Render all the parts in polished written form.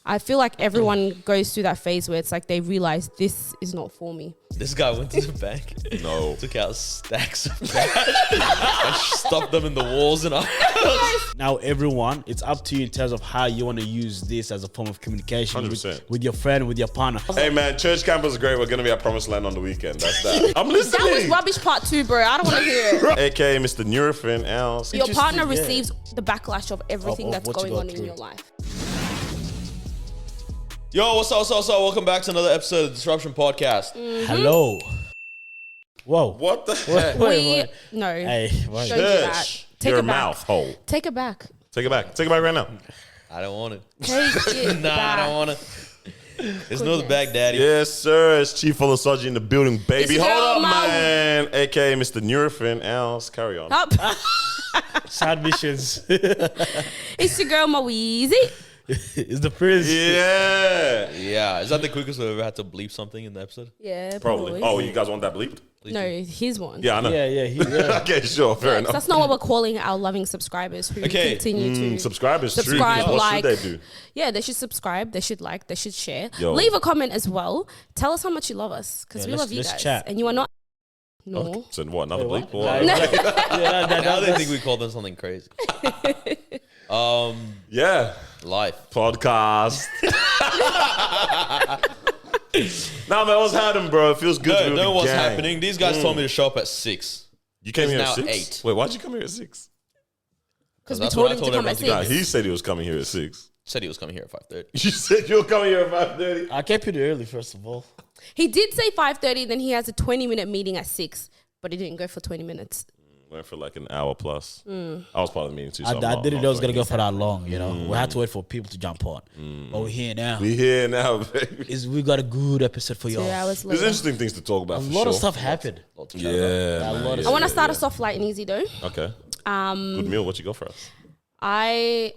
I feel like everyone goes through that phase where it's like they realize this is not for me. This guy went to the bank. No. Took out stacks of cash and stuffed them in the walls and Now, everyone, it's up to you in terms of how you want to use this as a form of communication 100%. with your friend, with your partner. Hey man, church campers are great. We're gonna be at Promiseland on the weekend. That's that. I'm listening. That was rubbish part 2, bro. I don't want to hear it. AKA Mr. Neurofin else. Your partner yeah. receives the backlash of everything Of that's what you going go on in through. your life. Yo, what's up? Welcome back to another episode of the Disruption Podcast. Hello. Whoa. What the heck? Wait. No. Hey, wait. Don't do that. Church. Take Your it back. mouth hole. Take it back. Take it back. Take it back right now. I don't want it. Take it Nah, back. I don't want it. There's no Goodness. bag daddy. Yes, sir. It's Chief Olosoji in the building, baby. It's Hold your up, mouth. man. AKA Mr. Neurofin else. Carry on. Up. Sad missions. It's your girl, Maweezy. It's the prince. Yeah. Yeah, is that the quickest we've ever had to bleep something in the episode? Yeah, Probably. Oh, you guys want that bleeped? Please No, do. his one. Yeah, I know. Yeah. Okay, sure. Fair enough. That's not what we're calling our loving subscribers who Okay. continue to Subscribers, subscribe, true. What like, should they do? Yeah, they should subscribe, they should like, they should share. Yo. Leave a comment as well. Tell us how much you love us because Yeah, we love you let's guys. chat. And you are not. No. Okay. So what? Another Wait, bleep? what? Or- Now they think we called them something crazy. Yeah. Life. Podcast. Nah, man, what's happening, bro? It feels good to be No, with know the what's gang. happening. These guys told me to show up at 6. You came It's here at now 6? 8. Wait, why'd you come here at 6? Because we That's told what I him to told come at everyone to 6. go. Nah, he said he was coming here at 6. Said he was coming here at 5:30. You said you were coming here at 5:30? I kept it early, first of all. He did say 5:30, then he has a 20-minute meeting at 6, but it didn't go for 20 minutes. Went for like an hour plus. I was part of the meeting too. I So I'm didn't not know it was going to go going. for that long, you know. We had to wait for people to jump on. But we're here now. We here now, baby. We got a good episode for 2 y'all. hours There's later. interesting things to talk about. A for lot sure. of stuff happened. Lot to chat about. Yeah, A man, lot of yeah, I want to yeah, start yeah. us off light and easy though. Okay. Good meal. What you got for us? I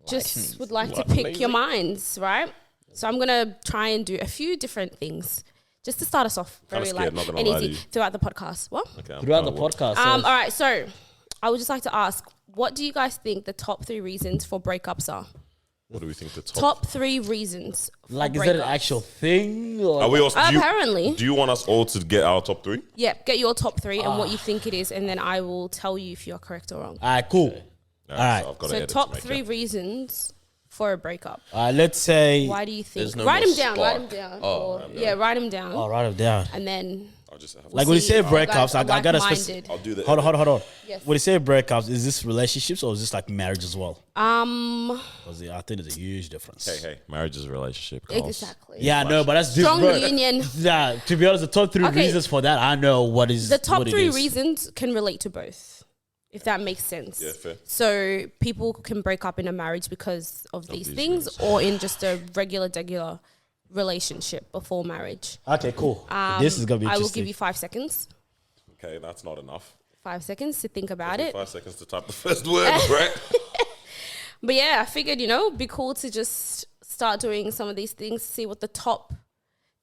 just would like to pick your minds, right? So I'm going to try and do a few different things just to start us off very scared, light not gonna and lie to easy you. throughout the podcast. What? Okay. Throughout the podcast. All right, so I would just like to ask, what do you guys think the top 3 reasons for breakups are? What do we think the Top 3 reasons for like, is that an breakups. actual thing? Or Are we also? Do Apparently. you want us all to get our top 3? Yeah, get your top 3 and what you think it is, and then I will tell you if you're correct or wrong. All right, cool. All right. So I've got to So edit top to make 3 it. reasons for a breakup. Let's say. Why do you think? There's no write more them down. Write them spark. down. Oh, Or, yeah, write them down, I'll write them down. and then I'll just have Like when you see say if you guys breakups, are I got a like-minded. specific. I'll do the Hold on. Yes. When you say breakups, is this relationships or is this like marriage as well? Because I think there's a huge difference. Hey, marriage is a relationship. Carls. Exactly. Yeah, I know, but that's Strong different. union. Yeah, to be honest, the top 3 Okay. reasons for that, I know what is The top what it 3 is. reasons can relate to both, if that makes sense. Yeah, fair. So people can break up in a marriage because of these things, or in just a regular relationship before marriage. Okay, cool. This is gonna be I will interesting. give you 5 seconds. Okay, that's not enough. 5 seconds to think about it. 5 seconds to type the first word, right? But yeah, I figured, it'd be cool to just start doing some of these things, see what the top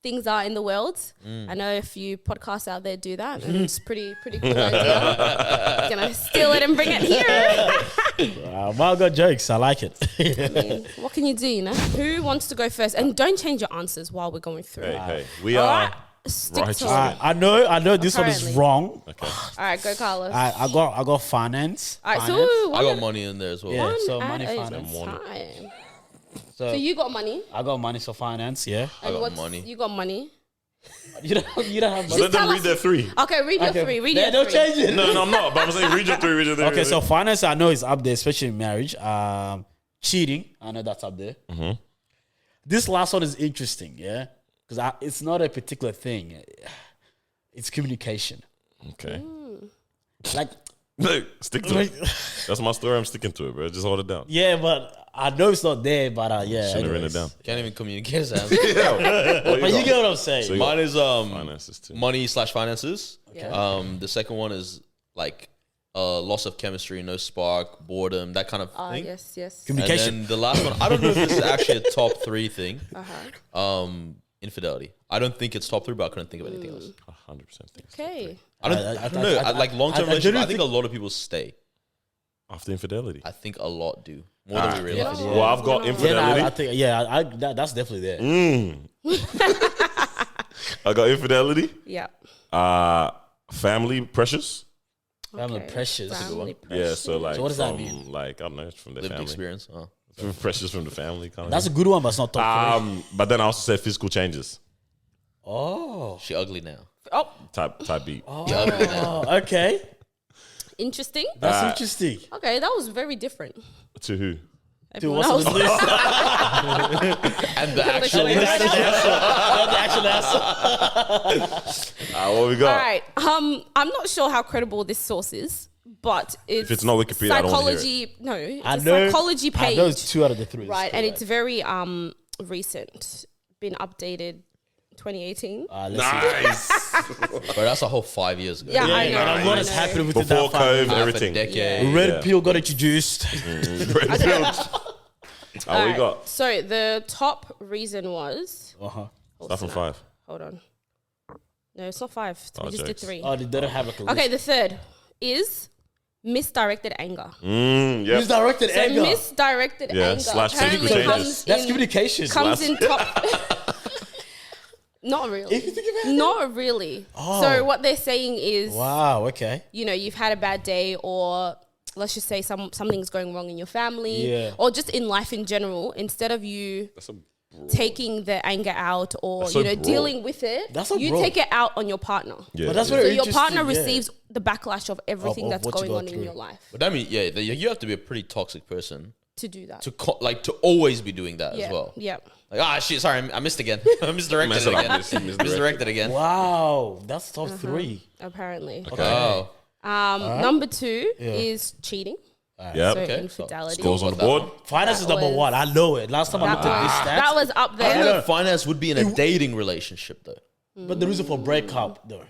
things are in the world. I know a few podcasts out there do that, and it's pretty cool idea. Gonna steal it and bring it here. Well, got jokes. I like it. I mean, what can you do, Who wants to go first? And don't change your answers while we're going through. Hey, we All are. right, stick righteous to it. men. I know this one is Apparently. wrong. Okay. All right, go, Carlos. I got finance. All right, finance. so I got money in there as well. Yeah. So one money, at a finance. time. So So you got money. I got money, so finance. Yeah. And got what's- money. You got money. You don't have money. Let them tell read us- their 3. Okay, read your Okay. 3. Read Yeah, your don't 3. change it. No, I'm not. But I'm saying read your 3. Read your 3. Okay, so finance, I know is up there, especially in marriage. Cheating, I know that's up there. This last one is interesting, yeah, because it's not a particular thing. It's communication. Okay. Like, Look, stick to it. That's my story. I'm sticking to it, bro. Just hold it down. yeah, but I know it's not there. But yeah, Shouldn't have written it anyways. down. Can't even communicate. Sam. What But you got? get what I'm saying. So you Mine is finances too. money/finances. Yeah. The second one is like loss of chemistry, no spark, boredom, that kind of thing. Yes. Communication. And then the last one, I don't know if this is actually a top 3 thing. Uh-huh. Infidelity. I don't think it's top 3, but I couldn't think of anything else. 100% think. Okay. I don't know. Like long-term relationship, I think a lot of people stay. After infidelity. I think a lot do. More than we realize. Yeah. Well, I've got Yeah, infidelity. I think that's definitely there. I got infidelity. Yeah. Family pressures. Family Okay. pressures. Family Yeah, so like So what does that from, mean? like I don't know, it's from the Lived family. experience. Oh. Pressures from the family kind of That's a good one, but it's not top But then I also said physical changes. 3. Oh. She ugly now. Oh, Type beat. She ugly now. Oh, okay. interesting. That's interesting. Okay, that was very different. To who? Dude, Everyone what's on else. this list? And the actual The actual answer. What we got? All right. I'm not sure how credible this source is, but it's not Wikipedia, I don't wanna hear psychology. No, it's I a know. psychology I page. know it's 2 out of the 3. Right, and it's very recent. Been updated 2018. Let's see. Nice. Bro, that's a whole 5 years ago. Yeah, Yeah, I know. but I'm not I as know. happy with Before that fact. COVID, Half everything. a decade. Red Yeah. pill got introduced. What we got? So the top reason was. Uh-huh. Stuff from 5. Hold on. No, it's not 5. We just did jokes. 3. Oh, they don't have like a list. Okay, the third is misdirected anger. Yep. Misdirected So anger. misdirected Yeah, anger slash apparently physical comes changes. That's in, communication. comes in top. Not really. If you think about it. Not really. Oh. So what they're saying is, Wow, okay. you know, you've had a bad day, or let's just say something's going wrong in your family, Yeah. or just in life in general. Instead of you taking the anger out, or That's so you know, broad. dealing with it, That's so you broad. take it out on your partner. Yeah. But that's yeah. very So your partner interesting, yeah. receives the backlash of everything Of that's what you going go on in through. your life But that means, yeah, you have to be a pretty toxic person to do that. to to always be doing that yeah. as well. Yeah. Like, shit, sorry, I missed again. I misdirected Messed it up, again. misdirected. Misdirected again. Wow, that's top Uh-huh. 3. Apparently. Oh. Number 2 is cheating. Yep. So Okay. infidelity. Scores on the board. Finance is That number was- 1. I know it. Last time I looked at this stats. That was up I there. don't know if finance would be in a dating relationship, though. But the reason for breakup, though.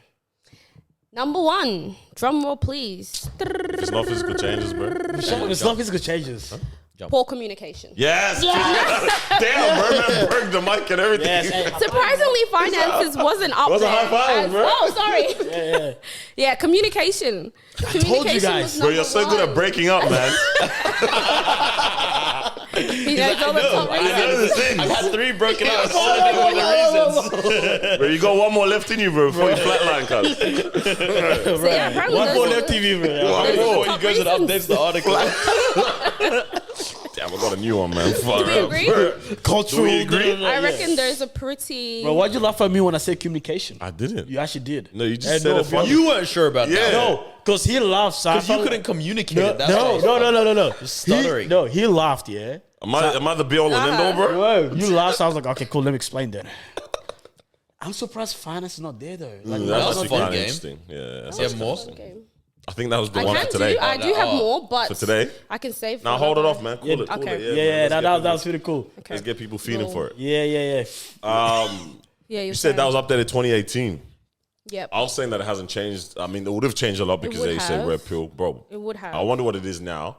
Number 1, drum roll please. It's not physical changes, bro. It's not physical changes. Poor communication. Yes. Damn, bro. Man broke the mic and everything. Yes, hey, Surprisingly, finances wasn't up Wasn't there. high five, as- bro. Oh, sorry. Yeah, communication. told you guys. Bro, you're so good at breaking up, man. He knows all the top I know reasons. the things. I've had 3 broken up. All of them with the reasons. Bro, you got one more left in you, bro, before you flatline, cuz. So yeah, apparently One those more are left the- TV, bro. One those are more. the top He goes and reasons. updates the article. Damn, I got a new one, man. Fuck Do we up. agree? Cultural. Do we agree? I reckon those are pretty. Bro, why'd you laugh at me when I said communication? I didn't. You actually did. No, you just Eh, said no, it funny. You weren't sure about Yeah. that. No, because he laughed. So I Because you felt- couldn't communicate No, it. That's why. no. stuttering. He laughed, yeah. Am I the be all and end all, bro? Whoa, you laughed. So I was like, okay, cool. Let me explain then. I'm surprised finance is not there though. Like, That's was a actually fun kind of game. interesting. Yeah. that's You have more? Okay. I think that was the I one can for today. do. I do have more, but For today? I can save. Now for hold it another- off, man. Cool Yeah, it. Cool okay. it. Yeah, man. Let's that get was really cool. Okay. Let's get people feeling Cool. for it. Yeah. Yeah, You said that was updated 2018. Yep. I was saying that it hasn't changed. I mean, it would have changed a lot because would they said have. red pill, bro. It would have. I wonder what it is now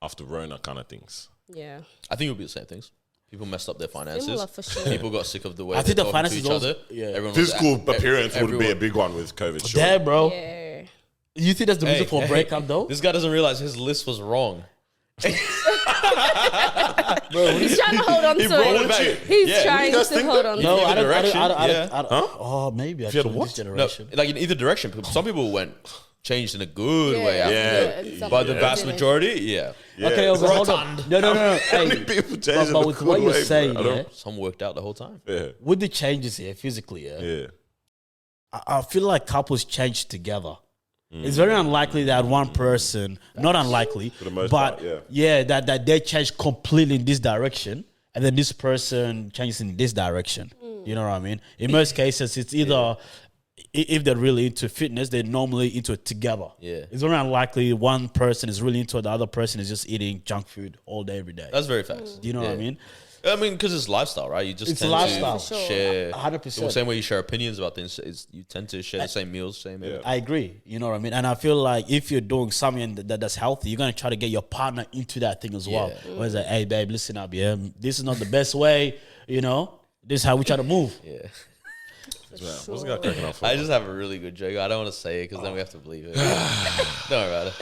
after Rona kind of things. Yeah. I think it would be the same things. People messed up their finances. Similar for sure. People got sick of the way I think they're the talking to finances each also- other. yeah. Everyone was Physical a- appearance would be a everyone- big one with COVID. Sure. Damn, bro. Yeah. You think that's the reason for a Hey, breakup though? This guy doesn't realize his list was wrong. He's trying to hold on to brought it. it back. He's Yeah. trying guys to think hold that- on. No, to either I don't. direction, yeah. Oh, maybe you had a actually what? this No, generation. like in either direction. Some people changed in a good way after Yeah. that. and some But the people vast didn't. majority, yeah. Yeah. Okay, It's hold on. No. How many Hey, people changed but in a with good what you're way, bro? saying, I don't- yeah, Some worked out the whole time. Yeah. with the changes here physically, yeah, Yeah. I feel like couples change together. It's very unlikely that one person, not unlikely, the most but part, yeah. that they change completely in this direction, and then this person changes in this direction. You know what I mean? In most cases, it's either if they're really into fitness, they're normally into it together. Yeah. It's very unlikely one person is really into it, the other person is just eating junk food all day, every day. That's very fast. Do you know what I mean? I mean, because it's lifestyle, right? You just It's tend lifestyle. to For sure. share 100%. The same way you share opinions about things. You tend to share the same meals, same. Yeah. I agree. You know what I mean? And I feel like if you're doing something that's healthy, you're going to try to get your partner into that thing as well. Yeah. Where it's like, hey, babe, listen up, yeah. This is not the best way, you know. This is how we try to move. Yeah. What's the guy cracking up for? I just have a really good joke. I don't want to say it because then we have to believe it. Don't worry about it.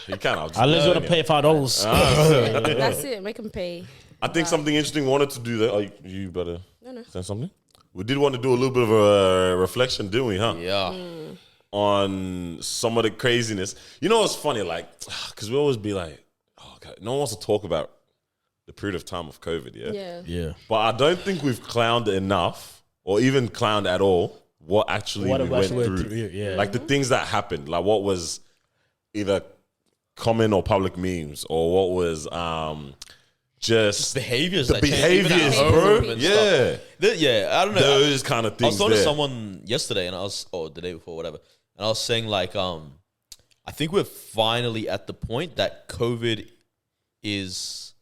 You can't. Unless you want to pay $5. That's it. Make them pay. I think something interesting we wanted to do there. Oh, you better No. say something. We did want to do a little bit of a reflection, didn't we? Huh? Yeah. On some of the craziness. You know what's funny? Like, because we always be like, oh, God, no one wants to talk about the period of time of COVID. Yeah. Yeah. But I don't think we've clowned enough, or even clowned at all, what actually we went through. Yeah. Like the things that happened, like what was either common or public memes, or what was just Behaviors. the that change, behaviors, even at home bro. and Yeah, stuff. Yeah, I don't know. those kind of I things. was talking to there. someone yesterday, and or the day before, whatever, and I was saying like, I think we're finally at the point that COVID is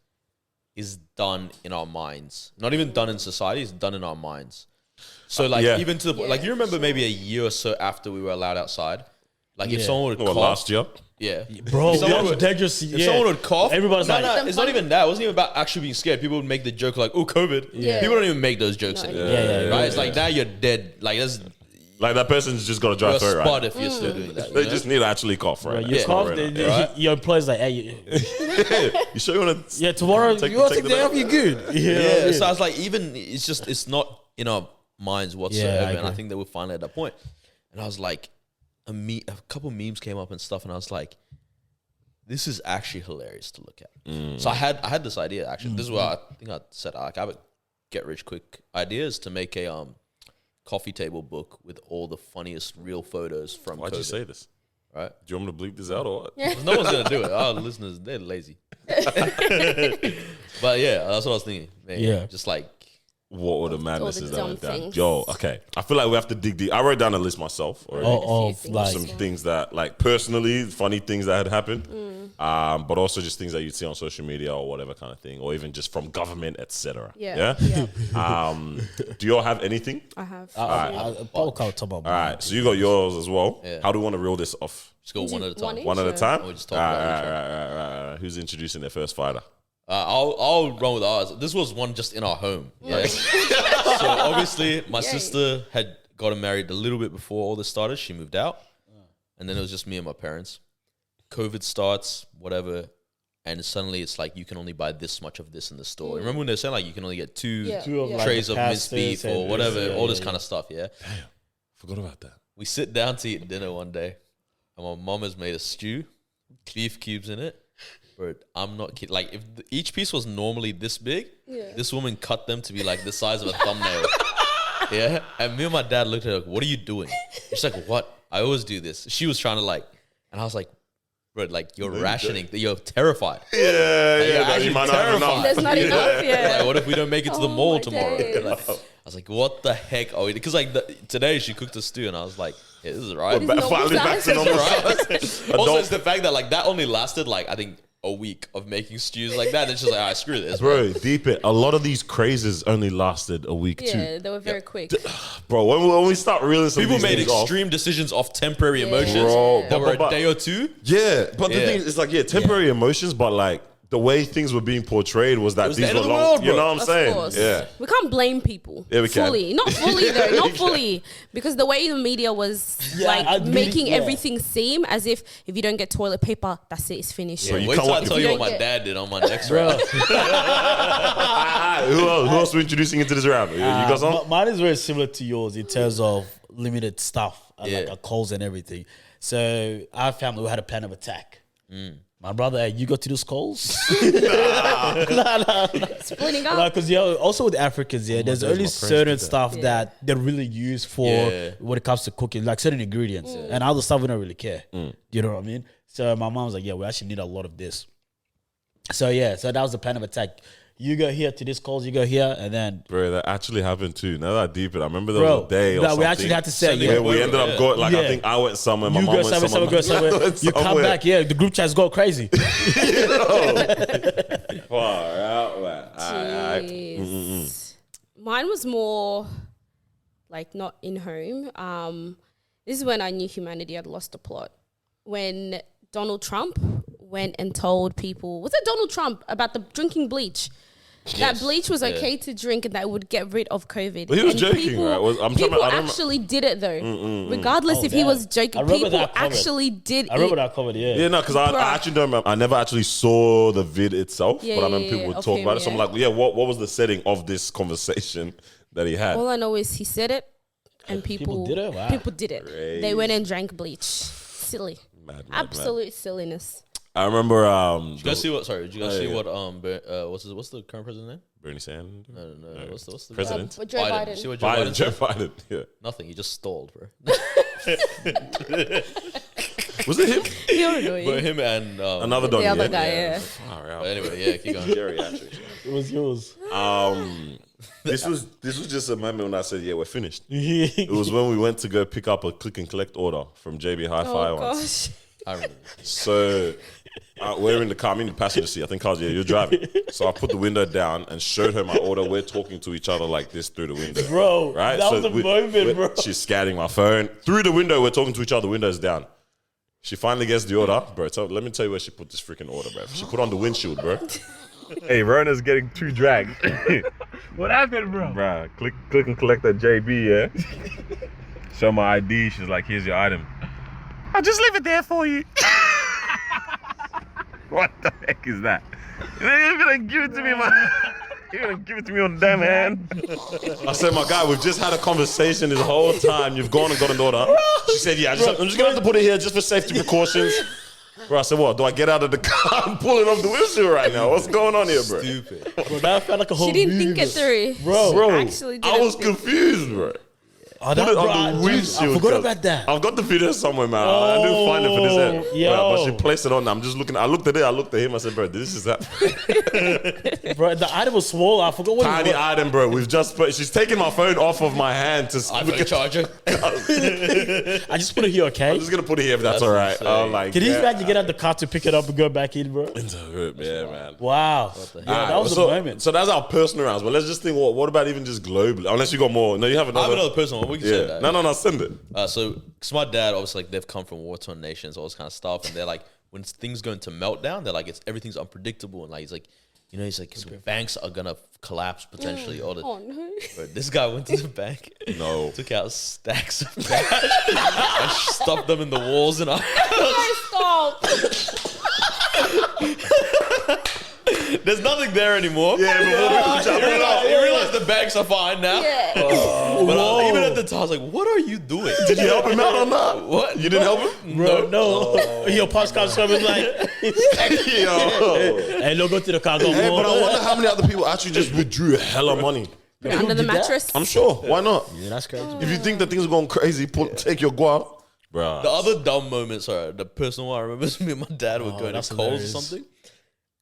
done in our minds. Not even done in society; it's done in our minds. So like, Yeah. even to the like, you remember maybe a year or so after we were allowed outside, like if Yeah. someone would What, cough, last year? yeah, Bro, If someone that was would- dangerous. If someone would cough, everybody's no, like, no, it's not even that. It wasn't even about actually being scared. People would make the joke like, "Oh, COVID." Yeah. People don't even make those jokes No, anymore. yeah, right? yeah, It's like now you're dead. Like that's Like that person's just got to you're drive a through, spot right? if you're still doing that. They you know? just need to actually cough, right? you Yeah. cough, Right. Right. your employer's like, hey, You sure you want to? yeah, tomorrow Take- you want to take take the the day off, day. you good. Yeah, so I was like, even it's not in our minds whatsoever, Yeah, I and I agree. think that we're finally at that point. And I was like, a couple memes came up and stuff, and I was like, this is actually hilarious to look at. So I had this idea actually. This is what I think I said. Like, I have a get rich quick ideas to make a coffee table book with all the funniest real photos from Why'd COVID. you say this? Right? Do you want me to bleep this out or what? 'Cause no one's gonna do it. Our listeners, they're lazy. But yeah, that's what I was thinking. Man, Yeah. just like What were the madnesses the that dumb went down? things. Yo, okay. I feel like we have to dig deep. I wrote down a list myself already. Of things. like, Some things that, like, personally, funny things that had happened, but also just things that you'd see on social media or whatever kind of thing, or even just from government, etc. Yeah. Do you all have anything? I have. Paul can't talk about. All right, so you got yours as well. Yeah. How do we want to reel this off? just go one at a time. one each? One at a Sure. time? Or we just talk about each one. Right. Who's introducing their first fighter? I'll run with ours. This was one just in our home. Right? So obviously, my sister had gotten married a little bit before all this started. She moved out, and then it was just me and my parents. COVID starts, whatever, and suddenly it's like you can only buy this much of this in the store. Remember when they were saying like you can only get two Two of like trays the of minced pastas beef or and whatever, this, all this kind of stuff. Yeah, Forgot about that. we sit down to eat dinner one day, and my mom has made a stew, beef cubes in it. Bro, I'm not kidding. Like, if each piece was normally this big, this woman cut them to be like the size of a thumbnail. Yeah, and me and my dad looked at her like, "What are you doing?" She's like, "What? I always do this." She was trying to like, and I was like, "Bro, like you're rationing. You're terrified. Yeah, you're that actually you might not have terrified. enough. There's not enough. Yeah. Like, what if we don't make it to the Oh mall my tomorrow?" days. Like, I was like, "What the heck are we?" Because like today she cooked a stew, and I was like, "Yeah, this is right." This is normal Finally back to size. normal Right? size. Also, it's the fact that like that only lasted like I think a week of making stews like that. It's just like, all right, screw this, Bro, deep it. A lot of these crazes only lasted a week too. Yeah, they were very quick. Bro, when we start reeling some People of these made things off, extreme decisions off temporary emotions Bro, that were a but- day or two. yeah, but the Yeah. thing is, it's like, temporary emotions, but like the way things were being portrayed was that was the these end were of the long. world, You bro. know what I'm Of saying? course. Yeah. We can't blame people. Yeah, we can. fully. Not fully though. Not fully. Because the way the media was I like really- making yeah. everything seem as if you don't get toilet paper, that's it, it's finished. Bro, you Wait can't till I wa- tell if you you what my don't dad did on my next round. Who else are we introducing into this round? You got some? Mine is very similar to yours in terms of limited stuff, and like Yeah. a calls and everything. So our family, we had a plan of attack. My brother, hey, you go to those calls? Splitting up. Because also with Africans, there's days, only my parents certain did that. stuff that they really use for Yeah. when it comes to cooking, like certain ingredients, and other stuff we don't really care. You know what I mean? So my mom was like, "Yeah, we actually need a lot of this." So so that was the plan of attack. You go here to this calls, you go here, and then Bro, that actually happened too. Now that I deep it, I remember there bro, was a day or that something we actually had to say, where we Yeah. ended up going, like, I Yeah. think I went somewhere, my you mom go went somewhere, somewhere. go somewhere. went You come somewhere. back, the group chats go crazy. Far out, man. Aight. Jeez. Mine was more like not in home. This is when I knew humanity had lost the plot. When Donald Trump went and told people, was it Donald Trump about the drinking bleach? that bleach was okay to drink and that would get rid of COVID. But he was And joking, people, right? People actually did it though. Regardless if he was joking, people actually did it. I remember that comment, Yeah, no, because I actually don't remember. I never actually saw the vid itself, but I remember people would talk about it. So I'm like, what was the setting of this conversation that he had? All I know is he said it, and people did it. Wow. People did it. Crazy. They went and drank bleach. Silly, absolute silliness. I remember. Did you guys see what? Sorry, did you guys see what? What's the current president name? Bernie Sanders. No. What's the president? Joe Biden. See what Joe Biden. Yeah. Nothing. He just stalled, bro. Was it him? But him and another the other guy. Yeah. But anyway, keep going. Geriatrics. It was yours. This was just a moment when I said, "Yeah, we're finished." It was when we went to go pick up a click and collect order from JB Hi-Fi once. I remember. So we're in the car. I'm in the passenger seat. I think, Carl, you're driving. So I put the window down and showed her my order. We're talking to each other like this through the window. Bro, right? that was a moment, bro. She's scanning my phone. Through the window, we're talking to each other. Window's down. She finally gets the order. Bro, let me tell you where she put this freaking order, bro. She put on the windshield, bro. Hey, Rona's getting too dragged. What happened, bro? Bro, click and collect at JB, yeah? Show my ID. She's like, here's your item. I'll just leave it there for you. What the heck is that? You're gonna give it to me, man. You're gonna give it to me on the damn hand. I said, my guy, we've just had a conversation this whole time. You've gone and got an order. She said, yeah, I'm just gonna have to put it here just for safety precautions. Bro, I said, what? Do I get out of the car and pull it off the windshield right now? What's going on here, bro? Stupid. Bro, that felt like a whole She didn't think it through. Bro, actually I was confused, bro. Oh, Put it on the windshield. I forgot about that. I've got the video somewhere, man. I didn't find it for this end. But she placed it on. I'm just looking. I looked at it. I looked at him. I said, bro, this is that. Bro, the item was small. I forgot what Tiny item, bro. We've just put. She's taking my phone off of my hand to iPhone charger. I just put it here, okay? I'm just gonna put it here if that's all right. Like, can you imagine get out the car to pick it up and go back in, bro? Yeah, man. Wow. Yeah, that was a moment. So that's our personal rounds. But let's just think. What about even just globally? Unless you got more. No, you have another. I have another personal one. We can say that. No, send it. So, because my dad, obviously, like, they've come from war-torn nations, all this kind of stuff, and they're like, when things go into meltdown, they're like, everything's unpredictable, and like, he's like, so banks are gonna collapse potentially. Oh no! But this guy went to the bank, took out stacks of cash, and stuffed them in the walls, and Stop! There's nothing there anymore. Yeah, he realized the banks are fine now. Yeah. But even at the time, I was like, what are you doing? Did you help him out on that? What? You didn't help him? Bro, no. Your podcast service like, Yo. hey, no, go to the car. But I wonder how many other people actually just withdrew hella money. Put it under the mattress. I'm sure. Why not? Yeah, that's crazy. If you think that things are going crazy, take your guap. Bro. The other dumb moment, the personal one I remember is me and my dad were going to Coles or something.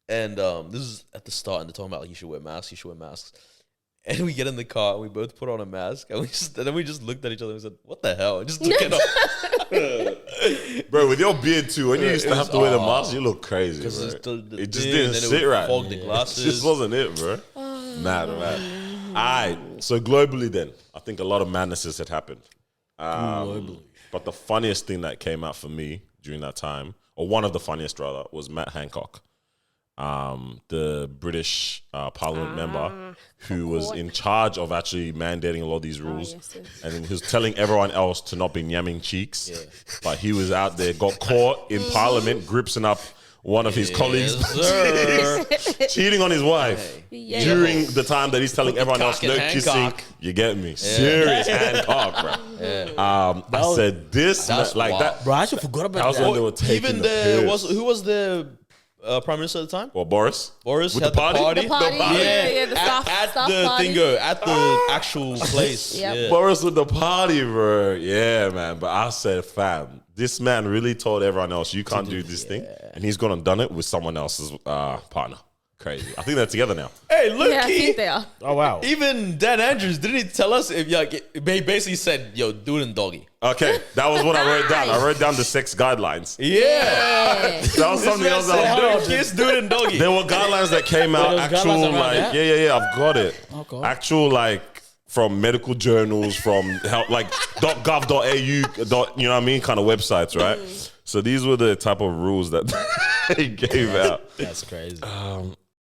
And this is at the start, and they're talking about like you should wear masks. And we get in the car, and we both put on a mask, and then we just looked at each other and said, "What the hell?" And just took it off. Bro, with your beard too, when you used to have to wear the mask, you look crazy. Bro. It just didn't sit right. Fog the glasses. It just wasn't it, bro. Mad. All right. So globally, then I think a lot of madnesses had happened. But the funniest thing that came out for me during that time, or one of the funniest rather, was Matt Hancock. The British Parliament member who was in charge of actually mandating a lot of these rules, yes. And then he was telling everyone else to not be yamming cheeks, but he was out there, got caught in Parliament, gripsing up one of his colleagues, cheating on his wife during the time that he's telling everyone else no kissing. You get me? Serious Hancock, bro. I said this, like that. Bro, I actually forgot about that. When they were taking who was the Prime Minister at the time? Well, Boris with the party? The party. Yeah, the staff party. At the actual place. Yep. Boris with the party, bro. Yeah, man. But I said, fam, this man really told everyone else you can't do this thing, and he's gone and done it with someone else's partner. Crazy. I think they're together now. Hey, look, I think they are. Oh wow. Even Dan Andrews, didn't he tell us if he basically said, "Yo, do it in doggy." Okay, that was what I wrote down. I wrote down the sex guidelines. Yeah. That was something else. Do it in doggy. There were guidelines that came out. Actual like, yeah. I've got it. Okay. Actual like from medical journals, from help like .gov.au, you know what I mean, kind of websites, right? So these were the type of rules that they gave out. That's crazy.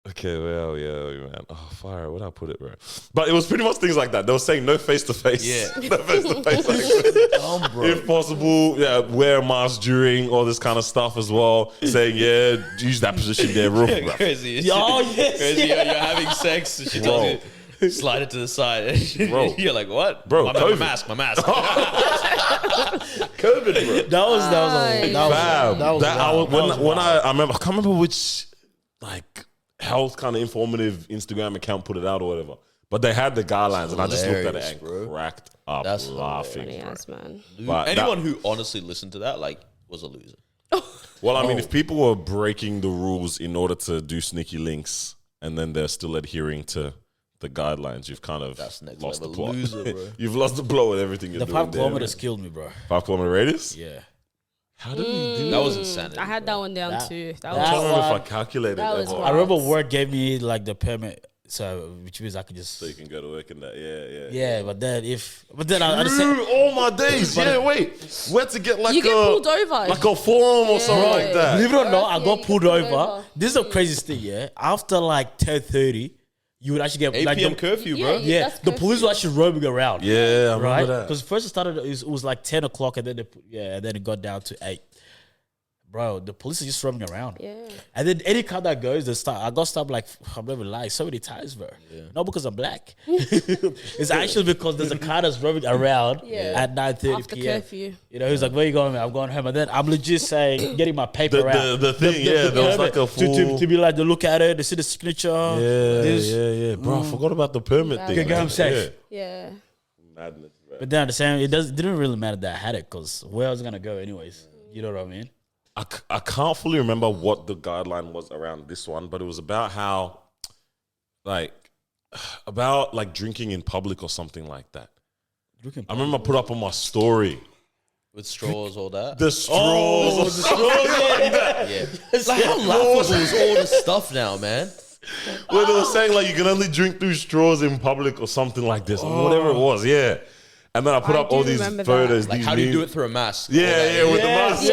Okay, well, yeah, man. Oh, fire. Where'd I put it, bro? But it was pretty much things like that. They were saying no face to face. Yeah. No face to face. If possible, yeah, wear a mask during all this kind of stuff as well. Saying, yeah, use that position there, real bro. Crazy. Oh, yes. Crazy. You're having sex. And she tells you, slide it to the side. Bro. You're like, what? Bro, my COVID. mask. COVID, bro. That was I remember, I can't remember which like health kind of informative Instagram account put it out or whatever. But they had the guidelines, and I just looked at it and cracked up laughing. Funny ass, man. But anyone who honestly listened to that like was a loser. Well, I mean, if people were breaking the rules in order to do sneaky links, and then they're still adhering to the guidelines, you've kind of That's next lost the level plot. loser, bro. You've lost the plot with everything you're The doing. 5 kilometers killed me, bro. 5 kilometer radius? Yeah. How did we do That was insanity. I had that one down too. That I was don't remember if I one- calculated that that. was Or, wild. I remember work gave me like the permit, so which means I could just. so you can go to work and that. Yeah. Yeah, but then I just said, Through all my days. Yeah, wait. Where to get like You get pulled over. like a forum or something like that. believe it or not, I Yeah, got you pulled get pulled over. over. This is the craziest thing, yeah. After like 10:30, you would actually get 8 like p.m. the, curfew, Yeah, bro. yeah. yeah, That's the police were actually roaming around. Yeah, I remember right. that. Because first it started, it was like 10 o'clock, and then and then it got down to 8. Bro, the police are just roaming around. Yeah. And then any car that goes, they start. I got stopped like I'm never lying so many times, bro. Not because I'm black. It's actually because there's a car that's roaming around Yeah. at 9:30 After p.m. curfew. You know, he's like, "Where you going, man? I'm going home." And then I'm legit saying, getting my paper out. The thing, yeah, there was like a full. to be like, they look at it, they see the signature. Yeah. Bro, I forgot about the permit thing. Okay, go home safe. Yeah. Yeah. Madness, bro. But then at the same, it didn't really matter that I had it because where I was gonna go anyways. You know what I mean? I can't fully remember what the guideline was around this one, but it was about how, like, drinking in public or something like that. I remember I put up on my story With straws, all that. the straws. Yeah. Like, how laughable is all this stuff now, man? Where they were saying like you can only drink through straws in public or something like this, or whatever it was. Yeah, and then I put I up all do these remember that. photos. Like, these how do you do memes. it through a mask? Yeah, with the mask.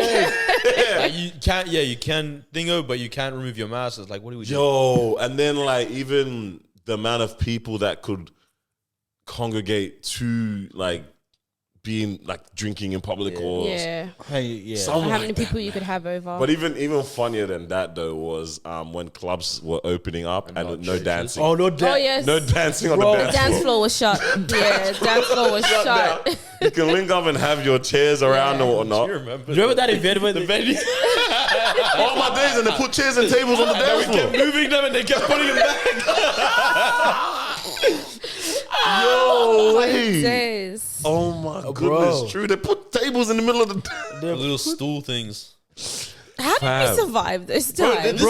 Like, you can't, you can thingo, but you can't remove your mask. It's like, what do we do? Yo, and then like even the amount of people that could congregate to like being like drinking in public or Yeah. Yeah. something How like many that, people you man. could have over? But even funnier than that though was when clubs were opening up and not no churches. dancing. Oh no, oh yes. No dancing on Bro, the The dance dance floor. floor was shut. Yeah, dance floor was shut. Now, you can link up and have your chairs around Yeah. or whatnot. You remember? Do you remember that event when the venue? All my days, and they put chairs and tables on the dance We kept floor. moving them and they kept putting them back. Yo, wait. Days. Oh my bro. goodness, true. They put tables in the middle of the. The little stool things. How did Fam. we survive those Bro, times?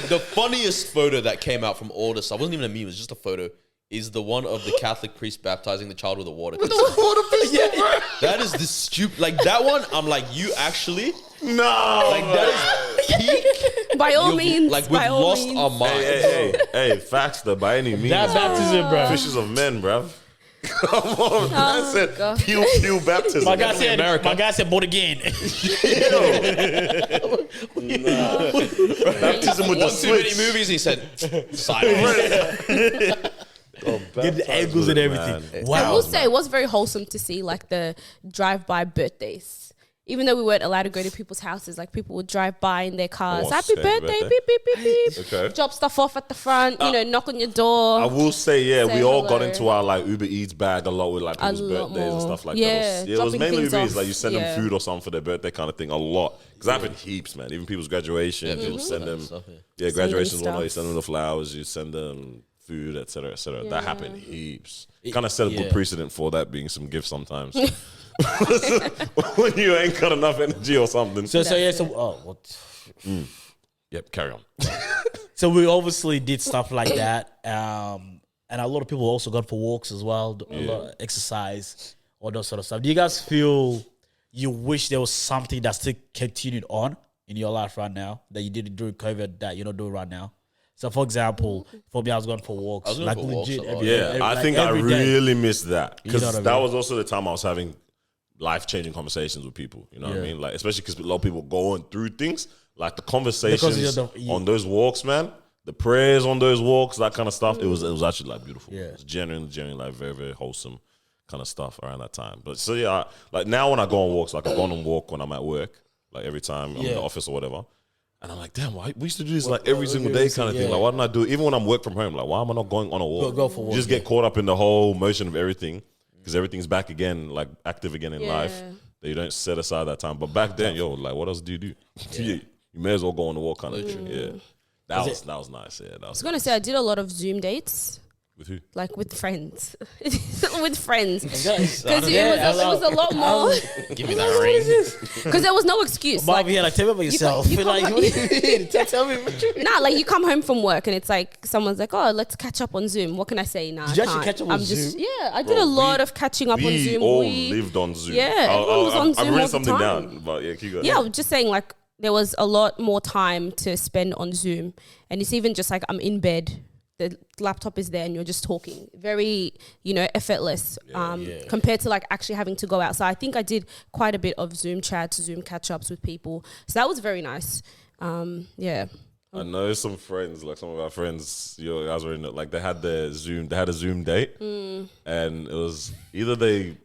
the funniest photo that came out from all this stuff wasn't even a meme, it was just a photo. Is the one of the Catholic priest baptizing the child with a water pistol. That is the stupid. Like that one, I'm like, you actually No, like that is peak. By all You've- means. like we've by all lost means. our minds. hey, facts though. By any means, that baptism, bro. fishes of men, bruv. Come on, man. Said God. pew baptism. My guy said, America. born again. Baptism with the Watched too many switch. movies. He said, silence. Get the angles and everything. I Wow. will say it was very wholesome to see like the drive-by birthdays. Even though we weren't allowed to go to people's houses, like people would drive by in their cars. Oh, Happy say birthday, birthday. beep, beep, beep, beep. Okay. Drop stuff off at the front, knock on your door. I will say, yeah, Say we all got hello. into our like Uber Eats bag a lot with like people's lot birthdays and more. stuff like Yeah, that. It was dropping mainly things Uber Eats, off. like you send Yeah. them food or something for their birthday kind of thing a lot. Because that happened heaps, man. Even people's graduation, you send them. Stuff, Yeah, graduations, stuff. one, you send them the flowers, you send them food, etc., etc. That happened heaps. Kind of set a good precedent for that being some gifts sometimes. When you ain't got enough energy or something. So what? Yep, carry on. So we obviously did stuff like that, and a lot of people also got for walks as well, a lot of exercise, all that sort of stuff. Do you guys feel you wish there was something that still continued on in your life right now that you did during COVID that you're not doing right now? So, for example, for me, I was going for walks. I was going for walks a lot. every Yeah, day, I think I every day. really missed that because You know what I that mean? was also the time I was having life-changing conversations with people. You know what I mean? Like, especially because a lot of people going through things. Like the conversations Because you- on those walks, man. the prayers on those walks, that kind of stuff. It was actually like beautiful. Yeah. It was genuinely like very, very wholesome kind of stuff around that time. But so yeah, like now when I go on walks, like I go on a walk when I'm at work, like every time I'm in the office or whatever. And I'm like, damn, why we used to do this like every single day kind of thing. Like, why don't I do it? Even when I'm work from home, like, why am I not going on a walk? Go for a walk. You just get caught up in the whole motion of everything because everything's back again, like active again in life. That you don't set aside that time. But back then, like, what else do you do? You may as well go on a walk kind of thing. Yeah. That was nice. Yeah, I was going to say, I did a lot of Zoom dates. With who? Like with friends. With friends. Because it was a lot more. Give me that ring. Because there was no excuse. Mom, like, tell me about yourself. Tell me. Nah, like you come home from work and it's like someone's like, oh, let's catch up on Zoom. What can I say now? Did you actually catch up on Zoom? Yeah, I did a lot of catching up on Zoom. We all lived on Zoom. Yeah, everyone was on Zoom I've all written the something time. down, but yeah, keep going. Yeah, I'm just saying like there was a lot more time to spend on Zoom. And it's even just like I'm in bed. The laptop is there and you're just talking. Very, effortless compared to like actually having to go outside. I think I did quite a bit of Zoom chats, Zoom catch-ups with people. So that was very nice. Yeah. I know some friends, like some of our friends, you guys were in it, like they had a Zoom date, and it was either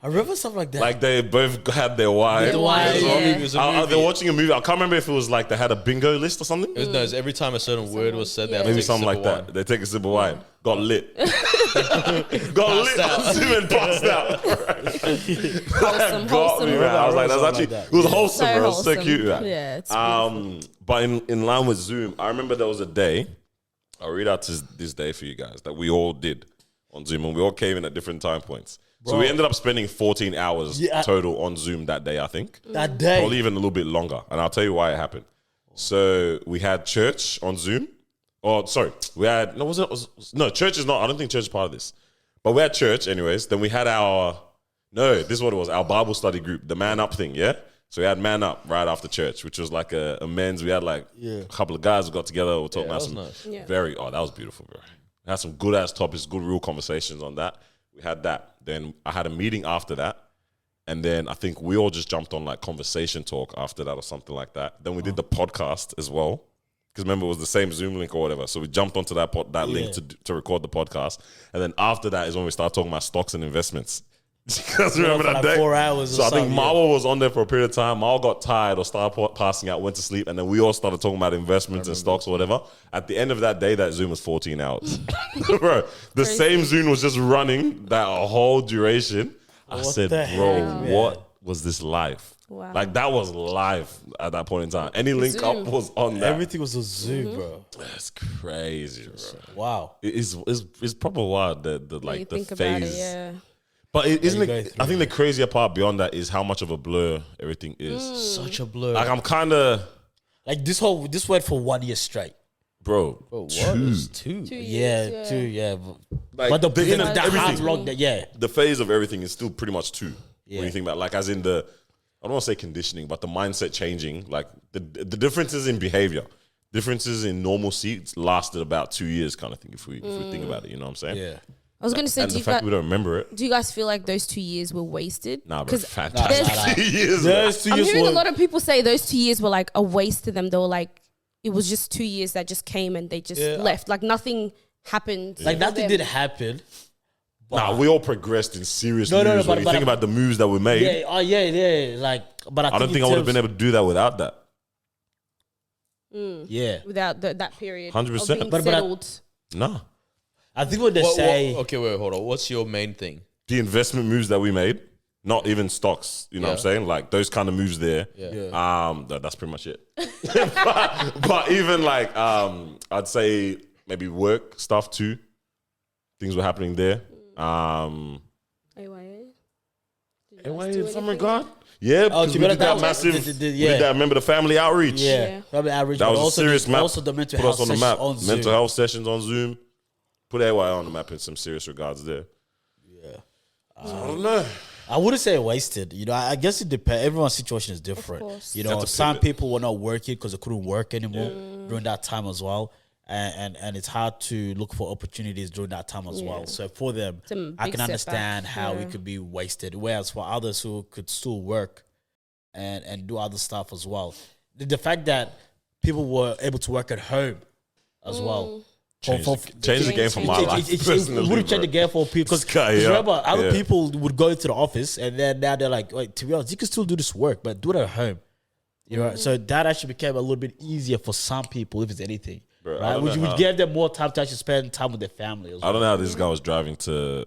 I remember something like that. like they both had their wives. Their wives, They're watching a movie. I can't remember if it was like they had a bingo list or something. It was every time a certain word was said, they had to Maybe take a something sip like of that. wine. They take a sip of wine. Got lit. Got lit on Zoom and passed out. Wholesome. Man. I was like, that's actually, that. it was wholesome, bro. It was so wholesome. cute, man. Yeah, it's beautiful. But in line with Zoom, I remember there was a day, I'll read out this day for you guys, that we all did on Zoom, and we all came in at different time points. So we ended up spending 14 hours total on Zoom that day, I think. That day. Probably even a little bit longer. And I'll tell you why it happened. So we had church on Zoom. Church is not, I don't think church is part of this. But we had church anyways. Then we had this is what it was, our Bible study group, the Man Up thing, yeah? So we had Man Up right after church, which was like a men's, we had like a couple of guys who got together, we talked about some nice. that was beautiful, bro. We had some good ass topics, good real conversations on that. We had that. Then I had a meeting after that. And then I think we all just jumped on like conversation talk after that or something like that. Then we did the podcast as well. Because remember, it was the same Zoom link or whatever. So we jumped onto that link to record the podcast. And then after that is when we started talking about stocks and investments. Because remember that like day? 4 hours so or I think something, Marwa was on there for a period of time. Marwa got tired or started passing out, went to sleep. And then we all started talking about investments and stocks or whatever. At the end of that day, that Zoom was 14 hours. Bro, the same Zoom was just running that whole duration. I said, bro, what was this life? Wow. Like that was live at that point in time. Any link up was on that. Everything was a Zoom, bro. That's crazy, bro. Wow. It's proper wild the You think phase. about it, yeah. But isn't it? I think the crazier part beyond that is how much of a blur everything is. Such a blur. Like I'm kind of Like this went for 1 year straight. bro. Two. 2 years, Yeah, 2, yeah. Like, But the everything. hard lock, The phase of everything is still pretty much 2. Yeah. When you think about like as in I don't want to say conditioning, but the mindset changing. Like the differences in behavior, differences in normalcy it's lasted about 2 years, kind of thing. If we think about it, you know what I'm saying? Yeah. I was going to say, And the fact we don't remember it. do you guys feel like those 2 years were wasted? Nah, bro, 'Cause fantastic years. Those 2 I'm years hearing were a lot of people say those 2 years were like a waste to them. They were like, it was just 2 years that just came and they just left. Like nothing happened. like for nothing them. did happen. Nah, we all progressed in serious No, moves. When you but think about the moves that we made, Yeah. Like, but I don't think I would have been able to do that without that. Yeah. Without that period 100%. of being But I- settled. Nah. I think what they say. Okay, wait, hold on. What's your main thing? The investment moves that we made, not even stocks, you know what I'm saying? Like those kind of moves there. Yeah. That's pretty much it. but even like I'd say maybe work stuff too. Things were happening there. AYA? In some regard. Yeah, because we but did that that was- massive. we did, We did that. Remember the family outreach? Yeah, probably average. That but was a also serious map. Also, the mental Put health us on the map. sessions on Zoom. Mental health sessions on Zoom. Put AY on the map in some serious regards there. Yeah. I don't know. I wouldn't say wasted. You know, I guess it depends. Everyone's situation is different. course. You You know, have to some pivot. people were not working because they couldn't work anymore during that time as well. And it's hard to look for opportunities during that time as well. So for them, It's a I big can understand setback. how Yeah. it could be wasted. Whereas for others who could still work and do other stuff as well, the fact that people were able to work at home as well. Change the game for my life. It would have changed the game for people because remember, other people would go into the office and then now they're like, wait, to be honest, you can still do this work, but do it at home. You know, so that actually became a little bit easier for some people, if it's anything. Bro, right? Which would give them more time to actually spend time with their family. As well. I don't know how this guy was driving to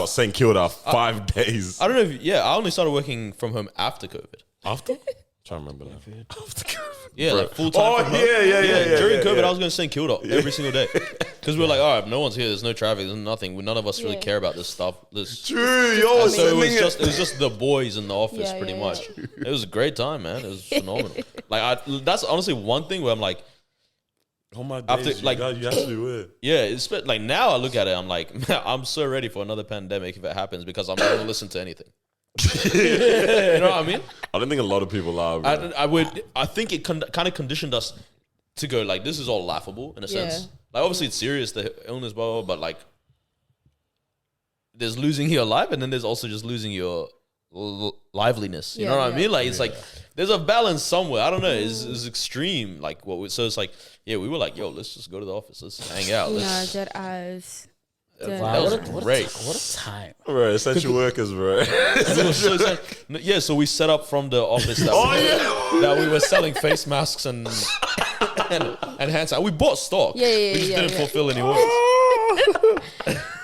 St. Kilda 5 days. I don't know if, I only started working from home after COVID. After? I'm trying to remember now. After COVID. Yeah, like full time. Oh, yeah. During COVID, I was going to St. Kilda every single day. Because we're like, all right, no one's here. There's no traffic. There's nothing. None of us really care about this stuff. True, yo. So it was just the boys in the office, pretty much. It was a great time, man. It was phenomenal. Like, that's honestly one thing where I'm like, oh my days, you actually were. Yeah, it's like now I look at it, I'm like, man, I'm so ready for another pandemic if it happens because I'm not going to listen to anything. You know what I mean? I don't think a lot of people are. I think it kind of conditioned us to go like, this is all laughable in a sense. Like, obviously it's serious, the illness, blah, blah, blah, but like, there's losing your life and then there's also just losing your liveliness. You know what I mean? Like, it's like, there's a balance somewhere. I don't know. It's extreme. Like, so it's like, we were like, yo, let's just go to the office. Let's hang out. Dead eyes. That was great. What a time. Bro, essential workers, bro. So we set up from the office that we were selling face masks and hand sanitizer. We bought stock. We just didn't fulfill any orders.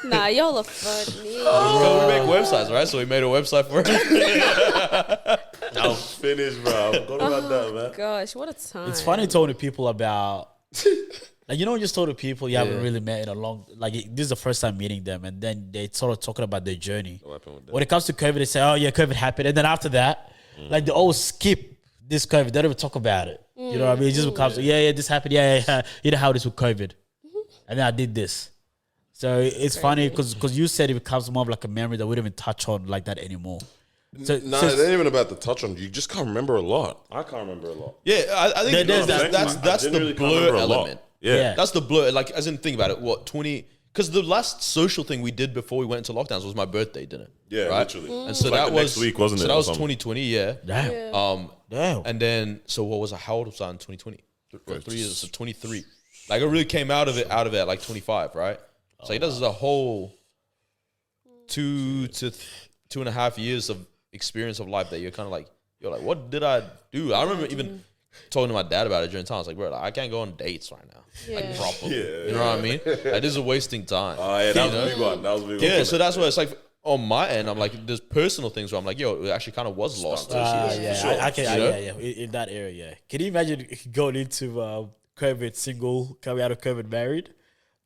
Nah, y'all are funny. We make websites, right? So we made a website for it. I'm finished, bro. I forgot about that, man. Gosh, what a time. It's funny talking to people about... Like, you know, just talk to people you haven't really met in a long... Like, this is the first time meeting them, and then they sort of talking about their journey. When it comes to COVID, they say, oh, yeah, COVID happened. And then after that, like, they always skip this COVID. They don't even talk about it. You know what I mean? It just becomes, this happened. Yeah. You know how it is with COVID. And then I did this. So it's funny because you said it becomes more of like a memory that we don't even touch on like that anymore. So, it ain't even about the touch on. You just can't remember a lot. I can't remember a lot. Yeah, I think that's the blur element. Yeah. That's the blur. Like, as in, think about it. What, 20... Because the last social thing we did before we went into lockdowns was my birthday dinner. Yeah, right? literally. And so like that was... next week, wasn't it? So that was 2020, yeah. Damn. Damn. And then... So what was I? How old was I in 2020? 3 years. So 23. Like, I really came out of it at like 25, right? So he does a whole 2 to 2.5 years of experience of life that you're kind of like, what did I do? I remember even talking to my dad about it during time. I was like, bro, I can't go on dates right now. Like, properly. You know what I mean? Like, this is a wasting time. Oh, yeah, that was a big one. Yeah, so that's why it's like, on my end, I'm like, there's personal things where I'm like, yo, it actually kind of was lost. I can, in that area, Can you imagine going into COVID single, coming out of COVID married?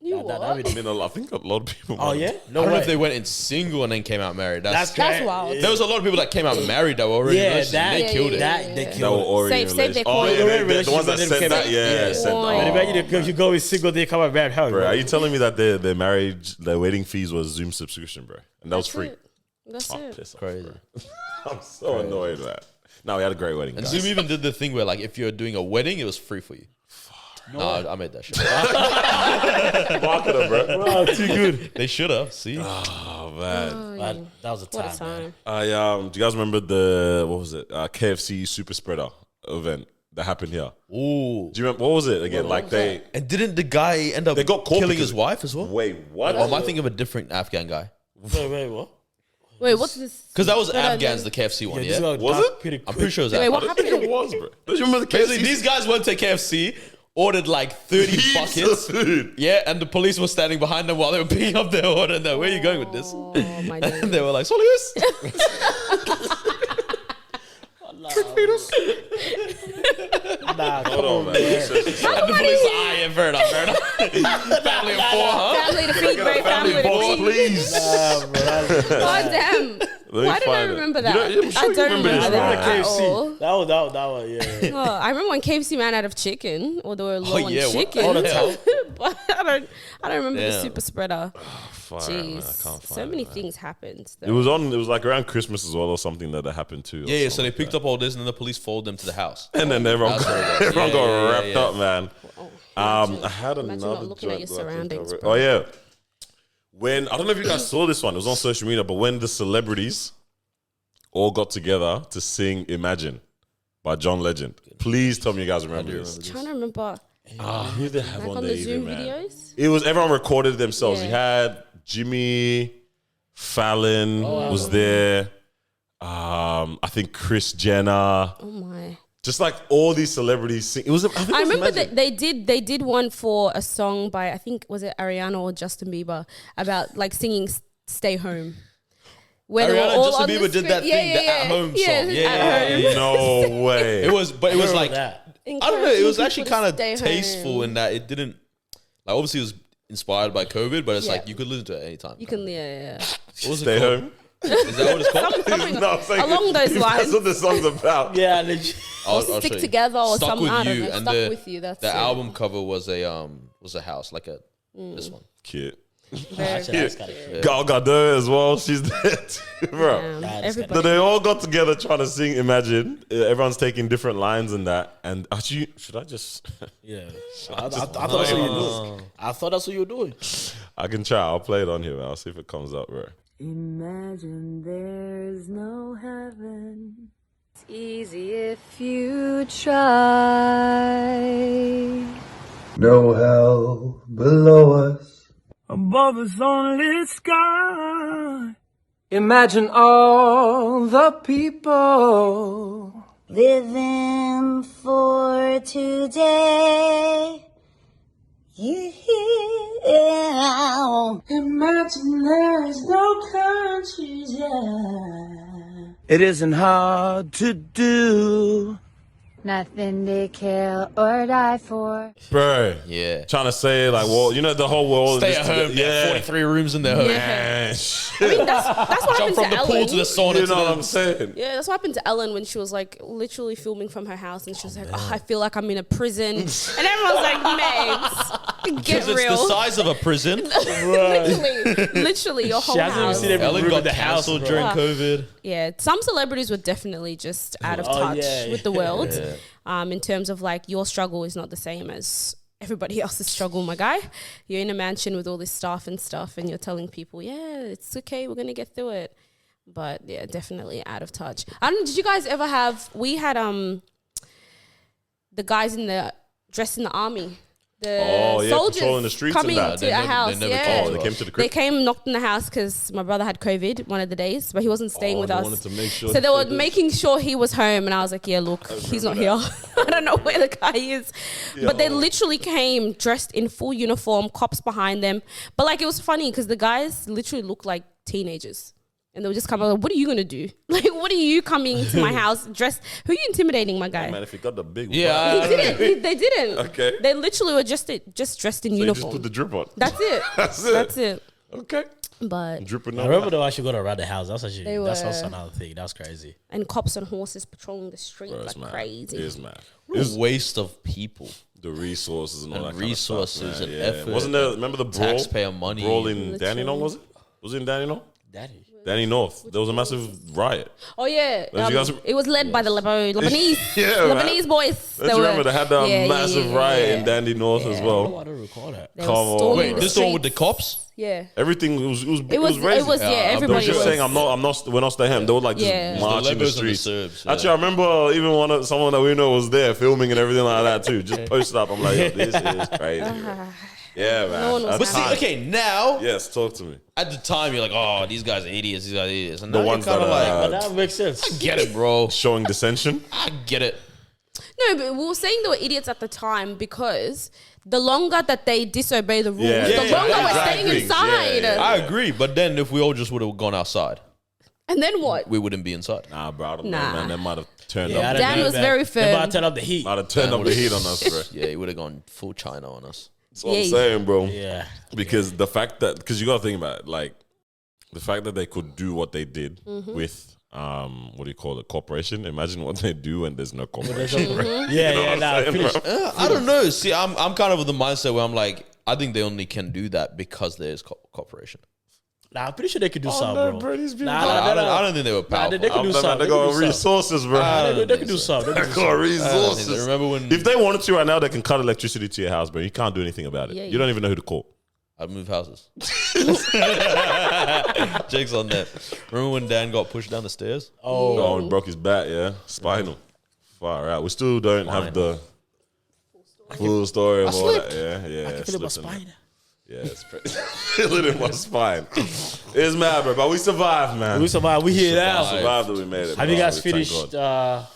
I think a lot of people. Oh yeah, I don't know if they went in single and then came out married. That's wild. There was a lot of people that came out married that were already relationships. They killed it. They killed it. Save their Oh coin. yeah, the ones that said that. Yeah, said But imagine if you go with single, they come out married. How? Bro, are you telling me that their marriage, their wedding fees was Zoom subscription, bro, and that was free? That's it. Crazy. I'm so annoyed with that. No, we had a great wedding. And guys. Zoom even did the thing where, like, if you're doing a wedding, it was free for you. No, I made that shit. Marketer, bro. Wow, too good. They should have. See, Oh man. That was a time. What a time. Do you guys remember the KFC Super Spreader event that happened here? ooh. Do you remember what was it again? And didn't the guy end up They got caught killing because- his wife as well? Wait, what? Or am I thinking of a different Afghan guy? Wait, what? Wait, what's this? Because that was No, no, no. Afghans, the KFC one. This Yeah, guy Was died it? pretty I'm quick. pretty sure it was Wait, Afghan. what happened? it was, bro. Don't you remember the Basically, KFC? these guys went to KFC, ordered like 30 Heaps of buckets. food. Yeah, and the police were standing behind them while they were picking up their order. And they're, where are you going with this? Oh my And god. they were like, Solius. Nah, come Hold on, on, man. man. And the police are like, yeah, fair enough, fair enough. Family of 4, huh? Family to feed, bro. Family to Box, feed. please. God damn. Why did I remember that? I'm sure I you don't remember remember this, that right? at all. That one, yeah. Oh, I remember when KFC ran out of chicken, or they were low on yeah, what- chicken. all the time. But I don't remember the Damn. super spreader. Fire, Jeez, man, I can't so find many it, man. things happened. It was like around Christmas as well or something that happened too. Yeah, so they picked up all this and then the police followed them to the house. And then everyone That's what it was. everyone got Yeah, wrapped yeah. up, man. I had Imagine another not looking at joke your that I can surroundings, cover. bro. Oh yeah, when I don't know if you guys saw this one. It was on social media, but when the celebrities all got together to sing "Imagine" by John Legend. Please tell me you guys remember this. I'm trying to remember. Who did they have Like on on there the Zoom even, man? videos. It was everyone recorded themselves. Yeah. You had Jimmy Fallon was there. I think Chris Jenner. Oh my. Just like all these celebrities sing. It was. I remember that they did one for a song by, I think, was it Ariana or Justin Bieber, about like singing "Stay Home." Where they were Ariana all Justin on the Bieber did screen. that thing, the at home song. At home. No way. It was like that. I don't know. It was Encouraging actually people to kind of stay tasteful home. in that it didn't like obviously it was inspired by COVID, but it's Yeah. like you could listen to it anytime. You can, yeah. What was Stay it called? home. Is that what it's called? Something No, I'm saying along those if lines. That's what the song's about. Yeah, legit. I'll Stick show you. Together or Stuck something. with I don't you, know. and Stuck with you. That's the it. album cover was a house like a this one. Cute. Actually, that's kind of cute. Gal Gadot as well. She's there too, bro. Damn, That is everybody. So they all got together trying to sing Imagine. Everyone's taking different lines in that. And actually, should I just... Yeah. I thought that's what you were doing. I thought that's what you were doing. I can try. I'll play it on here, man. I'll see if it comes up, bro. Imagine there's no heaven. It's easy if you try. No hell below us. Above us only sky. Imagine all the people living for today. Yeah. Imagine there's no countries, yeah. It isn't hard to do. Nothing to kill or die for. Bro. Yeah. Trying to say, like, well, you know, the whole world... Stay is at just- home. Yeah. 43 rooms in their home. Man, I mean, that's what Jump happened from to the Ellen. pool to the sauna you to know what the I'm saying? Yeah, that's what happened to Ellen when she was like literally filming from her house, and she was like, "Oh, I feel like I'm in a prison," and everyone's like, "Mate, get because it's real." the size of a prison. literally, your whole She hasn't even house. seen every Ellen room got in the house, cancelled bro. during COVID. Yeah, some celebrities were definitely just out of touch yeah. with the world. In terms of like your struggle is not the same as everybody else's struggle, my guy. You're in a mansion with all this staff and stuff, and you're telling people, "Yeah, it's okay, we're gonna get through it." But yeah, definitely out of touch. I don't. Did you guys ever have? We had the guys dressed in the army. The soldiers patrolling the streets coming and that. to our house. they never yeah. came Oh, to they us. came to the They crib. came, knocked in the house because my brother had COVID one of the days, but he wasn't staying with they us. wanted to make sure So they were did. making sure he was home, and I was like, "Yeah, look, he's not here. I don't know where the guy is." But they literally came dressed in full uniform, cops behind them. But like, it was funny because the guys literally looked like teenagers. And they would just come like, "What are you gonna do? Like, what are you coming to my house dressed? Who are you intimidating, my guy?" Man, if he got the big... Yeah, He didn't. They didn't. Okay. They literally were just dressed in So you just uniform. put the drip on. That's it. That's it. That's it. Okay. But Dripping I on. remember though, I should go around the house. That's actually They that's were- also another thing. That's crazy. and cops on horses patrolling the street Bro, it's like mad. crazy. It is mad. What a waste of people. The resources and all And that resources kind of stuff, and man. effort Wasn't there, remember the brawl? taxpayer money. Brawl in Literally. Dandenong, was it? Was it in Dandenong? Daddy. Danny North. There was a massive riot. Oh yeah, Did you guys- it was led by the Lebanese, Yeah, man. Lebanese boys. Don't you remember they had that massive riot in Danny. Dandy North as well? I don't recall that. They Come were on. storming Wait, the this one with the streets. cops? Yeah, Everything it was crazy. it was yeah. They were Everybody just was saying, we're not staying home. They were like just Yeah. marching the Lebos and the streets. Serbs, yeah. Actually, I remember even someone that we know was there filming and everything like that too. Just posted up. I'm like, yo, this is crazy. bro. Yeah, man. No one was At But the see, time- okay, now Yes, talk to me. at the time you're like, oh, these guys are idiots. These guys are idiots. And The now ones you're kind of that like, are- But that makes sense. get it, bro. Showing dissension. I get it. no, but we were saying they were idiots at the time because the longer that they disobey the rules, Yeah, the yeah, longer we're exactly. staying inside. Yeah, yeah. I agree, but then if we all just would have gone outside, And then what? we wouldn't be inside. Nah, bro, I don't Nah. know, man. They might have turned Yeah, I up. don't Dan know, was man. very They about firm. to turn up the heat. Might have turned up the heat on us, bro. Yeah, he would have gone full China on us. That's what I'm Yeah. saying, bro. Yeah. Because the fact that, because you got to think about it, like the fact that they could do what they did Mm-hmm. with, what do you call it, corporation. Imagine what they do when there's no corporation. Mm-hmm. right? Yeah, You know yeah, what I'm nah, saying, finish. bro? I don't know. See, I'm kind of of the mindset where I'm like, I think they only can do that because there's cooperation. Nah, I'm pretty sure they could do something, no, bro. bro, these people- Nah, I don't think they were Nah, powerful. they could do They something. got They could do something. resources, bro. They could do something. They They could do got something. resources. Remember when If they wanted to right now, they can cut electricity to your house, bro. You can't do anything about it. Yeah, you don't even know who to call. I'd move houses? Jake's on that. Remember when Dan got pushed down the stairs? Oh, and broke his back, yeah. Spinal. Far out. We still don't have the... Full story of I all slipped. that. Yeah. I can feel it in my slipped in spine. there. Yeah, it's crazy. Feel it in my spine. It's mad, bro. But we survived, man. We survived. We here now. Survived and we made it. Have you bro. guys Thank finished God.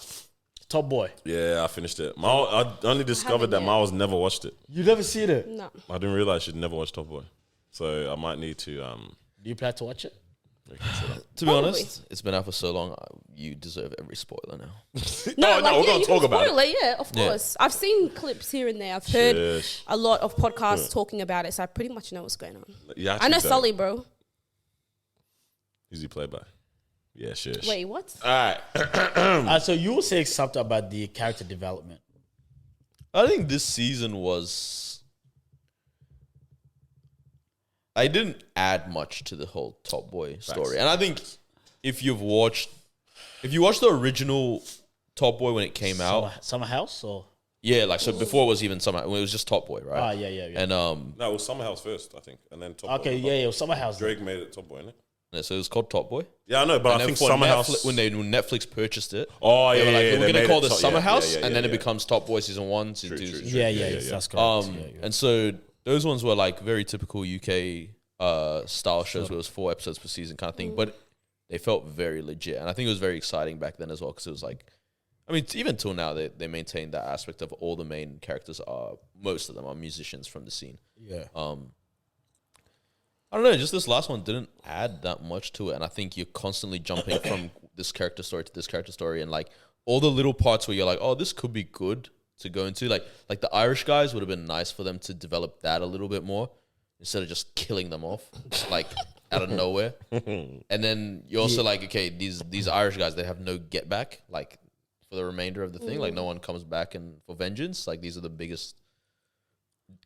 Top Boy? Yeah, I finished it. I only discovered that yet. Miles never watched it. You never seen it? No. I didn't realize she'd never watched Top Boy. So I might need to Do you plan to watch it? To be honest, it's been out for so long. You deserve every spoiler now. No, we're gonna you talk can about spoil it. Yeah, of course. I've seen clips here and there. I've heard Yes. a lot of podcasts talking about it, so I pretty much know what's going on. Yeah, I know Sully, bro. Who's he played by? Yeah, shush. Wait, what? All right. So you will say something about the character development. I think this season was. I didn't add much to the whole Top Boy story, and I think if you watched the original Top Boy when it came out, Summer House or yeah, like so before it was even Summer, when it was just Top Boy, right? yeah. And No, it was Summer House first, I think, and then Top Okay, Boy. yeah, Summer House. Drake made it Top Boy, innit? yeah, so it was called Top Boy. Yeah, I know, but And I then think for Summer Netflix, House. when Netflix purchased it, Oh yeah, they were like, yeah, we're they gonna made call it this top- Summer yeah, House, yeah, and then yeah, it becomes Top Boy season 1, season 2, season 3. Yeah, that's correct. And so those ones were like very typical UK style shows where it was 4 episodes per season kind of thing, but they felt very legit. And I think it was very exciting back then as well because it was like, I mean, even till now, they maintain that aspect of all the main characters most of them are musicians from the scene. Yeah. I don't know, just this last one didn't add that much to it. And I think you're constantly jumping from this character story to this character story and like all the little parts where you're like, oh, this could be good to go into. Like the Irish guys would have been nice for them to develop that a little bit more instead of just killing them off like out of nowhere. And then you're also like, okay, these Irish guys, they have no get back like for the remainder of the thing. Like no one comes back and for vengeance. Like these are the biggest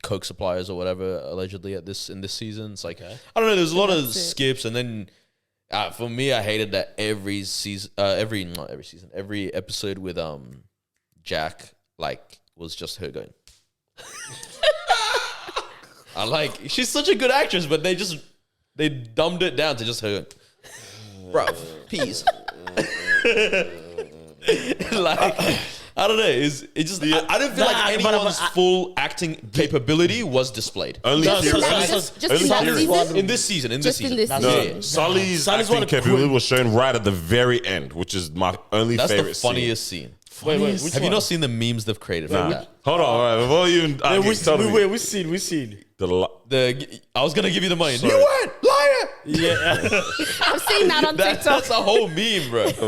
coke suppliers or whatever allegedly in this season. It's like I don't know, there's a lot of skips, and then for me I hated that every episode with Jack like was just her going I like she's such a good actress, but they dumbed it down to just her going, bruv, peas. Like I don't know. I don't feel like anyone's full acting capability was displayed. Only Just in that season? In this season. Just in this No, season. Sully's acting capability was shown right at the very end, which is my only That's favorite the funniest scene. Wait, which Have you not seen the memes they've created from that? Hold on, all right, before you even we seen. I was gonna give you the money. You went, liar. Yeah. I've seen that on TikTok. That's a whole meme, bro. wait.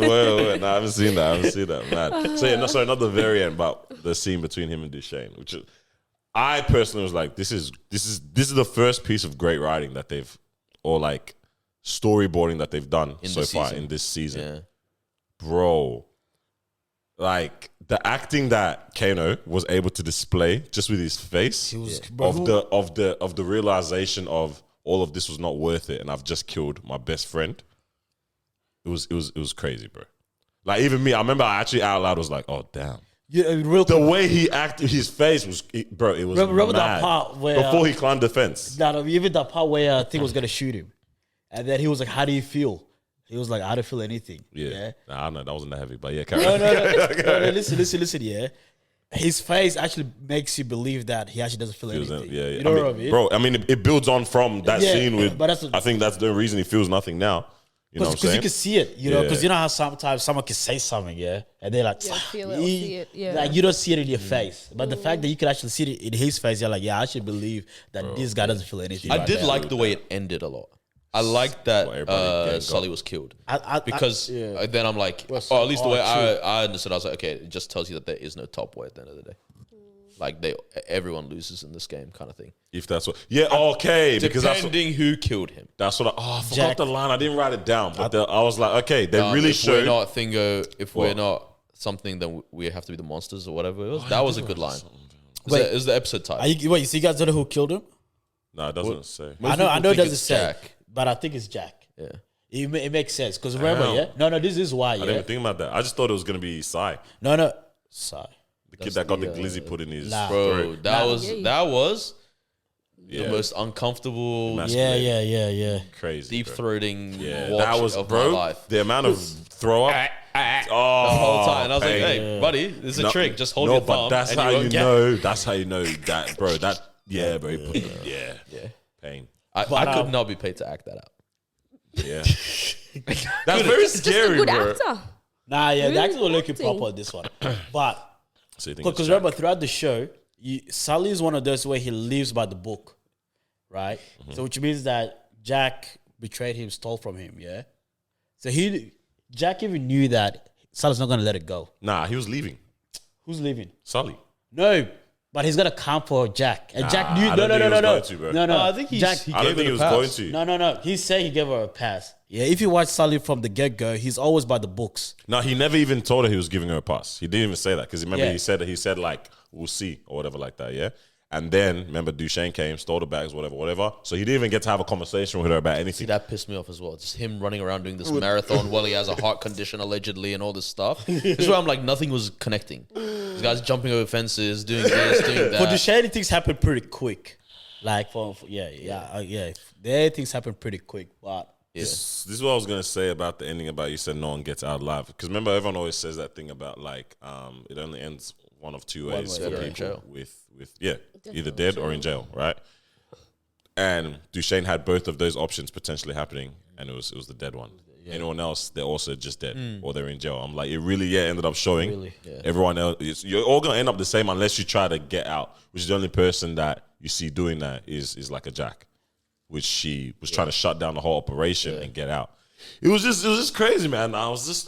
No, I haven't seen that. Man. So yeah, sorry, not the very end, but the scene between him and Duchesne, which is, I personally was like, this is the first piece of great writing that they've, or like storyboarding that they've done so far in this season, Yeah. bro. Like the acting that Kano was able to display just with his face of the realization of all of this was not worth it, and I've just killed my best friend. It was crazy, bro. Like even me, I remember I actually out loud was like, "Oh damn!" Yeah, The way he acted, his face was, bro. It was remember mad. that part where before he climbed the fence. even that part where I think was gonna shoot him, and then he was like, "How do you feel?" He was like, "I don't feel anything." Yeah. Nah, I know that wasn't that heavy, but yeah. No, listen. Yeah, his face actually makes you believe that he actually doesn't feel anything. Yeah. You know what I mean? Bro, I mean, it builds on from that scene with. but I think that's the reason he feels nothing now. You know what I'm Because saying? you can see it, you know, because you know how sometimes someone can say something, and they're like, feel it or see it, yeah. like you don't see it in your face, but the fact that you can actually see it in his face, you're like, yeah, I should believe that this guy doesn't feel anything. I did like the way it ended a lot. I liked that Sully was killed because then I'm like, at least the way I understood, I was like, okay, it just tells you that there is no top boy at the end of the day. Like everyone loses in this game, kind of thing. If that's what, okay, because depending who killed him. That's what. I forgot the line. I didn't write it down, but I was like, okay, they really showed. We're not Thingo. If we're not something, then we have to be the monsters or whatever it was. That was a good line. It was the episode title. Wait, so you guys don't know who killed him? No, it doesn't say. I know it doesn't say, Jack. but I think it's Jack. Yeah. It makes sense because remember, No, this is why. I didn't even think about that. I just thought it was gonna be Psy, No, sorry. the kid that got the glizzy put in his Nah. Bro, throat. that was the most uncomfortable, Yeah. Crazy, deep throating Yeah, watch that was, of bro. my life. The amount of throw up. Oh, the whole time. And I was like, pain. hey, buddy, this is a trick. Just hold no, your but thumb. that's and how won't you get- know. That's how you know that, bro. That bro. Yeah, pain. I could not be paid to act that out. Yeah, that's very Just a scary, good bro. actor. Nah, yeah, Really they actually were looking acting. proper on this one. But So you think it's because Jack? remember, throughout the show, Sully is one of those where he lives by the book, right? So which means that Jack betrayed him, stole from him, yeah? So Jack even knew that Sully's not going to let it go. Nah, he was leaving. Who's leaving? Sully. No, but he's going to come for Jack. And Jack knew, I don't think he was going to, bro. No, I think Jack, I don't think he was going to. No. He said he gave her a pass. Yeah, if you watch Sully from the get-go, he's always by the books. No, he never even told her he was giving her a pass. He didn't even say that because remember Yeah. he said like we'll see or whatever like that. Yeah, and then remember Duchesne came, stole the bags, whatever. So he didn't even get to have a conversation with her about See, anything. that pissed me off as well. Just him running around doing this marathon while he has a heart condition allegedly and all this stuff. This is where I'm like, nothing was connecting. This guy's jumping over fences, doing this, doing that. For the shady things happen pretty quick. Like, their things happen pretty quick. But This is what I was gonna say about the ending. About you said no one gets out alive because remember everyone always says that thing about like it only ends one of two ways way, for yeah. In people jail. with either dead or in jail, right? And Duchesne had both of those options potentially happening, and it was the dead one. Anyone else, they're also just dead or they're in jail. I'm like, it really ended up showing everyone else. You're all gonna end up the same unless you try to get out. Which is the only person that you see doing that is like a Jack, which she was trying to shut down the whole operation and get out. It was just crazy, man. I was just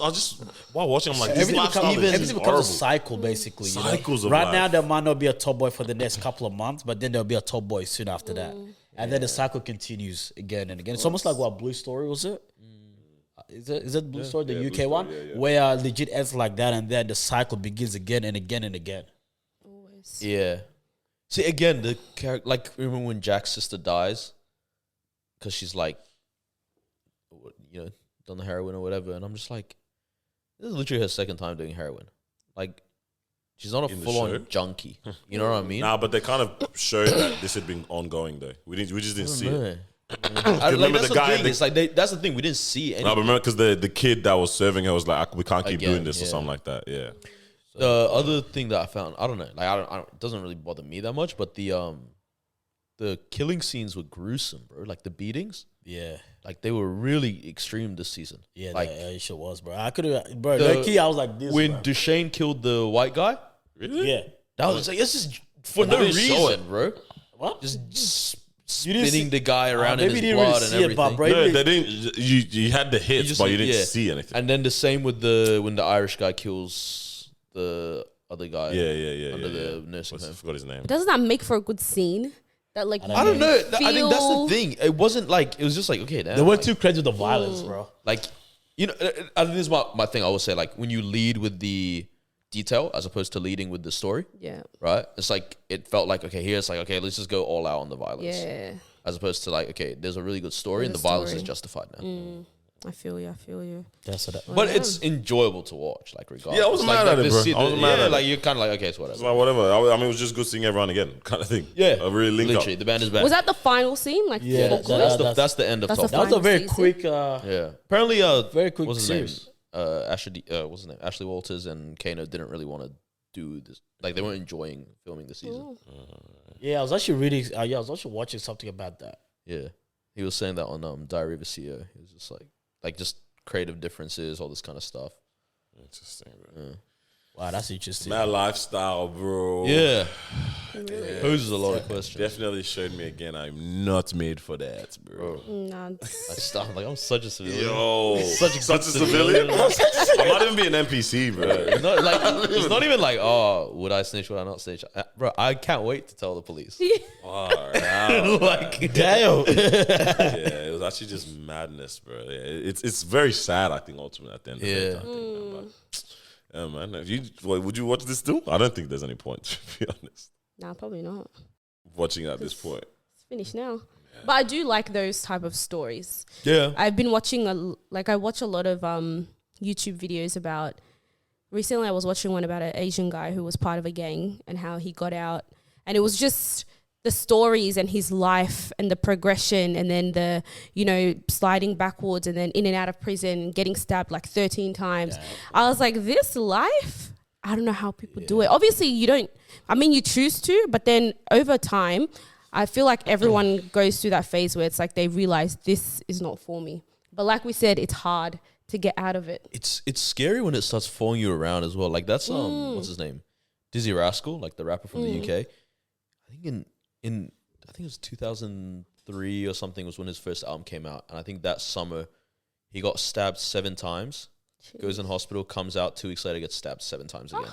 while watching, I'm like, this lifestyle is everything becomes horrible. a cycle, basically. you know? Cycles of right life. now, there might not be a top boy for the next couple of months, but then there'll be a top boy soon after that. And then the cycle continues again and again. It's almost like what Blue Story was it? Is it Blue Story, the UK Blue one? Story, yeah. Where legit ends like that and then the cycle begins again and again and again. Always. Yeah. See, again, the character, like, remember when Jack's sister dies? Because she's like, you know, done the heroin or whatever. And I'm just like, this is literally her second time doing heroin. Like, she's not a In the full show? on junkie. You know what I mean? Nah, but they kind of showed that this had been ongoing though. We just didn't see it. Like, that's the the guy- thing. It's like that's the thing. We didn't see any. No, but remember because the kid that was serving her was like, we can't keep Again, doing this or yeah. something like that. Yeah. The other thing that I found, I don't know, like I don't, it doesn't really bother me that much, but the killing scenes were gruesome, bro. Like the beatings, Yeah. like they were really extreme this season. Yeah, like it sure was, bro. I could have, bro. The- Low key, I was like this. when bro. Duchesne killed the white guy, Yeah. that was like it's just for They no didn't show reason, bro. What? Just You didn't spinning see- the guy around in maybe his you didn't really blood and see it, everything. but bro, No, they didn't. You had the hits, just- but you didn't yeah. see anything. And then the same with when the Irish guy kills the other guy. Yeah. Under the nursing I home. forgot his name. Doesn't that make for a good scene? That like I don't know. I think that's feel- the thing. It wasn't like it was just like okay. Damn, they weren't like, too crazy with the violence, bro. like you know. I think this is my thing. I always say like when you lead with the detail as opposed to leading with the story, Yeah. right? It's like it felt like okay, here's like okay, let's just go all out on the violence, Yeah. as opposed to like okay, there's a really good story and the There's a violence is story. justified now. I feel you. That's what. But it's enjoyable to watch, like regardless. Yeah, I wasn't like, mad at it, the bro. scene- I wasn't mad at it. like you're kind of like okay, it's whatever. It's like whatever. I mean, it was just good seeing everyone again, kind of thing. Yeah, a really link literally, up. the band is back. Was that the final scene? Like Yeah, for that- good? that's the end of that's Top the Gun. That was a very season. quick. Yeah. Apparently, Very quick what's his series. name? What's his name? Ashley Walters and Kano didn't really want to do this. Like they weren't enjoying filming the season. Yeah, I was actually reading. I was actually watching something about that. Yeah, he was saying that on Diary of a CEO. He was just like just creative differences, all this kind of stuff. Interesting, bro. Wow, that's interesting. Mad lifestyle, bro. Yeah, poses a lot of questions. Definitely showed me again. I'm not made for that, bro. Nah, I'm like I'm such a civilian. Yo, Such a such a civilian. I might even be an NPC, bro. It's not, like, it's not even like, oh, would I snitch? Would I not snitch? Bro, I can't wait to tell the police. Like, Damn. Yeah, it was actually just madness, bro. Yeah, it's very sad. I think ultimately at the end of it. I think, man. Yeah, man. Would you watch this still? I don't think there's any point, to be honest. nah, probably not. Watching at this point. It's finished now. But I do like those type of stories. yeah. I've been watching I watch a lot of YouTube videos about. Recently, I was watching one about an Asian guy who was part of a gang and how he got out, and it was just the stories and his life and the progression, and then the, you know, sliding backwards and then in and out of prison, getting stabbed like 13 times. Yeah. I was like, this life, I don't know how people do it. Obviously, you choose to, but then over time, I feel like everyone goes through that phase where it's like they realize this is not for me. But like we said, it's hard to get out of it. It's scary when it starts following you around as well. Like that's what's his name? Dizzy Rascal, like the rapper from the UK. I think I think it was 2003 or something was when his first album came out, and I think that summer he got stabbed 7 times. Jeez. Goes in hospital, comes out 2 weeks later, gets stabbed 7 times again.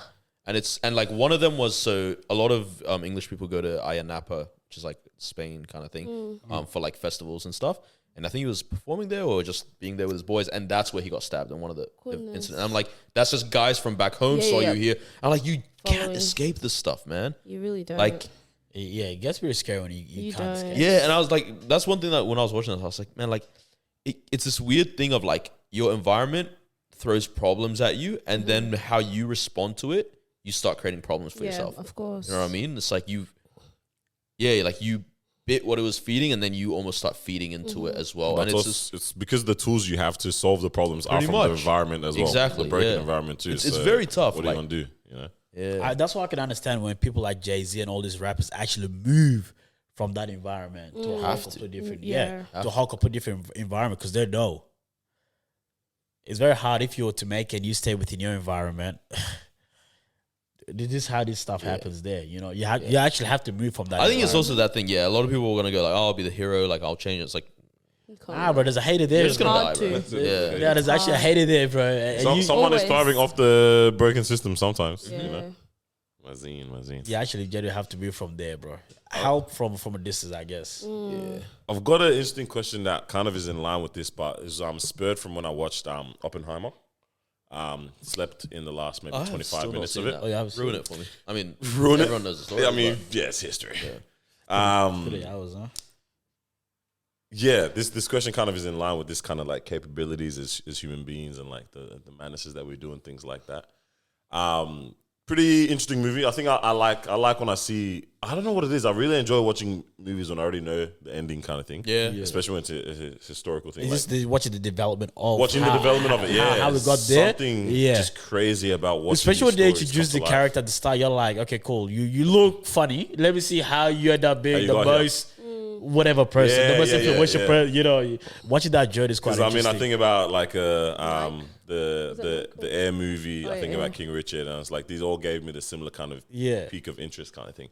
And like one of them was, so a lot of English people go to Ayia Napa, which is like Spain kind of thing, for like festivals and stuff. And I think he was performing there or just being there with his boys, and that's where he got stabbed in one of the incidents. And I'm like, that's just guys from back home saw you here. I'm like, you can't escape this stuff, man. You really don't. Like, yeah, it gets pretty scary when you can't escape. Yeah, and I was like, that's one thing that when I was watching this, I was like, man, like, it's this weird thing of like your environment throws problems at you, and then how you respond to it, you start creating problems for yourself. Of course. You know what I mean? It's like you bit what it was feeding, and then you almost start feeding into it as well. But and it's because the tools you have to solve the problems are from the environment as well. Exactly. The breaking environment too. It's very tough. What are you going to do? You know? Yeah. That's why I can understand when people like Jay-Z and all these rappers actually move from that environment to a whole completely different, to a whole completely different environment, because they know it's very hard if you were to make and you stay within your environment. This is how this stuff happens there. You know, you actually have to move from that. I think it's also that thing. Yeah, a lot of people are gonna go like, "Oh, I'll be the hero. Like, I'll change it." It's like, bro, there's a hater there. You're just gonna die, bro. Yeah, there's actually a hater there, bro. Someone is thriving off the broken system sometimes. You know, Mazine. You actually have to move from there, bro. Help from a distance, I guess. Yeah. I've got an interesting question that kind of is in line with this, but is spurred from when I watched Oppenheimer. Slept in the last maybe 25 minutes of it. Oh, yeah, ruin it for me. I mean, ruin everyone knows the story. I mean, it's history. Yeah. 3 hours, huh? Yeah, this question kind of is in line with this kind of like capabilities as human beings and like the madnesses that we do and things like that. Pretty interesting movie. I think I like when I see, I don't know what it is. I really enjoy watching movies when I already know the ending kind of thing. Yeah. Especially when it's a historical thing. Watching the development of Watching the development of it, how we got there. Something just crazy about watching. Especially when they introduce the character at the start, you're like, okay, cool. You look funny. Let me see how you end up being the most whatever person, the most influential person. You know, watching that journey is quite interesting. I think about like the Air movie. I think about King Richard, and it's like these all gave me the similar kind of peak of interest kind of thing.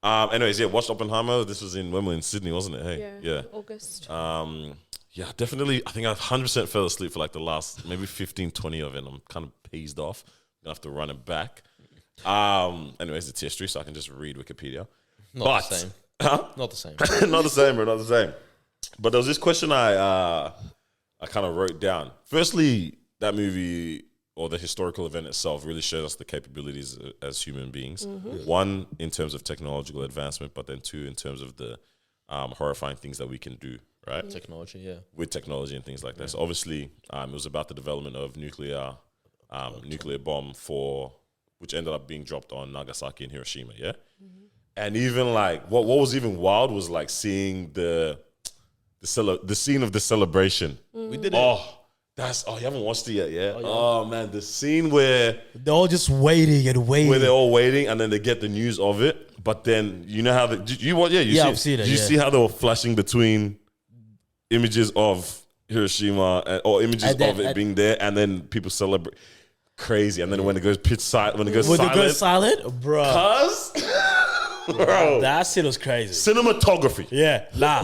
Anyways, watched Oppenheimer. This was in Sydney, wasn't it? Hey, yeah. August. Yeah, definitely. I think I 100% fell asleep for like the last maybe 15, 20 of it. I'm kind of paced off. I'm gonna have to run it back. Anyways, it's history, so I can just read Wikipedia. Not the same. Huh? Not the same. Not the same, bro. Not the same. But there was this question I kind of wrote down. Firstly, that movie or the historical event itself really shows us the capabilities as human beings. One, in terms of technological advancement, but then 2, in terms of the horrifying things that we can do, right? Technology, yeah. With technology and things like that. So obviously, it was about the development of nuclear bomb which ended up being dropped on Nagasaki and Hiroshima, yeah? And even like what was even wild was like seeing the scene of the celebration. We did it. You haven't watched it yet, yeah? Oh man, the scene where they're all just waiting and waiting. Where they're all waiting and then they get the news of it. But then you know how I've seen it. Did you see how they were flashing between images of Hiroshima or images of it being there, and then people celebrate crazy, and then when it goes silent, bro. Bro, that shit was crazy. Cinematography. Yeah, nah.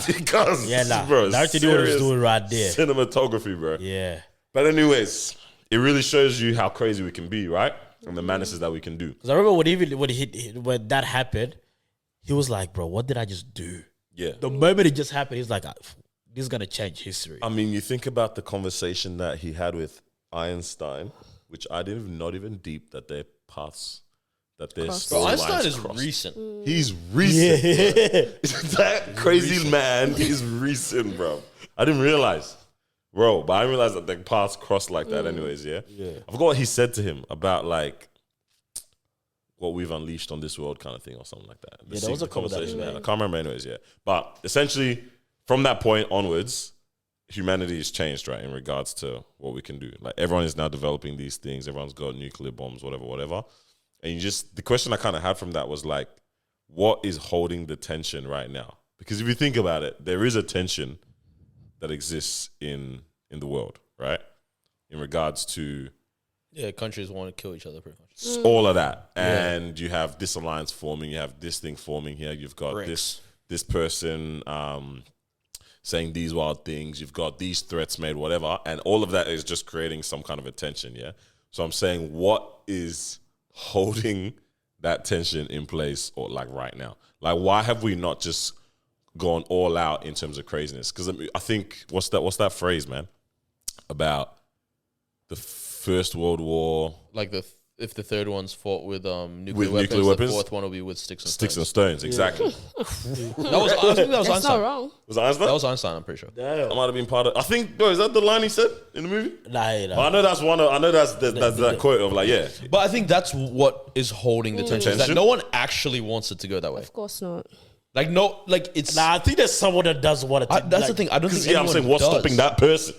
Bro, that to do what it was doing right there. Cinematography, bro. Yeah. But anyways, it really shows you how crazy we can be, right? And the madnesses that we can do. Because I remember when that happened, he was like, bro, what did I just do? Yeah. The moment it just happened, he's like, this is going to change history. I mean, you think about the conversation that he had with Einstein, which I not even deep that their paths... Einstein is recent. He's recent. Yeah. That crazy man is recent, bro. I didn't realize. Bro, but I didn't realize that the paths crossed like that anyways, yeah? I forgot what he said to him about like what we've unleashed on this world kind of thing or something like that. Yeah, there was a couple that conversation. did. I can't remember anyways, yeah. But essentially, from that point onwards, humanity has changed, right, in regards to what we can do. Like, everyone is now developing these things. Everyone's got nuclear bombs, whatever. And the question I kind of had from that was like, what is holding the tension right now? Because if you think about it, there is a tension that exists in the world, right? In regards to countries want to kill each other pretty much. all of that. And you have this alliance forming, you have this thing forming here, you've got BRICS. this person saying these wild things, you've got these threats made, whatever, and all of that is just creating some kind of a tension, yeah? So I'm saying, what is holding that tension in place, or like right now? Like, why have we not just gone all out in terms of craziness? Because I think, what's that phrase, man, about the First World War? Like if the third one's fought with nuclear weapons, the fourth one will be with sticks and stones. Exactly. I think that was That's Einstein. not wrong. Was that Einstein? That was Einstein, I'm pretty sure. I might have been part of. I think. Bro, is that the line he said in the movie? Nah. I know that's one. I know that's that quote of like, yeah. But I think that's what is holding the tension. Is that no one actually wants it to go that way. Of course not. Like, no, like it's. Nah, I think there's someone that does want it. That's the thing. I don't think. I'm saying, what's stopping that person?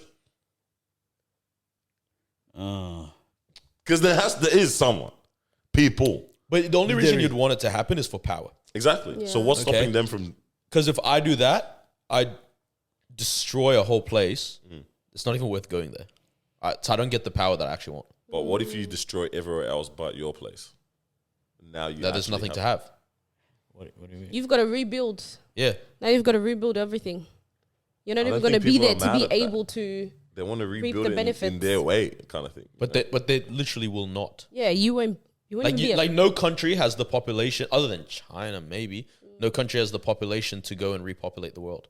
Because there is someone, people. But the only reason you'd want it to happen is for power. Exactly. Yeah. So what's stopping them from? Because if I do that, I destroy a whole place. It's not even worth going there. So I don't get the power that I actually want. But what if you destroy everywhere else but your place? Now you That there's nothing to have. What do you mean? You've got to rebuild. Yeah. Now you've got to rebuild everything. You're not I even don't going to think be people there are to mad be at that. able to. They want to reap rebuild the it in benefits. their way, kind of thing. But they literally will not. Yeah, you won't. You won't even be. Like no country has the population, other than China, maybe. No country has the population to go and repopulate the world.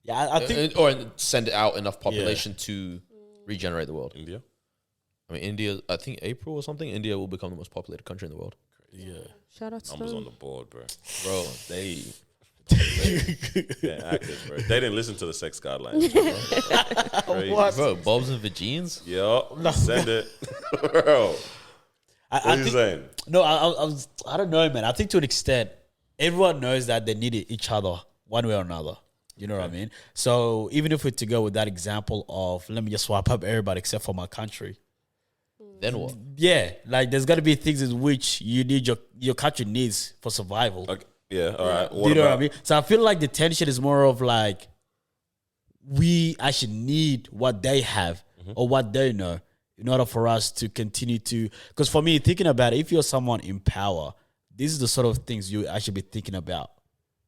Yeah, I think. Or send out enough population to regenerate the world. India. I mean, India, I think April or something, India will become the most populated country in the world. Yeah. Shout out to Numbers them. on the board, bro. Bro, they Yeah, actors, bro. They didn't listen to the sex guidelines. Bro. Crazy. Bro, Bobs and Vagines? Yup. Send it. Bro. What are you think, saying? No, I don't know, man. I think to an extent, everyone knows that they need each other one way or another. You know what I mean? So even if we're to go with that example of, let me just swap up everybody except for my country. Then what? Yeah, like there's got to be things in which you need your country needs for survival. Okay. Yeah, all right. Do you know what I mean? So I feel like the tension is more of like we actually need what they have or what they know in order for us to continue to. Because for me, thinking about it, if you're someone in power, this is the sort of things you actually be thinking about.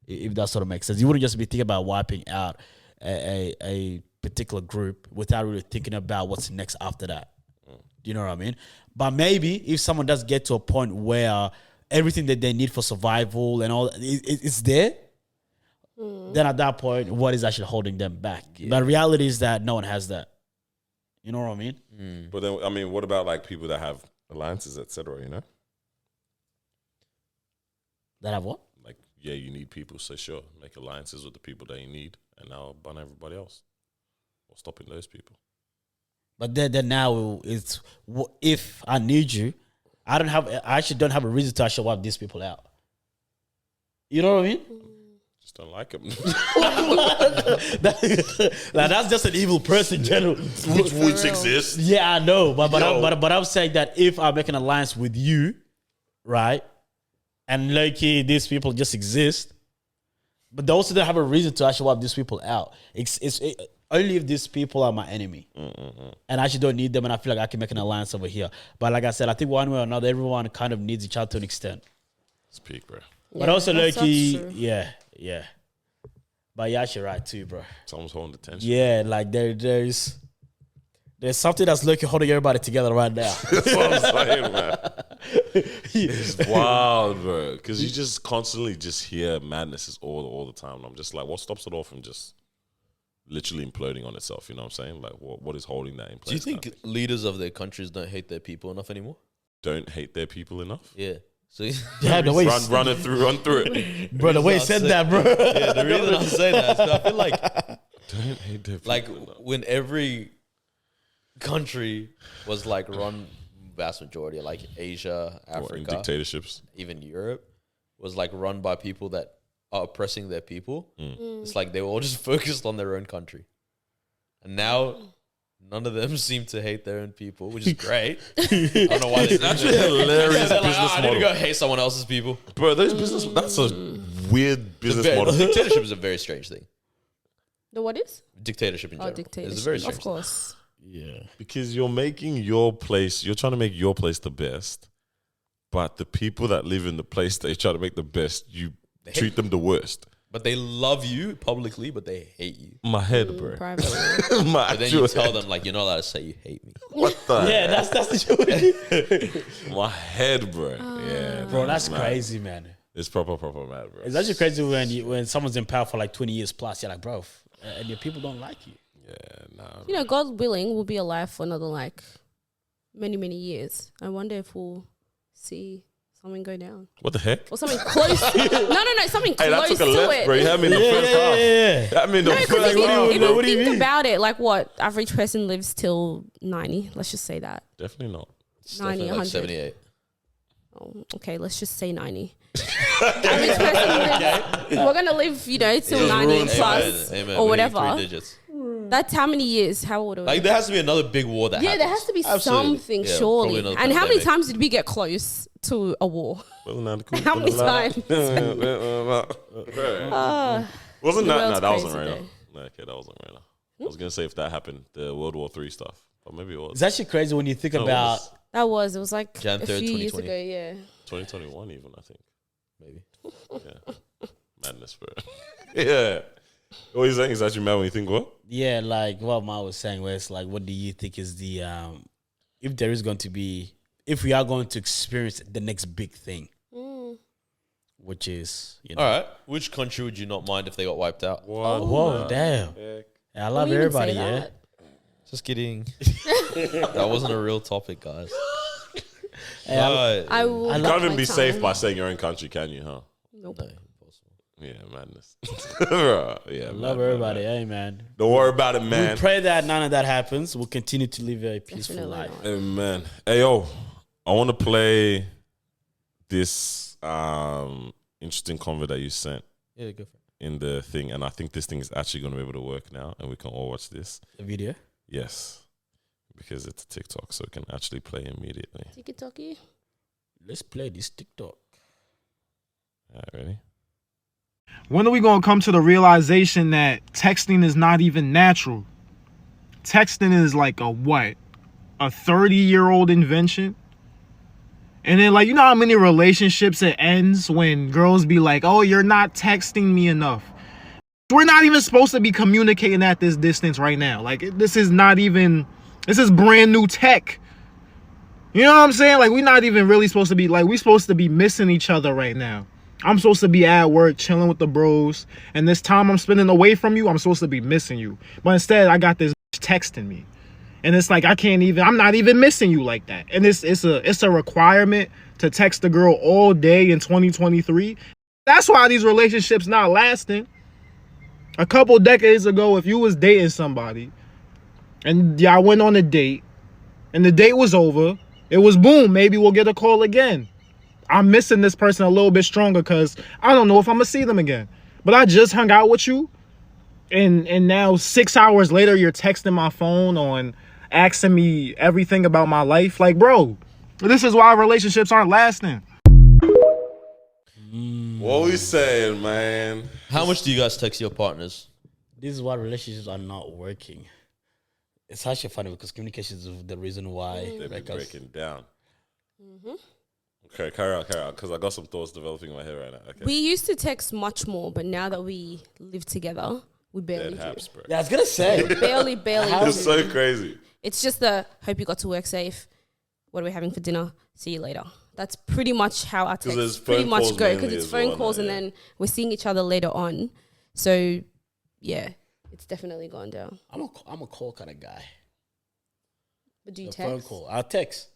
If that sort of makes sense, you wouldn't just be thinking about wiping out a particular group without really thinking about what's next after that. Do you know what I mean? But maybe if someone does get to a point where everything that they need for survival and all it's there, then at that point, what is actually holding them back? Yeah. But reality is that no one has that. You know what I mean? But then, I mean, what about like people that have alliances, etc., you know? That have what? Like, yeah, you need people, so sure, make alliances with the people that you need, and now ban everybody else. What's stopping those people? But then now it's if I need you, I actually don't have a reason to actually wipe these people out. You know what I mean? Just don't like them. That's just an evil person in general. which exists. Yeah, I know, but I'm saying that if I make an alliance with you, right, and like these people just exist, but they also don't have a reason to actually wipe these people out. It's only if these people are my enemy, and I actually don't need them, and I feel like I can make an alliance over here. But like I said, I think one way or another, everyone kind of needs each other to an extent. Speak, bro. But also, that's Loki, true. yeah. But you're actually right too, bro. Someone's holding the tension. Yeah, like there's something that's Loki holding everybody together right now. That's what I'm saying, man. It's wild, bro. Because you just constantly just hear madnesses all the time. And I'm just like, what stops it all from just literally imploding on itself? You know what I'm saying? Like, what is holding that in place? Do you think leaders of their countries don't hate their people enough anymore? Don't hate their people enough? Yeah. So Yeah, the way Run through it. bro, the way he said that, bro. yeah, the reason I'm saying that is 'cause I feel like Don't hate their people like enough. when every country was like run vast majority of like Asia, Or in Africa, dictatorships. even Europe, was like run by people that are oppressing their people. It's like they were all just focused on their own country. And now none of them seem to hate their own people, which is great. I don't know why they That's a hilarious They're like, business I need to model. go hate someone else's people. Bro, those business, that's a weird business model. Dictatorship is a very strange thing. The what is? Dictatorship in general. Dictatorship. It's a very strange Of course. Yeah. Because you're making your place, you're trying to make your place the best, but the people that live in the place that you try to make the best, you treat them the worst. But they love you publicly, but they hate you. My head, bro. Privately. My But then you actual tell head. them, like, you're not allowed to say you hate me. What the? Yeah, that's the truth. My head, bro. Yeah, Bro, man, that's mad. crazy, man. It's proper mad, bro. It's actually crazy when someone's in power for like 20 years plus. You're like, bro, and your people don't like you. Yeah, nah. You know, God willing, we'll be alive for another like many, many years. I wonder if we'll see something go down What the heck? or something close. no, something Hey, that close took a to left, it. bro. You had me in the first half. Yeah. That mean the No, first because if half. you What do you think mean? about it, like what average person lives till 90. Let's just say that. Definitely not. It's 90, definitely like 100. 78. Oh, okay, let's just say 90. Average person lives, we're gonna live, you know, till 90 plus Amen. or We need whatever. 3 digits. That's how many years? How old are we? Like, there has to be another big war that Yeah, happens. there has to be Absolutely. something, Yeah, surely. probably another And how many pandemic. times did we get close to a war? Wasn't that cool? How many times? Wasn't The that? world's No, that wasn't crazy, right now. No, okay, that wasn't right now. I was gonna say if that happened, the World War III stuff, or maybe it was It's actually crazy when you think No, it about. was It was like Jan a 3rd, few years 2020. ago, yeah. 2021 even, I think. Maybe. Yeah, madness, bro. Yeah. What you're saying is actually mad when you think what? Yeah, like what Ma was saying, where it's like, what do you think is the if there is going to be, if we are going to experience the next big thing, which is, you know, All right. Which country would you not mind if they got wiped out? whoa, damn, I love We even say everybody, yeah. that. Just kidding. That wasn't a real topic, guys. Hey, I- I will. You bite can't even my be safe tongue. by saying your own country, can you, huh? Nope. No, impossible. Yeah, madness. Bro, yeah, love everybody, hey man. Don't worry about it, man. We pray that none of that happens. We'll continue to live a peaceful Definitely life. not. Amen. Hey, yo, I want to play this interesting convo that you sent Yeah, go for it. in the thing, and I think this thing is actually going to be able to work now, and we can all watch this. The video. Yes, because it's a TikTok, so it can actually play immediately. Tiki-toki. Let's play this TikTok. All right, ready? When are we going to come to the realization that texting is not even natural? Texting is like a what? A 30-year-old invention? And then, like, you know how many relationships it ends when girls be like, oh, you're not texting me enough. We're not even supposed to be communicating at this distance right now. Like, this is brand new tech. You know what I'm saying? Like, we're not even really supposed to be, like, we're supposed to be missing each other right now. I'm supposed to be at work chilling with the bros, and this time I'm spending away from you, I'm supposed to be missing you. But instead, I got this texting me. And it's like, I'm not even missing you like that. And it's a requirement to text a girl all day in 2023. That's why these relationships not lasting. A couple decades ago, if you was dating somebody and y'all went on a date and the date was over, it was boom, maybe we'll get a call again. I'm missing this person a little bit stronger because I don't know if I'm gonna see them again. But I just hung out with you, and now 6 hours later you're texting my phone on asking me everything about my life. Like, bro, this is why relationships aren't lasting. What we saying, man? How much do you guys text your partners? This is why relationships are not working. It's actually funny because communication is the reason why They've been breakups- breaking down. Okay, carry on, because I got some thoughts developing in my head right now. Okay. We used to text much more, but now that we live together, we barely Dead do. haps, bro. Yeah, I was gonna say. Barely It's do. so crazy. It's just the hope you got to work safe. What are we having for dinner? See you later. That's pretty much how our 'Cause there's texts pretty phone much calls go, because mainly it's as phone well, calls yeah. and then we're seeing each other later on. So yeah, it's definitely gone down. I'm a call kind of guy. But do you A phone text? call. I'll text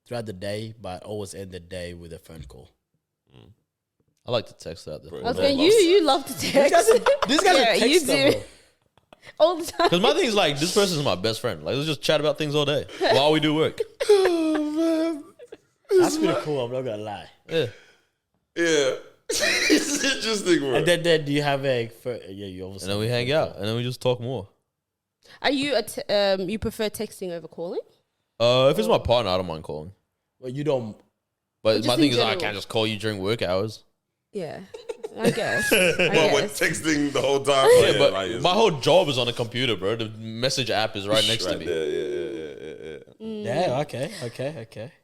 throughout the day, but always end the day with a phone call. I like to text out there. Bro, I was no, going, you love to text. These guys Yeah, are you texting, do. bro. All the time. Because my thing is like, this person is my best friend. Like, let's just chat about things all day while we do work. That's pretty cool. I'm not gonna lie. Yeah. Yeah. It's interesting, bro. And then do you have you obviously. And then we hang out, and then we just talk more. Are you you prefer texting over calling? If it's my partner, I don't mind calling. Well, you don't. But Just my in thing is, I general. can't just call you during work hours. Yeah, I guess. But we're guess. texting the whole time. Yeah, but my whole job is on a computer, bro. The message app is right next to me. There, Yeah. Okay.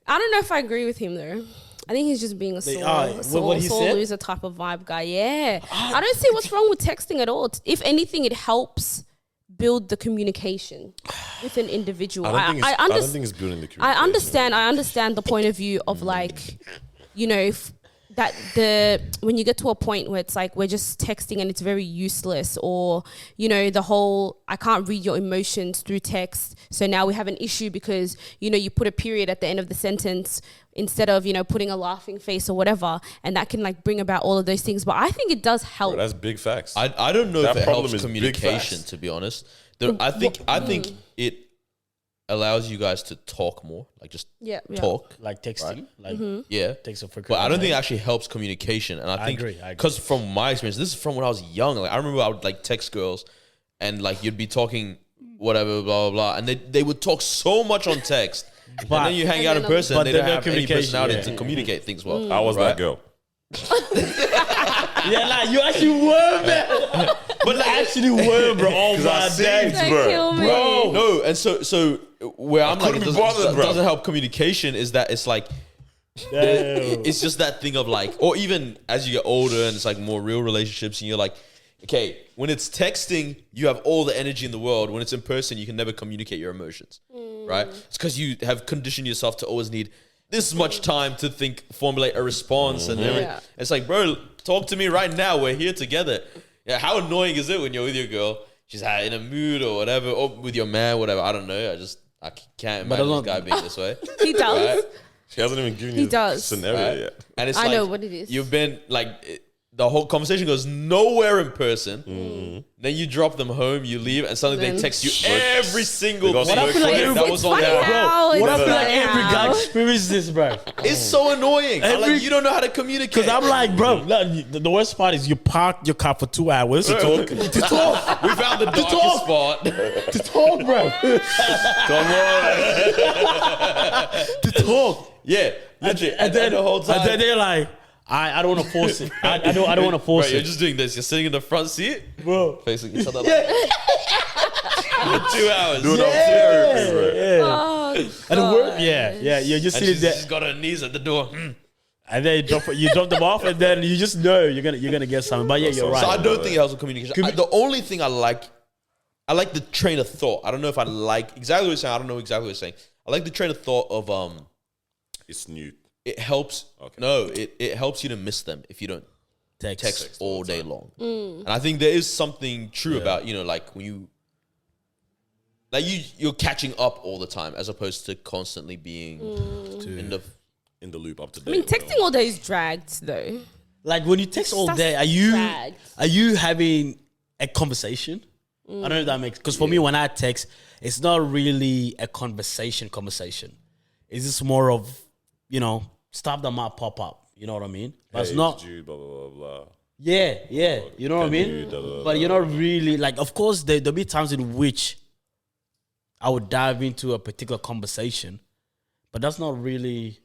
I don't know if I agree with him though. I think he's just being a sore he said? loser type of vibe guy. Yeah, I don't see what's wrong with texting at all. If anything, it helps build the communication with an individual. I don't think it's building the communication. I understand the point of view of like, you know, when you get to a point where it's like we're just texting and it's very useless, or you know, the whole I can't read your emotions through text, so now we have an issue because you know you put a period at the end of the sentence instead of, you know, putting a laughing face or whatever, and that can like bring about all of those things. But I think it does help. Bro, that's big facts. I don't know That if it problem helps is big communication, facts. to be honest. I think it allows you guys to talk more, like just talk. Like texting, like Yeah. takes a frequent. But I don't think it actually helps communication. And I think, agree. because from my experience, this is from when I was young. Like I remember I would like text girls, and like you'd be talking whatever, blah blah blah, and they would talk so much on text, and then you hang out in person, but and they then don't no have any communication, personality to communicate things well. I was right? that girl. Yeah, like you actually were, man. But you actually were, bro. Oh my days, Don't bro. kill me. Bro, no, and so where I'm like, it couldn't be bothered, bro. doesn't help communication is that it's like, it's just that thing of like, or even as you get older and it's like more real relationships, and you're like, okay, when it's texting, you have all the energy in the world. When it's in person, you can never communicate your emotions, right? It's because you have conditioned yourself to always need this much time to formulate a response, and everything. Yeah. It's like, bro, talk to me right now. We're here together. Yeah, how annoying is it when you're with your girl? She's in a mood or whatever, or with your man, whatever. I don't know. I can't imagine this guy being this way. He does. Right? She hasn't even given He you does. the scenario yet. And it's I like, know what it is. You've been like, the whole conversation goes nowhere in person. Then you drop them home, you leave, and suddenly they text you every single Because thing what I feel like that was on there. Bro, What I feel like every guy experiences this, bro. It's so annoying. Every- You don't know how to communicate. Because I'm like, bro, the worst part is you park your car for 2 hours to talk. To talk. we found the darkest talk. spot. To talk, bro. Come on. To talk. Yeah, legit. And then the whole time, And then they're like, I don't want to force it. I don't want to force bro, you're it. just doing this. You're sitting in the front seat, Bro. facing each other like, for 2 hours. Do it on therapy, bro. Oh, And the word, you're just And sitting there. she's got her knees at the door. And then you drop them off, and then you just know you're gonna get something. But yeah, you're right. So I don't think it helps with communication. The only thing I like the train of thought. I don't know if I like exactly what you're saying. I don't know exactly what you're saying. I like the train of thought of It's new. It helps. Okay. No, it helps you to miss them if you don't text all day long. And I think there is something true about, you know, like when you, like you're catching up all the time as opposed to constantly being In the loop up to date. I mean, texting all day is dragged though. Like when you text all That's day, dragged. are you having a conversation? I don't know if that makes, because for me when I text, it's not really a conversation. It's just more of, you know, stuff that might pop up. You know what I mean? But it's not. Jude, blah, blah, blah, blah. Yeah. You know what I mean? But you're not really like. Of course, there'll be times in which I would dive into a particular conversation, but that's not really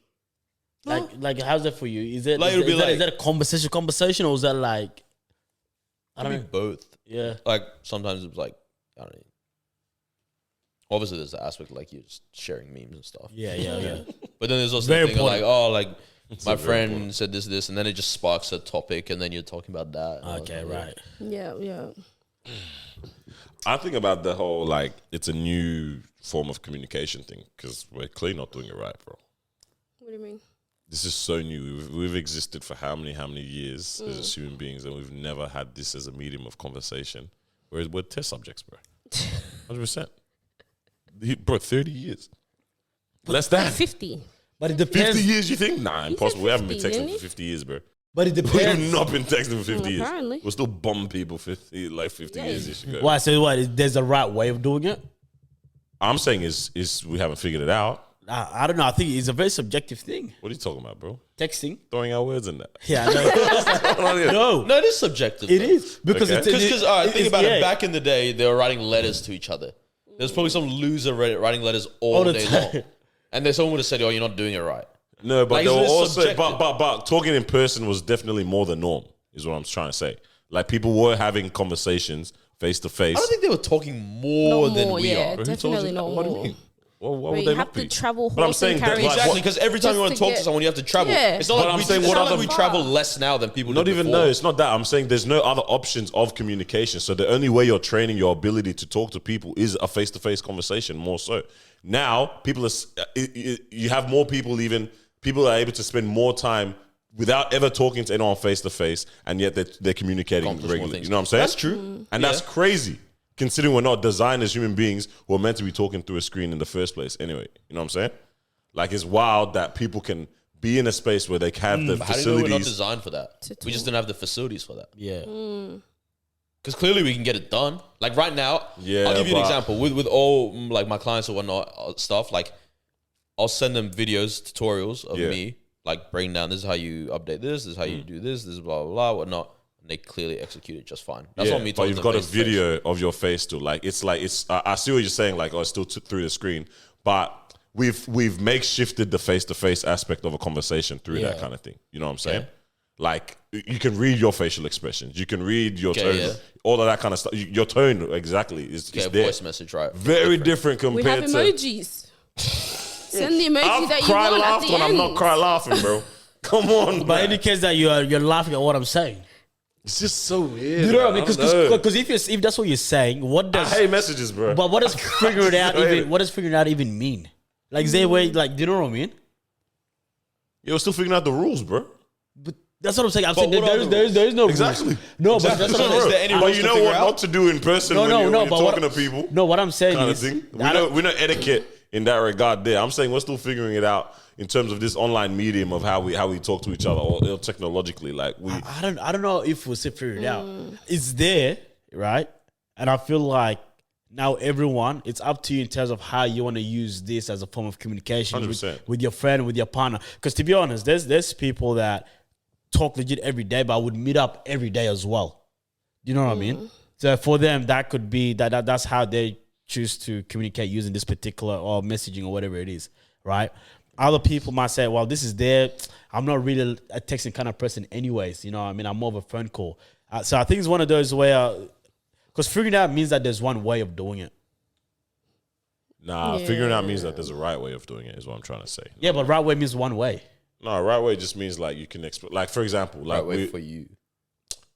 like. How's that for you? Is it Like, it'll be is that a conversation, or is that like? I don't know. both. Yeah. Like sometimes it's like, I don't know. Obviously, there's the aspect like you're just sharing memes and stuff. Yeah. But then there's also Very the thing of like, important. like my friend said this, and then it just sparks a topic, and then you're talking about that. Okay, right. Yeah. I think about the whole, like, it's a new form of communication thing because we're clearly not doing it right, bro. What do you mean? This is so new. We've existed for how many years as human beings, and we've never had this as a medium of conversation. Whereas we're test subjects, bro. 100%. Bro, 30 years. Less than. 50. But it depends. 50 years, you think? Nah, impossible. We haven't been 50, texting didn't for he? 50 years, bro. But it We've depends. not been texting for 50 years. apparently. We're still bombing people 50 years. You should go. Why? So what? There's a right way of doing it. I'm saying is we haven't figured it out. I don't know. I think it's a very subjective thing. What are you talking about, bro? Texting. Throwing out words in that. Yeah, no. No, it is subjective. It is. Because Okay. Think about it. Back in the day, they were writing letters to each other. There's probably some loser writing letters all the day time. long. And then someone would have said, "Oh, you're not doing it right." No, but Like, they were it's also, subjective. but talking in person was definitely more the norm, is what I'm trying to say. Like people were having conversations face to face. I don't think they were talking more Not than more, we yeah, are. Who told definitely you that? not What do you more. mean? Well, why But would you they have not to be? travel But I'm horse saying and that, carriage. like, Exactly, because every time you want to talk to someone, you have to travel. Yeah. It's not But like I'm we, saying it's what not like other- we travel less now than people Not did even before. no, it's not that. I'm saying there's no other options of communication. So the only way you're training your ability to talk to people is a face-to-face conversation. More so now, people are you have more people. Even people are able to spend more time without ever talking to anyone face to face, and yet they're communicating Accomplish more regularly. things. You know what I'm saying? That's true. And that's crazy, considering we're not designed as human beings who are meant to be talking through a screen in the first place. Anyway, you know what I'm saying? Like it's wild that people can be in a space where they have the But how do you know we're not facilities. designed for that? To We just didn't have the facilities for that. Yeah. Because clearly we can get it done. Like right now, Yeah, I'll give you an but- example. With all like my clients or whatnot stuff, like I'll send them videos, tutorials of Yeah. me, like breaking down, this is how you update this is how you do this is blah, blah, blah, whatnot. And they clearly execute it just fine. That's Yeah, not me but talking you've to got a them face-to-face. video of your face still. Like it's I see what you're saying. Like, oh, it's still through the screen, but we've makeshifted the face to face aspect of a conversation through that kind of thing. You know what I'm saying? Yeah. Like you can read your facial expressions, you can read your Okay, tone, yeah. all of that kind of stuff. Your tone exactly is Okay, there. voice message, right? Very different We have compared to. emojis. Send the emoji I've that you cried want at laughed the when end. I'm not cry laughing, bro. Come on, But man. indicates that you're laughing at what I'm saying. It's just so weird. You know what I mean? man. don't know. Because if that's what you're saying, what I does hate messages, bro. but what does figure it out hate even it. what does figuring it out even mean? Like is there a way like do you know what I mean? You're still figuring out the rules, bro. But that's what I'm saying. I'm But saying what are the there is no rules. Exactly. No, but that's what I'm Is saying. there any But rules you to know figure what out? not to do in person No, when no, you're, no, when you're but talking what- to people. No, what I'm saying Kind of is thing. I don't- We know etiquette in that regard there. I'm saying we're still figuring it out in terms of this online medium of how we talk to each other or technologically. Like we I don't know if we'll say figure it out. It's there, right? And I feel like now everyone, it's up to you in terms of how you want to use this as a form of communication 100%. with your friend, with your partner. Because to be honest, there's people that talk legit every day, but would meet up every day as well. You know what I mean? So for them, that could be that's how they choose to communicate using this particular or messaging or whatever it is, right? Other people might say, well, this is there. I'm not really a texting kind of person anyways. You know what I mean? I'm more of a phone call. So I think it's one of those where, because figuring out means that there's one way of doing it. figuring out means that there's a right way of doing it is what I'm trying to say. Yeah, but right way means one way. No, right way just means like you can like for example, like Right way for you.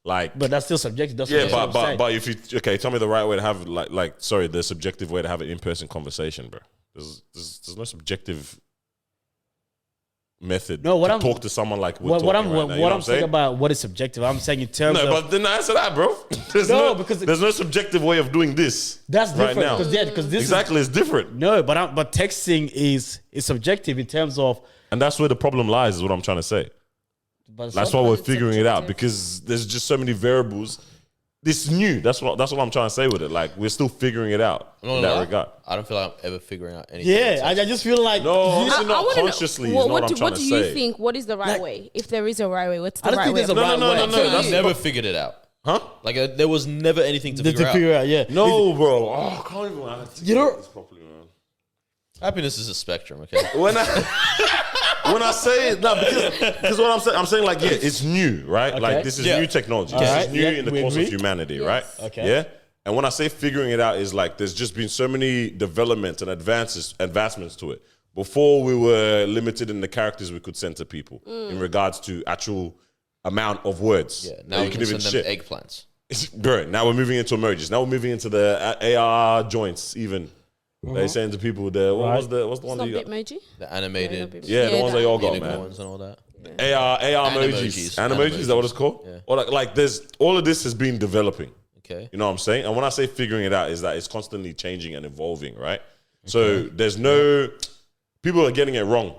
like But that's still subjective. That's yeah, what I'm saying. but if you tell me the right way to have the subjective way to have an in-person conversation, bro. There's no subjective method No, what to I'm- talk to someone like we're what talking I'm right now, you know what I'm saying? saying about what is subjective, I'm saying in terms No, of but then answer that, bro. There's No, because there's no subjective way of doing this. that's right different. now. Because this Exactly, it's different, is no, but texting is subjective in terms of. and that's where the problem lies. Is what I'm trying to say. But That's why we're figuring it out because there's just so many variables. This new. That's what I'm trying to say with it. Like we're still figuring it out in that regard. I don't feel like I'm ever figuring out anything. Yeah, I just feel like No, you- this is not wanna know, consciously. Is not what I'm trying what to do say. you think? What is the right way? If there is a right way, what's the I don't right think way? there's a of right no, way. no, no, I've that's never figured it out. Huh? Like there was never anything to figure out. figure out. Yeah, No, bro. Oh, I can't even answer You know- this properly, man. Happiness is a spectrum, okay? When I say it, no, because what I'm saying like, yeah, it's new, right? Okay. Like this is Yeah. new technology. All This right. is new Yeah, in the we course agree. of humanity, Yes. right? Okay. Yeah. And when I say figuring it out, is like there's just been so many developments and advancements to it. Before we were limited in the characters we could send to people in regards to actual amount of words. Yeah, that now we can send them ship. eggplants. Bro, now we're moving into emojis. Now we're moving into the AR joints. Even they saying to people, what's the It's one not that you got? Bitmoji. The animated Yeah, the ones that y'all got, man. unicorns and all that. AR emojis. Animojis. Animojis, is that what it's called? Yeah. Or like there's all of this has been developing. Okay. You know what I'm saying? And when I say figuring it out, is that it's constantly changing and evolving, right? So there's no people are getting it wrong.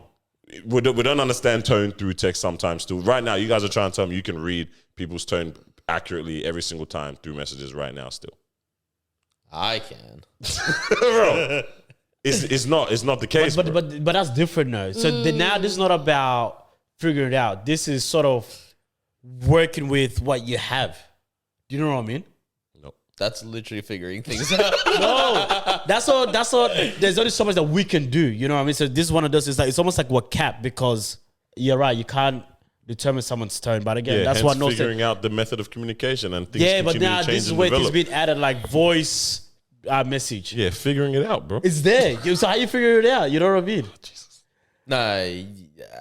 We don't understand tone through text sometimes too. Right now, you guys are trying to tell me you can read people's tone accurately every single time through messages right now still. I can. Bro, It's not the case. But that's different now. So now this is not about figuring it out. This is sort of working with what you have. Do you know what I mean? No. That's literally figuring things out. No, that's all. There's only so much that we can do. You know what I mean? So this is one of those. It's almost like we're capped because you're right. You can't determine someone's tone. But again, that's what no figuring out the method of communication and things. Yeah, but continue now to change this is and where it's develop. been added, like voice message. Yeah, figuring it out, bro. It's there. So how you figure it out? You know what I mean? Nah,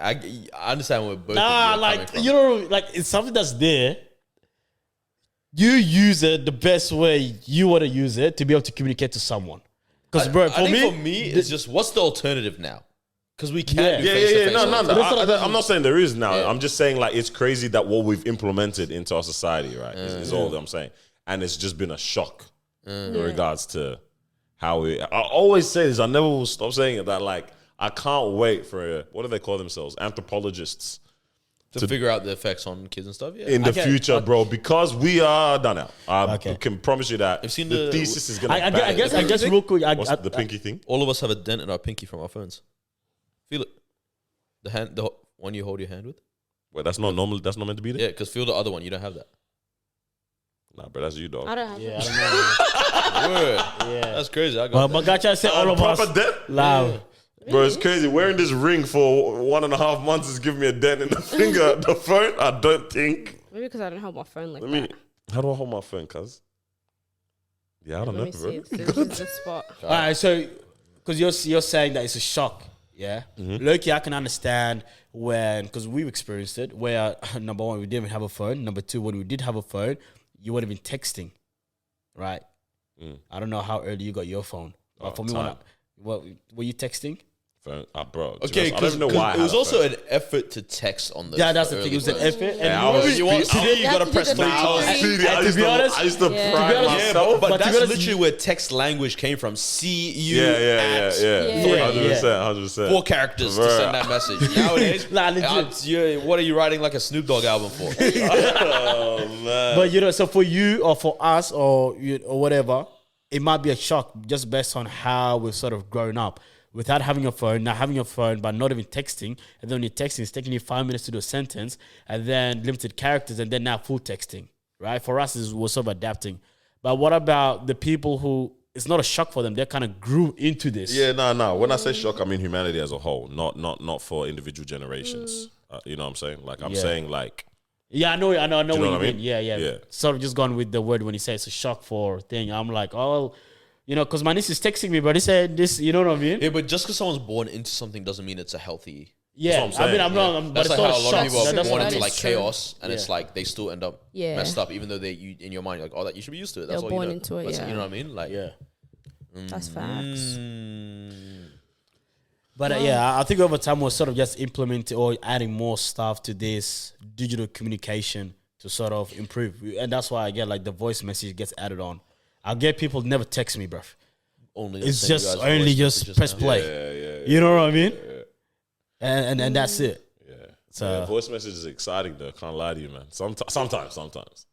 I understand where both. Nah, of you are like coming you know, like it's something that's there. You use it the best way you want to use it to be able to communicate to someone. Because, bro, for me, it's just what's the alternative now? Because we can't. Yeah. No. I'm not saying there is now. Yeah. I'm just saying like it's crazy that what we've implemented into our society, right? Is all that I'm saying, and it's just been a shock in regards to how we. I always say this. I never will stop saying it. That like I can't wait for what do they call themselves? Anthropologists. To figure out the effects on kids and stuff, yeah. In the future, bro, because we are done now. I can promise you that I've seen the thesis is going to I guess real quick. What's the pinky thing? All of us have a dent in our pinky from our phones. Feel it. The one you hold your hand with. Wait, that's not normal. That's not meant to be there? Yeah, because feel the other one. You don't have that. Nah, bro, that's you, dog. I don't have Yeah, I don't know. Word. Yeah. That's crazy. I got But gotcha said all of us. Proper dent? Loud. Bro, it's crazy. Wearing this ring for 1.5 months is giving me a dent in the finger. The phone, I don't think. Maybe because I don't hold my phone like Let me. that. How do I hold my phone, cuz? Yeah, I don't Let know, me bro. see. This is the spot. All right, so because you're saying that it's a shock, yeah. Loki, I can understand because we've experienced it. Where number one, we didn't have a phone. Number two, when we did have a phone, you would have been texting, right? I don't know how early you got your phone, but for me, were you texting? Bro. Okay, I don't even know why. It was also an effort to text on this. Yeah, that's the thing. It was an effort. And you gotta press play. to be honest, I used to pride myself. But to that's be honest, literally where text language came from. See you. Yeah. 100%. 4 characters to send that message. Nowadays, legit. what are you writing like a Snoop Dogg album for? Oh, man. But so for you or for us or whatever, it might be a shock just based on how we've sort of grown up. Without having a phone, now having a phone, but not even texting. And then when you're texting, it's taking you 5 minutes to do a sentence, and then limited characters, and then now full texting, right? For us, we're sort of adapting. But what about the people who, it's not a shock for them, they kind of grew into this? Yeah, no. When I say shock, I mean humanity as a whole, not for individual generations. You know what I'm saying? Like, I'm saying like... Yeah, I know what you what I mean? mean. Yeah. Sort of just gone with the word when you say it's a shock for thing. I'm like, oh... You know, because my niece is texting me, but he said this, you know what I mean? Yeah, but just because someone's born into something doesn't mean it's a healthy... Yeah, I mean, I'm not... That's but like it's how a lot of people are born That into is like true. chaos, and it's like they still end up messed up, even though you in your mind, you're like, oh, that you should be used to it. That's They're all born you know. into it, But yeah. You know what I mean? Like, That's facts. But I think over time we're sort of just implementing or adding more stuff to this digital communication to sort of improve. And that's why I get like the voice message gets added on. I'll get people never text me, bruv. It's just only just press play. Yeah. You know what I mean? Yeah. And that's it. Yeah. So voice message is exciting though. Can't lie to you, man. Sometimes.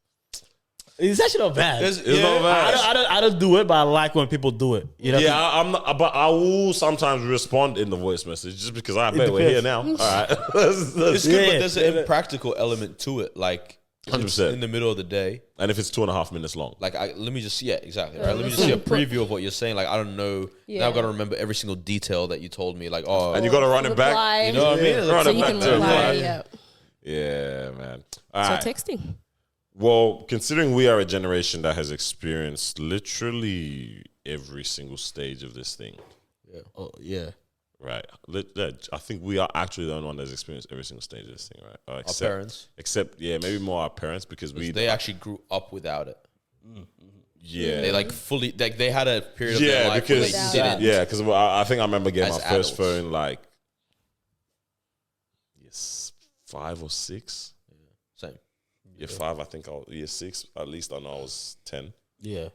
it's actually not bad. It's not bad. I don't do it, but I like when people do it. You know? Yeah, I'm not, but I will sometimes respond in the voice message just because I bet we're here now. All right. It's good, but there's an impractical element to it. Like, 100%. In the middle of the day. And if it's 2.5 minutes long. Like, let me just, exactly. Right? Let me just see a preview of what you're saying. Like, I don't know. Now I've got to remember every single detail that you told me. Like, and you got to run it back. You know what I mean? Run So it you back can to reply, Yeah, man. All So right. texting. Well, considering we are a generation that has experienced literally every single stage of this thing. Yeah. Right. I think we are actually the only one that's experienced every single stage of this thing, right? Our parents. Except, maybe more our parents because they actually grew up without it. Yeah. They like fully, like they had a period of their life where they didn't. Yeah, because I think I remember getting my As first adults. phone like 5 or 6. Same. Year 5, I think year 6, at least I know I was 10. Yeah.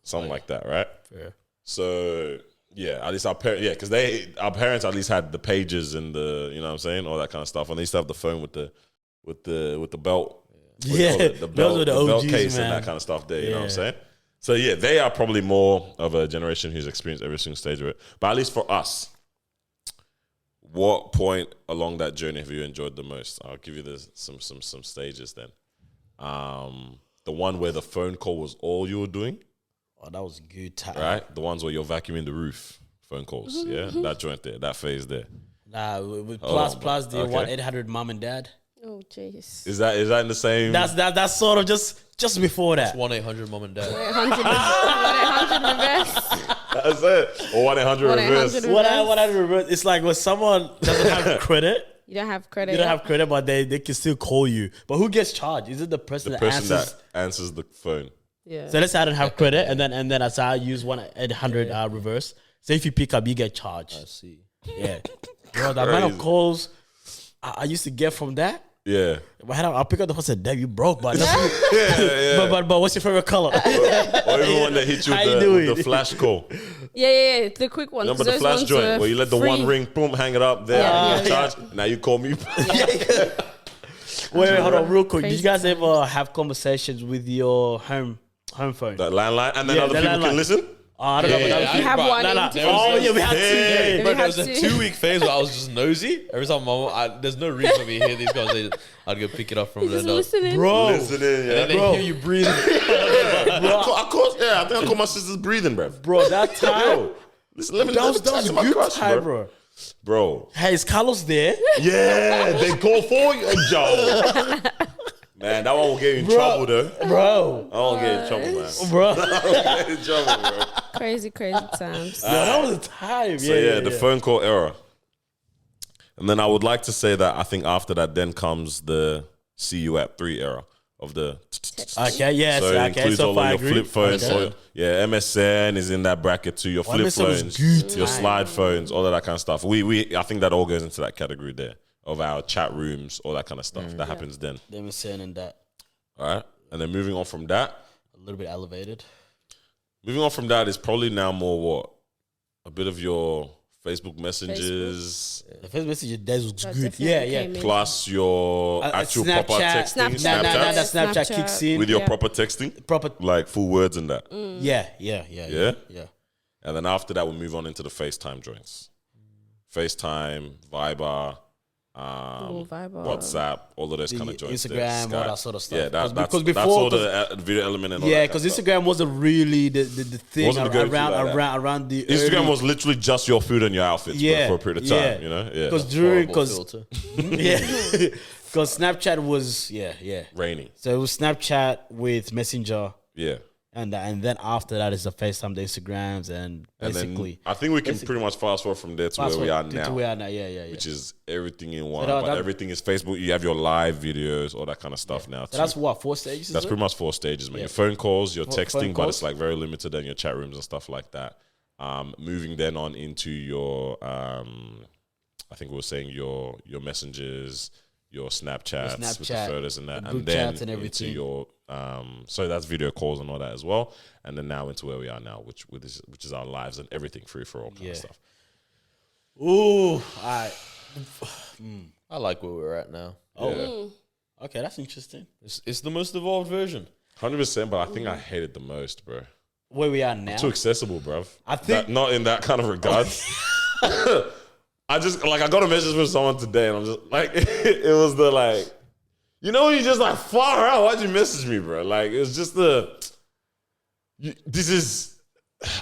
Something like that, right? Fair. So at least our parents, because our parents at least had the pages and the, you know what I'm saying, all that kind of stuff, and they used to have the phone with the belt, Yeah, the belt those were the belt OGs, case man. and that kind of stuff there. You know what I'm saying? So yeah, they are probably more of a generation who's experienced every single stage of it. But at least for us, what point along that journey have you enjoyed the most? I'll give you some stages then. The one where the phone call was all you were doing. Oh, that was a good time. Right? The ones where you're vacuuming the roof. Phone calls. Yeah? That joint there. That phase there. Nah, plus the 1-800 mom and dad. Oh, jeez. Is that in the same? That's sort of just before that. 1-800 mom and dad. 1-800 reverse. That's it. Or 1-800 reverse. 1-800 reverse. It's like when someone doesn't have credit. You don't have credit. You don't have credit, but they can still call you. But who gets charged? Is it the person that answers the phone? Yeah. So let's say I don't have credit, and then as I use 1-800 reverse. So if you pick up, you get charged. I see. Yeah. Bro, the amount of calls I used to get from that. Yeah. I'll pick up the phone and say, damn, you broke, but but what's your favorite color? Or even one that hit you with the flash call. Yeah. The quick ones. Remember the flash joint where you let the one ring, boom, hang it up there, charge. Now you call me. Wait, hold on, real quick. Did you guys ever have conversations with your home phone? That landline, and then other people can listen? I don't know. You have one. We had two. But there was a 2-week phase where I was just nosy. Every time there's no reason for me to hear these conversations. I'd go pick it up from just the listening. Bro. Listening, yeah. And then they hear you breathing. Of course, yeah. I think I call my sisters breathing, bro. Bro, that time. Listen, let me That was a my good crush, time, bro. Bro. Hey, is Carlos there? Yeah, they call for you, Joe. Man, that one will get you in trouble, though. Bro. I won't get in trouble, man. Bro. I won't get in trouble, bro. Crazy times. No, that was a time. So yeah, the phone call era. And then I would like to say that I think after that then comes the see you at 3 era of the Okay, yes, so it okay. includes So all far, of your flip phones. Okay. MSN is in that bracket too. Your flip MSN was phones, good your time. slide phones, all of that kind of stuff. I think that all goes into that category there of our chat rooms, all that kind of stuff. That happens then. Them saying and that. All right. And then moving on from that. A little bit elevated. Moving on from that is probably now more what? A bit of your Facebook messages. The first message days was That good. definitely Yeah. came in. Plus your actual proper texting. Snapchat. Snapchat kicks in. With your proper texting. Proper. Like full words and that. Yeah. And then after that, we'll move on into the FaceTime joints. FaceTime, Viber, WhatsApp, all of those kind of joints. Instagram, all that sort of stuff. Yeah, that's before, all the video element and all that. Yeah, because Instagram wasn't really the thing around the Instagram early. was literally just your food and your outfits for a period of time, you know? Yeah. Because Snapchat was rainy. So it was Snapchat with Messenger. Yeah. And then after that is the FaceTime, the Instagrams, and basically. Then I think we can pretty much fast forward from there to where we are now. To where we are now, yeah. Which is everything in one. But everything is Facebook. You have your live videos, all that kind of stuff now. So that's what, 4 stages? That's pretty much 4 stages, man. Your phone calls, your texting, but it's like very limited, and your chat rooms and stuff like that. Moving then on into your, I think we were saying your messengers, your Snapchats with the photos and that, and then and everything. into your so that's video calls and all that as well, and then now into where we are now, which is our lives and everything free for all kind of stuff. Ooh, I like where we're at now. Okay, that's interesting. It's the most evolved version. 100%, but I think I hate it the most, bro. Where we are now, too accessible, bro. I think not in that kind of regards. I just I got a message from someone today, and I'm just like, it was the like, you know, you just like far out. Why'd you message me, bro? Like, it's just this is,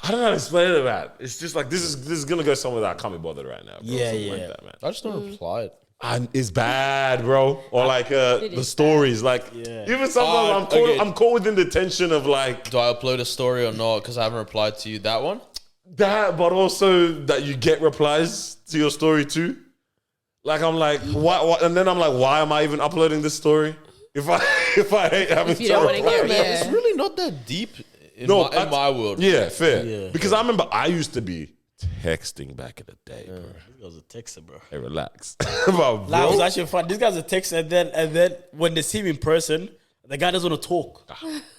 I don't know how to explain it, man. It's just like this is gonna go somewhere that I can't be bothered right now, bro. Yeah. Like that, man. I just don't reply it. And it's bad, bro. Or like the stories, like even sometimes I'm caught within the tension of like, do I upload a story or not? Because I haven't replied to you that one. That, but also that you get replies to your story too. Like I'm like, what? And then I'm like, why am I even uploading this story? If I hate having to reply, it's really not that deep in my world. Yeah, fair. Yeah. Because I remember I used to be texting back in the day, bro. This guy's a texter, bro. Hey, relax. That was actually fun. This guy's a texter, and then when they see him in person, the guy doesn't want to talk.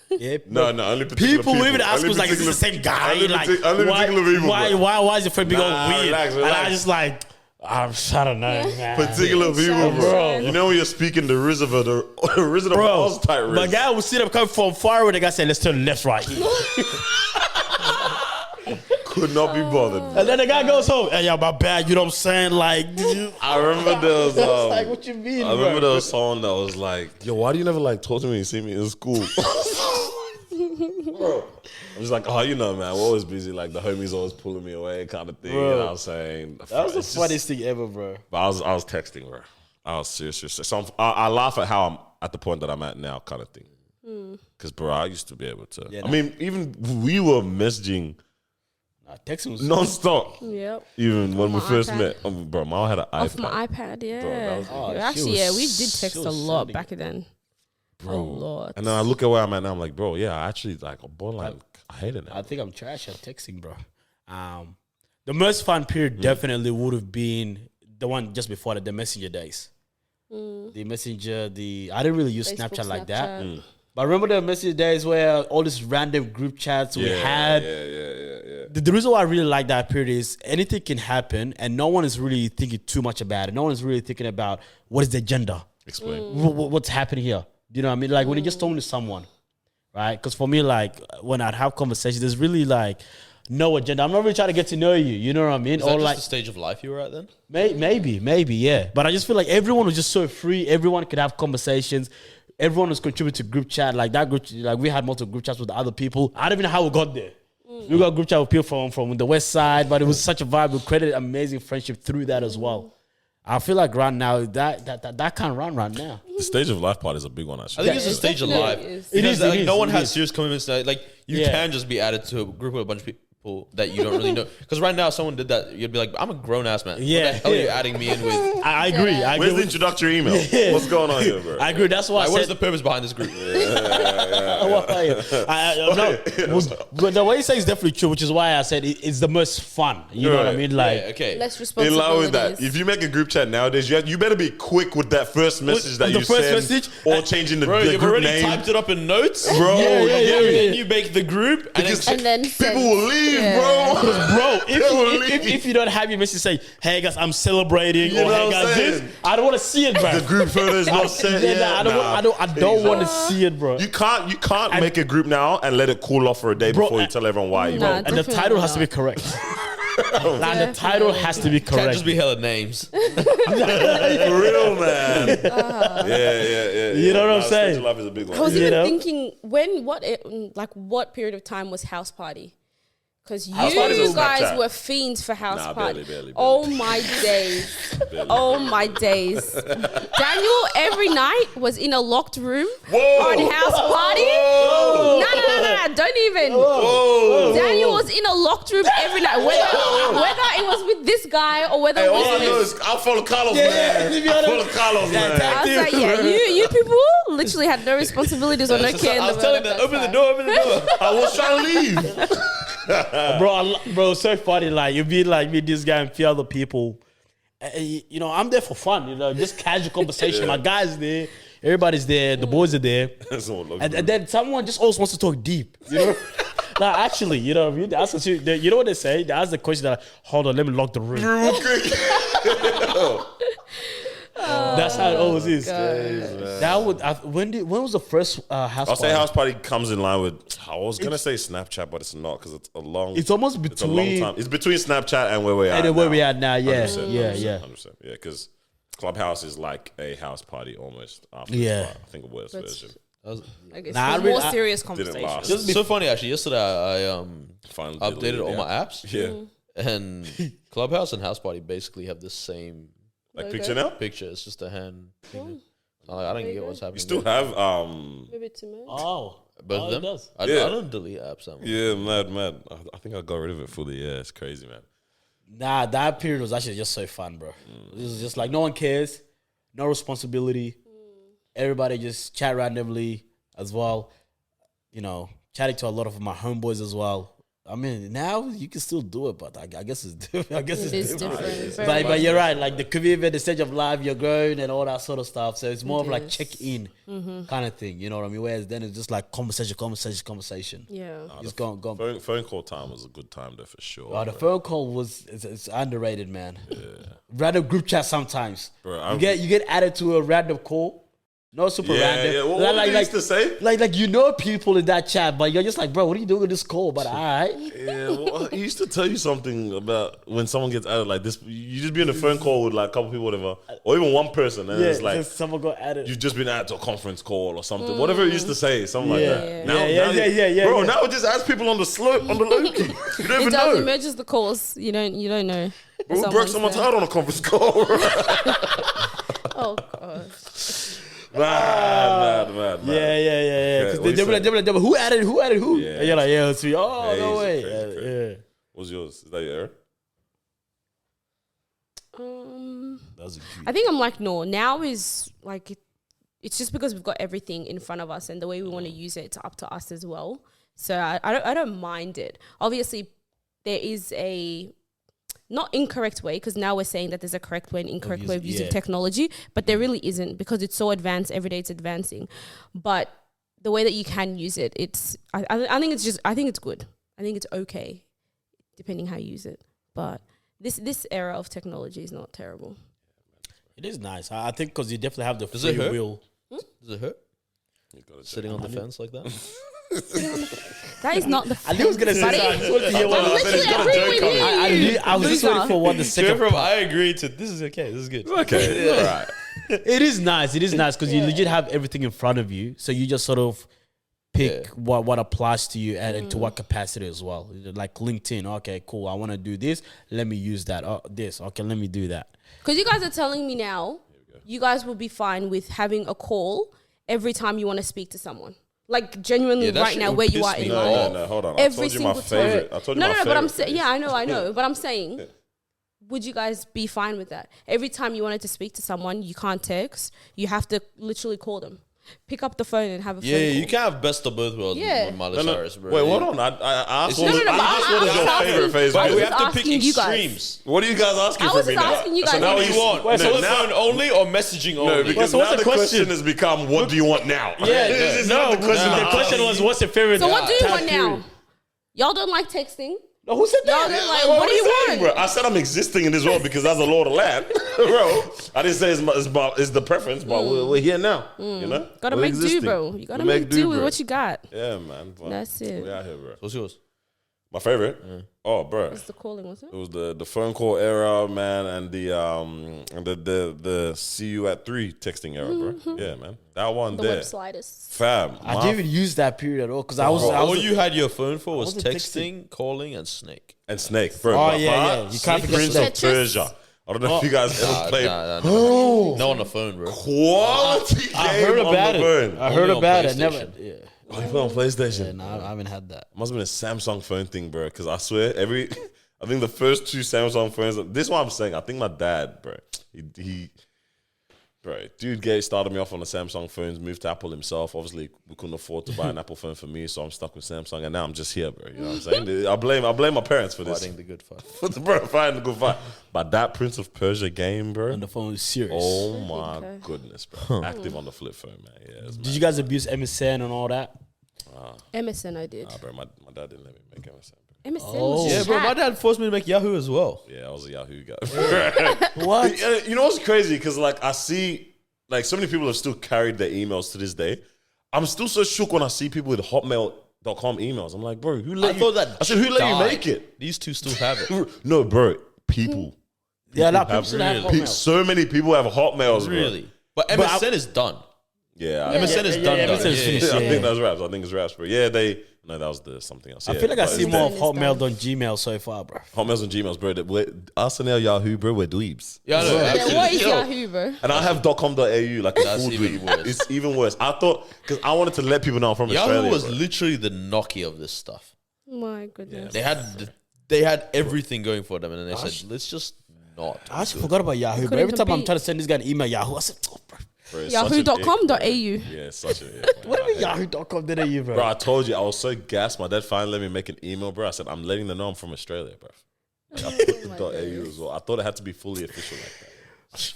Yeah, no, only particular people will even ask us like, is this the same guy? Like, why is your friend being all weird? Relax. And I just like, I don't know, man. Particular people, bro. You know when you're speaking the Rizza of Oz type Riz. My guy will see them come from far away. The guy said, let's turn left, right. Could not be bothered. And then the guy goes home. Hey, yeah, my bad. You know what I'm saying? Like, I remember there was like, what you mean, I remember there was someone that was like, yo, why do you never like talk to me and see me in school? Bro. I'm just like, oh, you know, man, we're always busy. Like, the homies always pulling me away kind of thing. Bro. And I was saying... That was the funniest thing ever, bro. But I was texting, bro. I was serious. So I laugh at how I'm at the point that I'm at now kind of thing. Because, bro, I used to be able to... Yeah, I mean, even we were messaging texting was... non-stop. Yep. Even when we first iPad. met. Bro, Mom had an iPad. Off my iPad, yeah. Bro, that was- Actually, yeah, we did text a lot back then. Bro. A lot. And then I look at where I'm at now, I'm like, bro, yeah, I actually, like, borderline, I hate it now. I think I'm trash at texting, bro. The most fun period definitely would have been the one just before the messenger days. The messenger, I didn't really use Facebook, Snapchat like that. Snapchat. But I remember the messenger days where all these random group chats we had. Yeah. The reason why I really like that period is anything can happen and no one is really thinking too much about it. No one is really thinking about what is the agenda. Explain. What's happening here? You know what I mean? Like when you're just talking to someone, right? Because for me, like when I'd have conversations, there's really like no agenda. I'm not really trying to get to know you. You know what I mean? Is that or just like the stage of life you were at then? maybe, yeah. But I just feel like everyone was just so free. Everyone could have conversations. Everyone was contributing to group chat. Like that group, like we had multiple group chats with other people. I don't even know how we got there. We got group chat with people from the West Side, but it was such a vibe. We created amazing friendship through that as well. I feel like right now that can't run right now. The stage of life part is a big one, actually. I think it's a stage of life. It Because, like, no one has is. serious commitments. Like you can just be added to a group of a bunch of people that you don't really know. Because right now, if someone did that, you'd be like, I'm a grown ass man. Yeah. What the hell are you adding me in with? I agree. Where's the introductory email? What's going on here, bro? I agree. That's why Like, I what said. is the purpose behind this group? But the way you say is definitely true, which is why I said it's the most fun. You know what I mean? Like, Yeah, okay. Less In responsibilities. line with that, if you make a group chat nowadays, you better be quick with that first message that the you first send, message? or changing the, Bro, the you've group already name, typed it up in notes, bro. Then you make the group, and Because And then people will leave, bro. bro, They will if you don't have your message say, hey guys, I'm celebrating, You or know hey what I'm guys, saying? this, I don't want to see it, bro. The group photo is not set yet. I don't want to see it, bro. You can't make a group now and let it cool off for a day Bro, before you tell everyone why you Nah, vote. And the title has to be correct. Like the title has to be can't correct. just be hella names. For real, man. Yeah. You know what I'm saying? Stage of life is a big one. I was You even know? thinking what period of time was house party? Because House parties you on guys Snapchat. were fiends for house Nah, party. barely. Oh my days. Oh my days. Daniel every night was in a locked room on house party. No. Don't even. Daniel was in a locked room every night. Whether it was with this guy or whether it All I was know with... is I'll follow Carlos, man. I'll follow Carlos, man. I was like, yeah, you people literally had no responsibilities or no care. I was telling them, open the door. I was trying to leave. Bro, so funny. Like you be like me, this guy, and few other people. You know, I'm there for fun. You know, just casual conversation. My guys there, everybody's there, the boys are there, and then someone just always wants to talk deep. You know, like actually, you know, you ask you know what they say? They ask the question that, hold on, let me lock the room. That's how it always is. That would when was the first house? I'll party? say house party comes in line with. I was gonna say Snapchat, but it's not because it's a long. It's almost It's a long between time. It's between Snapchat and where we're at. and where now. we are now. Yeah, 100%, yeah. 100%. Yeah, because Clubhouse is like a house party almost. After Yeah. I think a worse version. I guess Nah, I more really- serious Didn't conversation. last. It's so funny actually. Yesterday I Finally updated deleted all the my app. apps, Yeah, and Clubhouse and House Party basically have the same like picture now. picture. It's just a hand. I don't get what's happening. You still there. have Maybe to me. Oh, both of it them. does. I Yeah. don't delete apps. That much. Yeah, mad. I think I got rid of it fully. Yeah, it's crazy, man. Nah, that period was actually just so fun, bro. It was just like no one cares, no responsibility. Everybody just chat randomly as well. You know, chatting to a lot of my homeboys as well. I mean, now you can still do it, but I guess it's different. I guess It it's is different. But you're right. Like, the could be even the stage of life you're growing and all that sort of stuff. So it's more of like check-in kind of thing. You know what I mean? Whereas then it's just like conversation. Yeah. Just go. Phone call time was a good time though for sure. Oh, the phone call it's underrated, man. Yeah. Random group chat sometimes. Bro, you get added to a random call. No super random. Yeah. What did he used to say? Like you know people in that chat, but you're just like, bro, what are you doing with this call? But all right. Yeah, well, he used to tell you something about when someone gets added like this. You just be in a phone call with like a couple people, whatever, or even one person, and it's like someone got added. You've just been added to a conference call or something. Whatever he used to say, something like that. Yeah. Bro, now it just adds people on the slope, on the low key. You don't even know. It merges the calls. You don't know. Bro, who broke someone's heart on a conference call? Oh gosh. Man. Yeah. Because they were like, who added who? Yeah. And you're like, yeah, it's me. Oh, Crazy, no way. crazy. Yeah. What's yours? Is that your error? I think I'm like, no. Now is like it's just because we've got everything in front of us, and the way we want to use it, it's up to us as well. So I don't mind it. Obviously, there is a not incorrect way, because now we're saying that there's a correct way and incorrect way of using technology, but there really isn't, because it's so advanced. Every day it's advancing. But the way that you can use it, I think it's good. I think it's okay, depending how you use it. But this era of technology is not terrible. It is nice. I think because you definitely have the Does it free hurt? will. Does it hurt? Sitting on the fence like that? That is not the I knew I was going to say that. I just wanted to hear what I'm literally agreeing with you. I was just waiting for what the second From I agree to this is okay. This is good. Okay, all right. It is nice because you legit have everything in front of you. So you just sort of pick what applies to you and to what capacity as well. Like LinkedIn, okay, cool. I want to do this. Let me use that. Oh, this, okay, let me do that. Because you guys are telling me now, you guys will be fine with having a call every time you want to speak to someone. Like genuinely right now where you are in life. No, hold on. Every I told you my single favorite. time. I told you my favorite. But I'm saying, yeah, I know. But I'm saying, would you guys be fine with that? Every time you wanted to speak to someone, you can't text. You have to literally call them. Pick up the phone and have a phone call. You can have best of both worlds with Miley Cyrus, bro. Wait, hold on. I asked what is your favorite phase. But we But have to pick extremes. what are you guys asking I for was me just now? asking you guys. So now What do you want? Wait, So phone only or messaging only? No, because So what's now the the question? question has become, what do you want now? Yeah, This is not the question. The question was, what's your favorite? So what do you time want now? period? Y'all don't like texting? No, who said Y'all that? don't like, what do you want? Bro? I said I'm existing in this world because that's the law of the land, bro. I didn't say it's the preference, but we're here now. You know, Gotta We're make do, existing. bro. You gotta We make do with bro. what you got. Yeah, man. But That's it. We out here, bro. What's yours? My favorite? Oh, bro. It's the calling, wasn't It it? was the phone call era, man, and the see you at 3 texting era, bro. Yeah, man. That one The there. web sliders. Fam. I didn't even use that period at all because I was. All you had your phone for was wasn't texting, calling, and Snake. And Snake, bro. Oh, But yeah. You can't forget Prince Snake. of Persia. I don't know if you guys ever played No on the phone, bro. quality game I heard on about the it. phone. I heard Only on about it. PlayStation. Never. Yeah. Oh, you play on PlayStation? Yeah, no, I haven't had that. Must have been a Samsung phone thing, bro. Because I swear, I think the first 2 Samsung phones. This is what I'm saying. I think my dad, bro. Dude started me off on the Samsung phones, moved to Apple himself. Obviously, we couldn't afford to buy an Apple phone for me, so I'm stuck with Samsung, and now I'm just here, bro. You know what I'm saying? I blame my parents for this. Fighting the good fight. Fighting the good fight. But that Prince of Persia game, bro. And the phone was serious. Oh my goodness, bro. Active on the flip phone, man. Yeah, Did you guys abuse MSN and all that? MSN I did. Nah, bro, my dad didn't let me make MSN, bro. MSN was Yeah, bro. My chat. dad forced me to make Yahoo as well. Yeah, I was a Yahoo guy. What? You know what's crazy? Because like I see, like so many people have still carried their emails to this day. I'm still so shook when I see people with Hotmail.com emails. I'm like, bro, who let you? I said, who let you make it? These two still have it. No, bro, people. Yeah, that have, people still have Hotmail. so many people have Hotmails, bro. Really? But MSN is done. Yeah, MSN is done. MSN done. is finished. I Yeah. think that's raps. I think it's raps, bro. Yeah, no, that was something else. I Yeah, feel like I but see it's more of done. Hotmail than Gmail so far, bro. Hotmails and Gmails, bro. Us and Yahoo, bro, we're dweebs. Yeah, I know. Yeah, what is Yo, Yahoo, bro? And I have .com.au, like a That's full even dweeb. worse. It's even worse. I thought, because I wanted to let people know I'm from Yahoo Australia. was bro. literally the Nokia of this stuff. My goodness. They had everything going for them, and then they said, "Let's just not." I actually forgot about Yahoo, but couldn't every time I'm compete. trying to send this guy an email, Yahoo, I said, oh, bro. Bro, it's such an Yahoo.com.au. Yeah, it's such a What do you mean Yahoo.com.au, bro? Bro, I told you I was so gassed. My dad finally let me make an email, bro. I said I'm letting them know I'm from Australia, bro. Like, I put the .au as well. I thought it had to be fully official like that.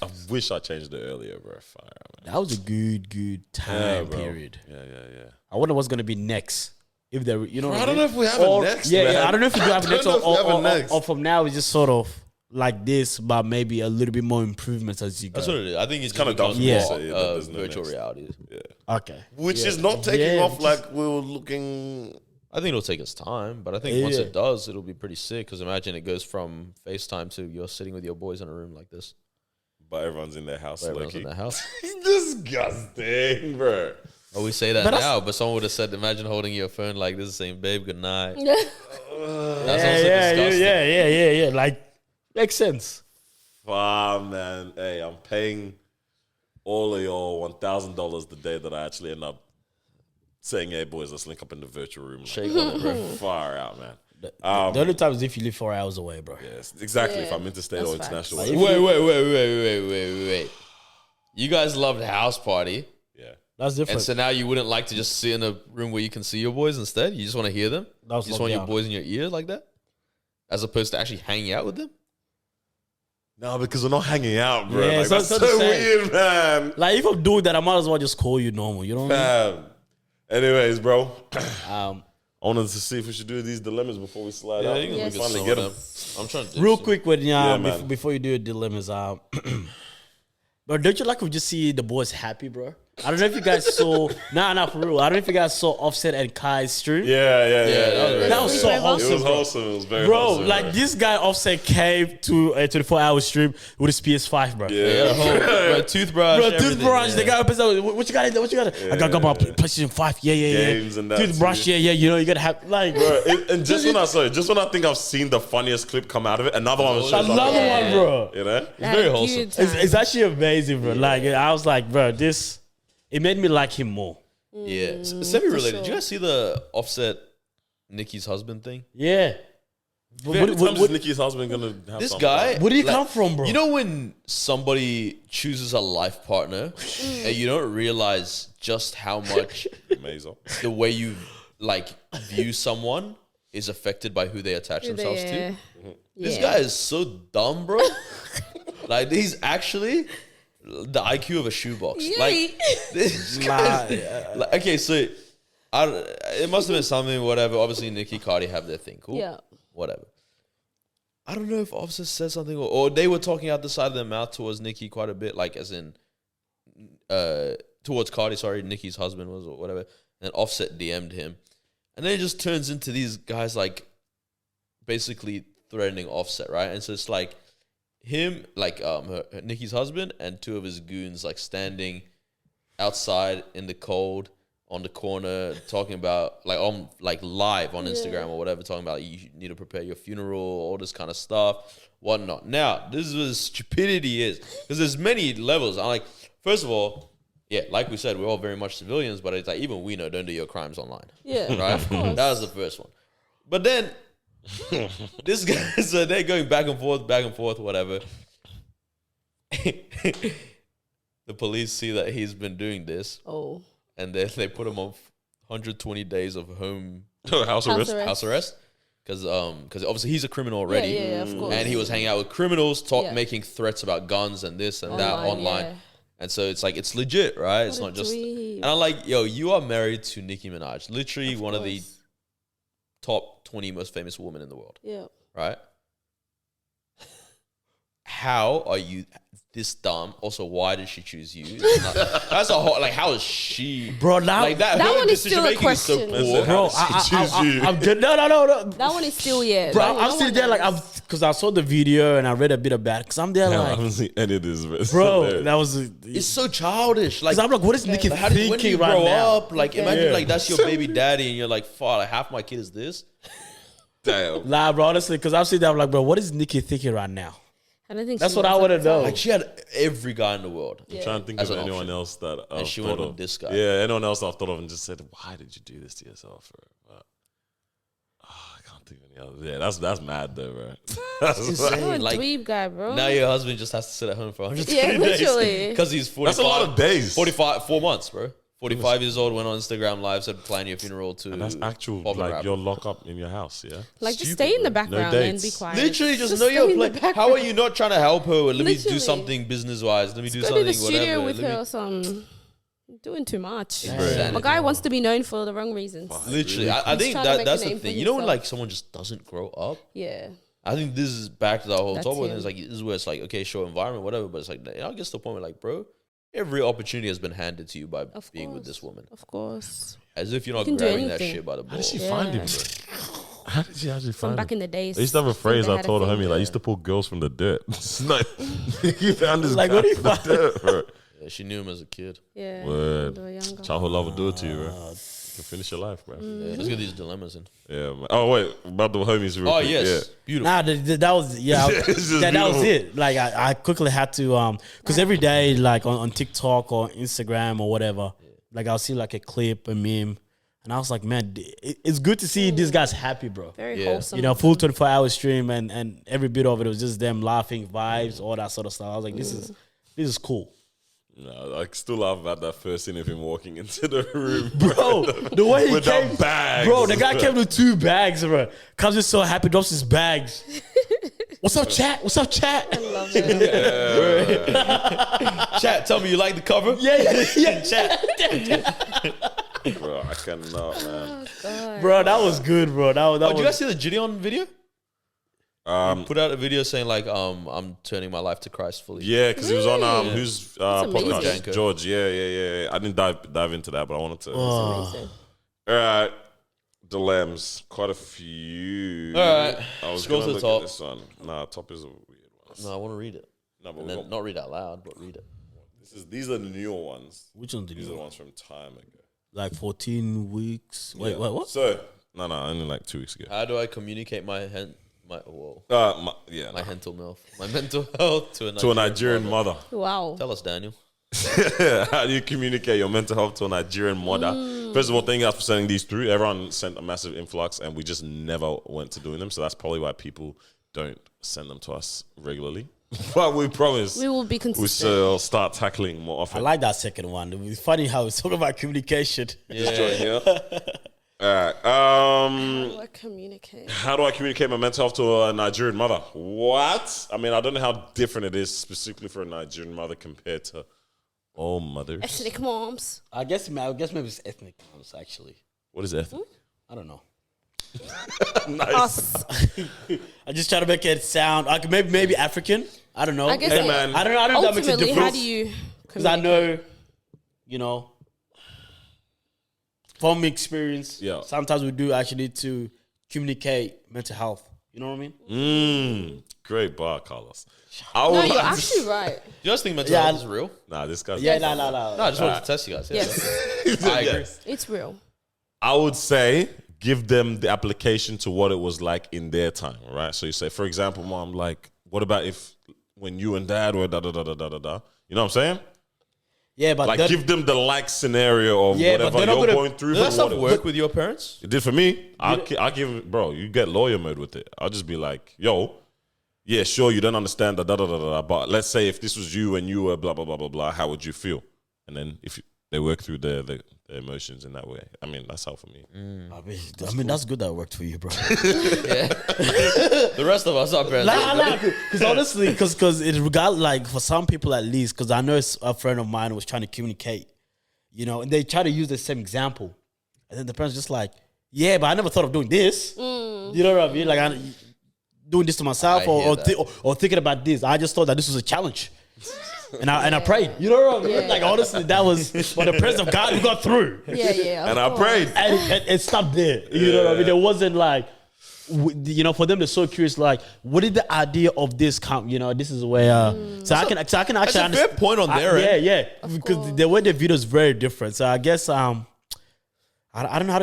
I wish I changed it earlier, bro. Fire, man. That was a good time period. Yeah. I wonder what's gonna be next. If there, you know, Bro, I don't know if we have a next. Yeah, man. I don't know if we do have a next, next. or from now it's just sort of like this, but maybe a little bit more improvements as you go. That's what it is. I think it's kind of dumb. virtual reality. Yeah. Okay. Which is not taking off like we were looking. I think it'll take its time, but I think once it does, it'll be pretty sick. Because imagine it goes from FaceTime to you're sitting with your boys in a room like this. But everyone's in their house. Everyone's in their house. Disgusting, bro. Oh, we say that now, but someone would have said, imagine holding your phone like this, saying, babe, good night. That's disgusting. Yeah. Like, makes sense. Wow, man. Hey, I'm paying all of your $1,000 the day that I actually end up saying, hey, boys, let's link up in the virtual room. Shake on it, bro. Far out, man. The only time is if you live 4 hours away, bro. Yes, exactly. If I'm interstate or international. Wait. You guys loved House Party. Yeah. That's different. And so now you wouldn't like to just sit in a room where you can see your boys instead? You just want to hear them? You just want your boys in your ear like that? As opposed to actually hanging out with them? No, because we're not hanging out, bro. Yeah, like, that's so weird, man. Like, if I'm doing that, I might as well just call you normal. You know what I mean? Anyways, bro. I wanted to see if we should do these dilemmas before we slide out. You can finally get them. I'm trying to do real quick when man. before you do your dilemmas, but don't you like we just see the boys happy, bro? I don't know if you guys saw. Nah, for real. I don't know if you guys saw Offset and Kai's stream. Yeah. That was so wholesome. It was wholesome. It was very bro, wholesome. like this guy Offset came to a 24-hour stream with his PS5, bro. bro, toothbrush. Toothbrush. The guy up what you got in there? What you got? I got my PlayStation 5. Yeah. Games and that toothbrush. too. Yeah. You know, you gotta have like. Bro, and just when I think I've seen the funniest clip come out of it, another one was one, bro. You know, it's very wholesome. It's actually amazing, bro. Like I was like, bro, this. It made me like him more. Yeah. Semi-related. Did you guys see the Offset Nicki's husband thing? Yeah. What is Nicki's husband gonna have? This guy. Where did he come from, bro? You know when somebody chooses a life partner and you don't realize just how much the way you like view someone is affected by who they attach themselves to? This guy is so dumb, bro. Like he's actually the IQ of a shoebox. Yay. Like this guy. Like, okay, so it must have been something. Whatever. Obviously, Nicki, Cardi have their thing. Cool. Yeah. Whatever. I don't know if Offset said something or they were talking out the side of their mouth towards Nicki quite a bit, like as in towards Cardi. Sorry, Nicki's husband was or whatever. And Offset DM'd him, and then it just turns into these guys like basically threatening Offset, right? And so it's like. Him, like Nicki's husband and two of his goons, like standing outside in the cold on the corner, talking about like live on Instagram or whatever, talking about you need to prepare your funeral, all this kind of stuff, whatnot. Now, this is what stupidity is because there's many levels. I'm like, first of all, yeah, like we said, we're all very much civilians, but it's like even we know don't do your crimes online. Yeah, right. That was the first one, but then. This guy, so they're going back and forth, whatever. The police see that he's been doing this. Oh. And then they put him on 120 days of house arrest. Because obviously he's a criminal already. Yeah, of course. And he was hanging out with criminals, making threats about guns and this and that online. Yeah. And so it's like, it's legit, right? It's not just... And I'm like, yo, you are married to Nicki Minaj. Literally one of the top 20 most famous women in the world. Yeah. Right? How are you this dumb? Also, why did she choose you? That's a whole, like, how is she? Bro, now, like that one is still a question. So bro, I'm good. No. That one is still, Bro, I'm sitting there like, because I saw the video and I read a bit about it. Because I'm there like. I haven't seen any of this. Bro, that was. It's so childish. Like, I'm like, what is Nicki thinking when you right grow now? up, like, imagine like that's your baby daddy and you're like, fuck, like half my kid is this. Damn. Nah, bro, honestly, because I'm sitting there, I'm like, bro, what is Nicki thinking right now? I don't think that's what I want to know. Like, she had every guy in the world. I'm trying to think of anyone else that and she went with this guy. Yeah, anyone else I've thought of and just said, why did you do this to yourself? But, I can't think any other. Yeah, that's mad though, bro. You're a Like, dweeb guy, bro. now your husband just has to sit at home for 120 Yeah, days literally. because he's 45. That's a lot of days. 4 months, bro. 45 years old, went on Instagram Live, said plan your funeral to. And that's actual, Bob and like, Rap. you're locked up in your house, yeah? Like, just Stupid, stay in the bro. background No and be dates. quiet. Literally, just know stay your in the plan. How are background. you not trying to help her? Let me do Literally. something business wise. Let me do Go to something the studio whatever. with Let me- her or something. Doing too much. Insanity. A guy wants to be known for the wrong reasons. Literally, I He's think trying to make that's a the name for thing. You know when himself. like someone just doesn't grow up? Yeah. I think this is back to that whole That's topic. And him. it's like, this is where it's like, okay, show environment, whatever. But it's like, I guess the point where like, bro, every opportunity has been handed to you by Of being with course. this woman. Of course. As if you're not You can do grabbing that anything. shit by the How balls. did she find him, bro? How did she actually From find back him? in the days. I used to have a when phrase they I had told a thing. homie, like, I used to pull girls from the dirt. It's like, you found this Like, guy what do you from the find? dirt, bro. Yeah, she knew him as a kid. Yeah. Word. when they were younger. Childhood love will do it to you, bro. You can finish your life, bro. Yeah, let's get these dilemmas in. Yeah, man. Oh, wait. About the homies real Oh, quick. yes. Beautiful. Nah, that was It's just that was beautiful. it. Like I quickly had to because every day like on TikTok or Instagram or whatever, like I'll see like a clip, a meme, and I was like, man, it's good to see these guys happy, bro. Very Yeah. wholesome. You know, full 24-hour stream and every bit of it was just them laughing, vibes, all that sort of stuff. I was like, this is cool. No, I still laugh about that first scene of him walking into the room, Bro, the way he with came, the bags. bro, the guy came with 2 bags, bro. Comes in so happy, drops his bags. What's up, chat? What's up, chat? I love it. Chat, tell me you like the cover? Yeah, chat. Bro, I cannot, man. Bro, that was good, bro. That Oh, was. did you guys see the Gideon video? Um, Put out a video saying like, I'm turning my life to Christ fully. yeah, because he was on Really? whose amazing. podcast? Janko. George. Yeah. I didn't dive into that, but I wanted to. Amazing. All right, dilemmas, quite a few. All right. I was Scroll gonna to the look at top. this one. Nah, top is a weird one. No, I want to read it. No, but And we then got, not read out loud, but read it. these are the newer ones. Which one did These are the you ones from time ago. like 14 weeks? Wait, Yeah. what? So no, only like 2 weeks ago. How do I communicate my mental health, my mental health to to a Nigerian mother. Wow. Tell us, Daniel. How do you communicate your mental health to a Nigerian mother? First of all, thank you guys for sending these through. Everyone sent a massive influx, and we just never went to doing them. So that's probably why people don't send them to us regularly. But we promise We will be we consistent. shall start tackling more I often. like that second one. It's funny how it's talking about communication. Yeah. All right. How do I communicate? How do I communicate my mental health to a Nigerian mother? What? I mean, I don't know how different it is specifically for a Nigerian mother compared to all mothers. Ethnic moms. I guess maybe it's ethnic moms, actually. What is ethnic? I don't know. Nice. Us. I just try to make it sound like maybe African. I don't know. I guess Hey, man. I don't know if that makes a ultimately, how difference. do you Because I know, from experience, Yeah. sometimes we do actually need to communicate mental health. You know what I mean? Great bar, Carlos. No, you're actually right. Do you guys think mental Yeah, health is real? Nah, this guy's. Yeah, Yes. no. No, I just wanted to test you guys. Yeah, Yes, I agree. it's real. I would say give them the application to what it was like in their time, right? So you say, for example, mom, like, what about if when you and dad were da da da da da da da? You know what I'm saying? Yeah, but Like, then- give them the like scenario of Yeah, but whatever they're not you're gonna- going through. Does that for stuff what it work with your parents? It did for me. I give, bro, you get lawyer mode with it. I'll just be like, yo, yeah, sure, you don't understand da da da da da, but let's say if this was you and you were blah blah blah blah blah, how would you feel? And then if they work through their emotions in that way, I mean, that's how for me. I mean, that's good that it worked for you, bro. The rest of us, our parents. Because honestly, because it regard like for some people at least, because I know a friend of mine was trying to communicate, and they try to use the same example, and then the parents just like, yeah, but I never thought of doing this. You know what I mean? Like doing this to myself I hear or thinking about this. I just thought that this was a challenge. And I prayed. You know what I mean? Yeah. Like honestly, that was for the presence of God we got through. Yeah. And of I course. prayed. And it stopped there. You know what I mean? It wasn't like, for them, they're so curious. Like, what did the idea of this come? This is where. So I can actually That's a fair understand. point on their end. Yeah. Because the way the video is very different. So I guess I don't know how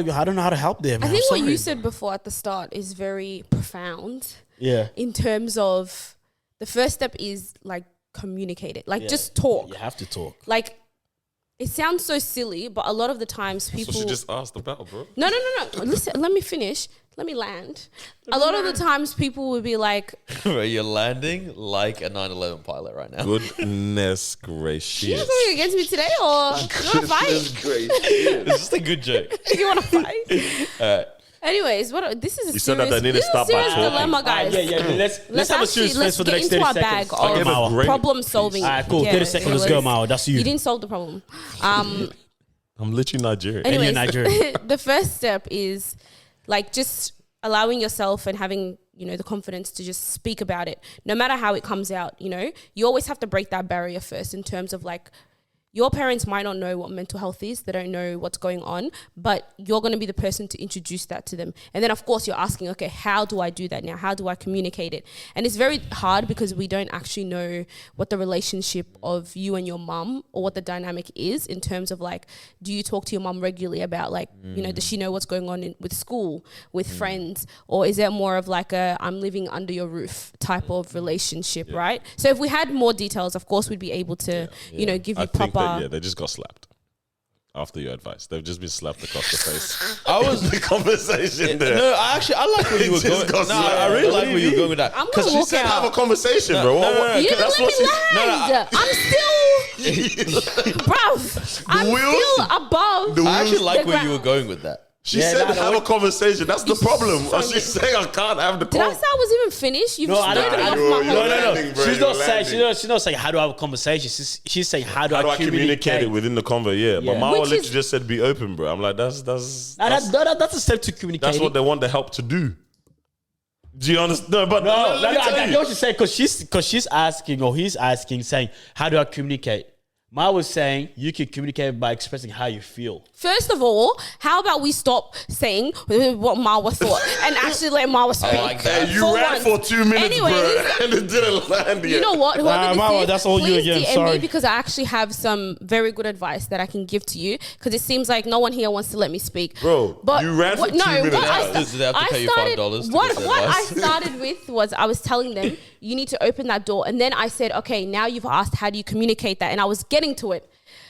to help them. I man. think I'm what sorry. you said before at the start is very profound. Yeah. In terms of the first step is like communicate it, like Yeah. just talk. You have to talk. Like it sounds so silly, but a lot of the times So people. she just asked about, bro. No. Listen, let me finish. let me land. A lot of the times people would be like, Bro, you're landing like a 9/11 pilot right now. Goodness you have gracious. something against me today, or you want to fight? It's just a good joke. You want to fight? Anyways, this is a You said that serious, they need to this is a stop by serious talking. dilemma, guys. Let's have a serious face for the next get 30 into our seconds. bag I'll give a of great problem solving. All right, cool. 30 seconds. Let's go, Mao. That's you. You didn't solve the problem. I'm literally Nigerian. Anyways, Nigerian. the first step is like just allowing yourself and having, you know, the confidence to just speak about it, no matter how it comes out. You know, you always have to break that barrier first in terms of like, your parents might not know what mental health is. They don't know what's going on, but you're going to be the person to introduce that to them. And then, of course, you're asking, okay, how do I do that now? How do I communicate it? And it's very hard because we don't actually know what the relationship of you and your mum or what the dynamic is in terms of like, do you talk to your mum regularly about like, you know, does she know what's going on with school, with friends? Or is it more of like a I'm living under your roof type of relationship, right? So if we had more details, of course, we'd be able to, you know, give you proper... They just got slapped after your advice. They've just been slapped across the face. I was The conversation there. No, I like where you were Just going. got No, I slapped. really like where you were going with that. I'm Because gonna she walk said have a out. conversation, bro. You didn't That's let what me land. I'm still, bruv. I'm wheels- still above. I actually like the where you ground. were going with that. She said have a conversation. That's the problem. So She's saying I can't have the Did I call. say I was even finished? You've No, just I don't. taken I off don't- my No, whole no, no. She's Bro, not you're saying. landing. She's not saying how do I have a conversation. She's saying how do How do I I communicate it within the convo? Yeah, but Yeah. Mao Which literally is- just said be open, bro. I'm like, that's That's a step to communicating. that's what they want the help to do. Do you understand? No, but No, let me I tell get you. what you're saying because she's asking or he's asking, saying how do I communicate? Ma was saying you can communicate by expressing how you feel. First of all, how about we stop saying what Marwa thought and actually let Marwa speak? like that. Hey, you ran for 2 minutes, bro, Anyways, and it didn't land yet. you know what? Whoever this Marwa, is, that's all you please again, DM sorry. me because I actually have some very good advice that I can give to you because it seems like no one here wants to let me speak. Bro, you ran for 2 minutes. Do they have to pay you $5 to What get the I advice? started with was I was telling them you need to open that door, and then I said, okay, now you've asked how do you communicate that, and I was getting to it.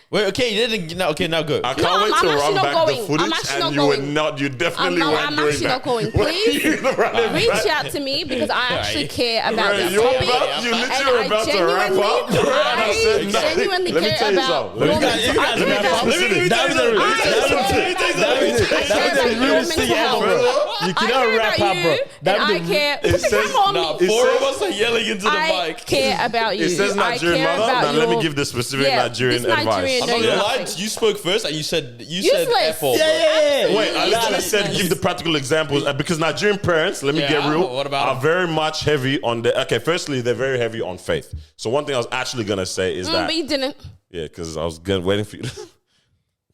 Wait, okay, you didn't. No, okay, now go. I can't No, wait I'm to actually run not back going. the I'm footage, actually and not you were going. not. You definitely weren't I'm doing actually that. not going. When Please you were running reach back- out to me because I actually care about Bro, this you're topic. about, you literally were And about to wrap up, bro, and I said I nothing. genuinely Let me care tell you about something. your Let me mental health. tell you something. I care about You cannot wrap up, bro. And I care. Put the says- camera on Nah, me. 4 of us are yelling into the I mic. care about you. It says I Nigerian care mother. about Now let me your- give the specific Yeah, Nigerian this advice. Nigerian I'm not know gonna nothing. lie. You spoke first, and you said Useless. F all. Yeah. Wait, I literally said give the practical examples because Nigerian parents, let me Yeah, get real, what about are them? very much heavy on the. Okay, firstly, they're very heavy on faith. So one thing I was actually gonna say is that But you didn't. yeah, because I was waiting for you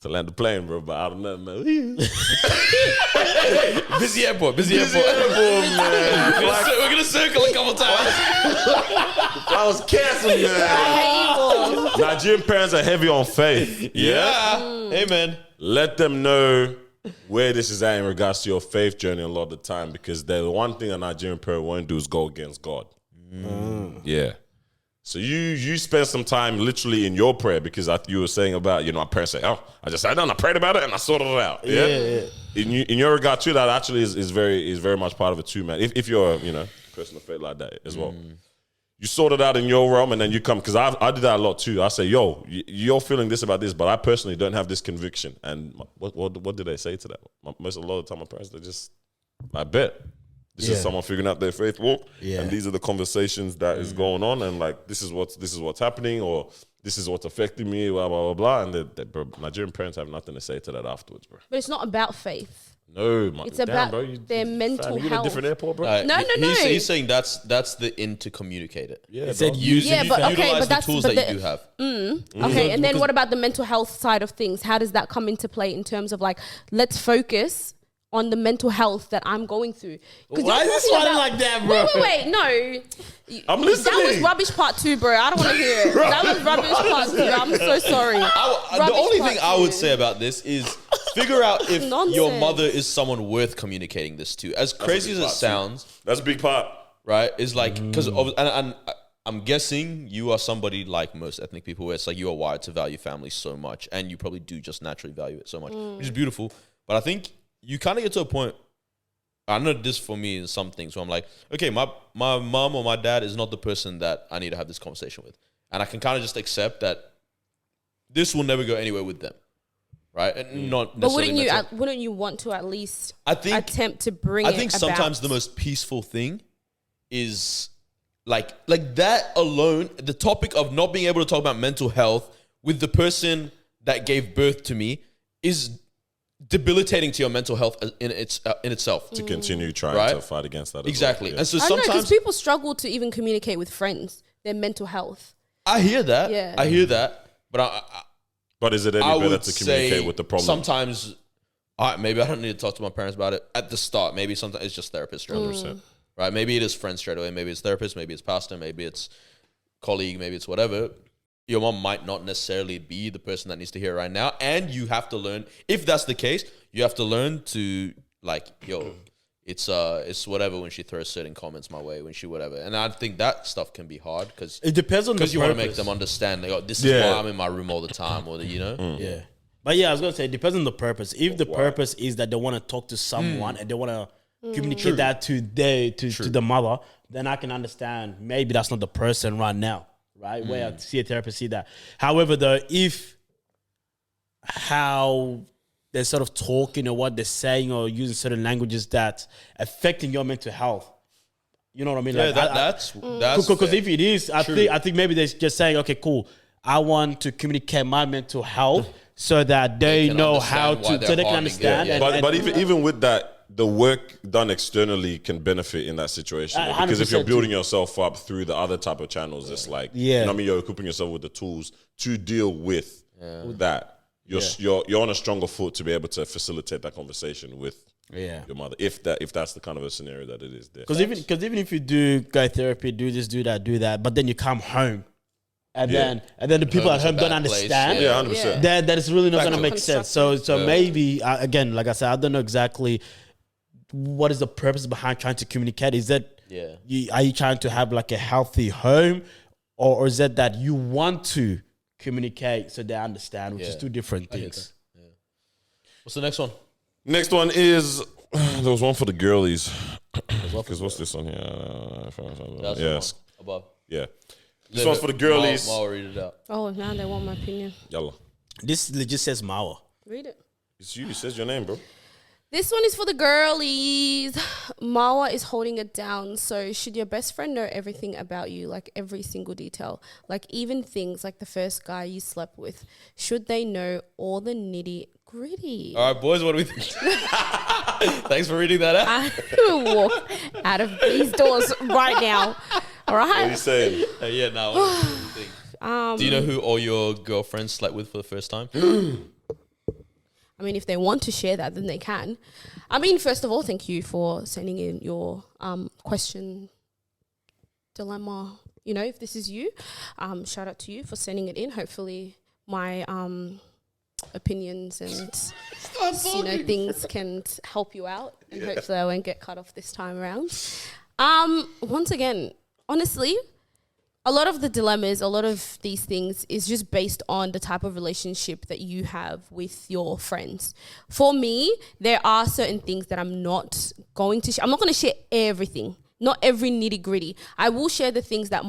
to land the plane, bro. But I don't know, man. Busy airport. Busy Busy airport. airport, man. We're gonna circle a couple times. I was canceled, man. Nigerian parents are heavy on faith. Yeah. Amen. Let them know where this is at in regards to your faith journey a lot of the time, because the one thing a Nigerian parent won't do is go against God. Yeah. So you spend some time literally in your prayer, because you were saying about, my parents say, oh, I just sat down, I prayed about it, and I sorted it out. Yeah. In your regard too, that actually is very much part of it too, man. If you're a person of faith like that as well. You sort it out in your realm, and then you come, because I did that a lot too. I say, yo, you're feeling this about this, but I personally don't have this conviction. And what did they say to that? A lot of the time, my parents, I bet this is someone figuring out their faith walk, and these are the conversations that is going on, and like this is what's happening, or this is what's affecting me, blah blah blah blah. And bro, Nigerian parents have nothing to say to that afterwards, bro. But it's not about faith. No, man. It's about bro, their mental you in a health. different airport, bro. No. He's saying that's the in to communicate it. Yeah, It said bro. use Yeah, but okay, utilize but the that's tools but that you do have. Okay, and then what about the mental health side of things? How does that come into play in terms of like, let's focus on the mental health that I'm going through? Why is this one like that, bro? Wait, no. I'm listening. That was rubbish part 2, bro. I don't want to hear it. That was rubbish part 2. I'm so sorry. The only thing I would say about this is figure out if Nonsense. your mother is someone worth communicating this to. As crazy as it sounds, That's a big part. right? Is like, because and I'm guessing you are somebody like most ethnic people, where it's like you are wired to value family so much, and you probably do just naturally value it so much, which is beautiful. But I think you kind of get to a point I know this for me in some things where I'm like, okay, my mom or my dad is not the person that I need to have this conversation with. And I can kind of just accept that this will never go anywhere with them. Right? And not But necessarily wouldn't you want to at least attempt to bring it I think sometimes the most peaceful thing is like that alone, the topic of not being able to talk about mental health with the person that gave birth to me is debilitating to your mental health in itself. To continue trying to fight against that. Exactly. Well. Yeah. And so I don't know, sometimes because people struggle to even communicate with friends, their mental health. I hear that. Yeah. I hear that. But but is it any better to communicate with the problem? Sometimes, maybe I don't need to talk to my parents about it at the start. Maybe sometimes it's just therapist straight away. Right? Maybe it is friends straight away. Maybe it's therapist. Maybe it's pastor. Maybe it's colleague. Maybe it's whatever. Your mom might not necessarily be the person that needs to hear it right now. And you have to learn, if that's the case, you have to learn to like, it's whatever when she throws certain comments my way, when she whatever. And I think that stuff can be hard because it depends on because you want to make them understand. Like, oh, this is why I'm in my room all the time, or Yeah. But yeah, I was gonna say it depends on the purpose. If the purpose is that they want to talk to someone and they want to communicate that to the mother, then I can understand maybe that's not the person right now, right? Where I see a therapist, see that. However, though, if how they're sort of talking or what they're saying or using certain languages that's affecting your mental health, you know what I mean? Yeah, like that's because if it is, I think maybe they're just saying, okay, cool. I want to communicate my mental health so that they know how to, so they can understand. Yeah. But even with that, the work done externally can benefit in that situation. Because if you're building yourself up through the other type of channels, it's like, you know what I mean? You're equipping yourself with the tools to deal with that. You're on a stronger foot to be able to facilitate that conversation with your mother, if that's the kind of a scenario that it is there. Because even if you do go therapy, do this, do that, but then you come home, and then the people at home don't understand. 100%. That is really not going to make sense. So maybe again, like I said, I don't know exactly what is the purpose behind trying to communicate. Is that are you trying to have like a healthy home, or is it that you want to communicate so they understand, which is two different things. What's the next one? Next one is there was one for the girlies. Because what's this one here? Yes, above. Yeah, this one's for the girlies. I'll read it out. Oh, now they want my opinion. Yalla. This legit says Marwa. Read it. It's you. It says your name, bro. This one is for the girlies. Marwa is holding it down. So should your best friend know everything about you, like every single detail, like even things like the first guy you slept with? Should they know all the nitty gritty? All right, boys, what do we think? Thanks for reading that out. I'm going to walk out of these doors right now. All right? What are you saying? What do you think? Do you know who all your girlfriends slept with for the first time? I mean, if they want to share that, then they can. I mean, first of all, thank you for sending in your question, dilemma. You know, if this is you, shout out to you for sending it in. Hopefully my opinions and things can help you out, and hopefully I won't get cut off this time around. Once again, honestly, a lot of the dilemmas, a lot of these things is just based on the type of relationship that you have with your friends. For me, there are certain things that I'm not going to share. I'm not going to share everything, not every nitty gritty. I will share the things that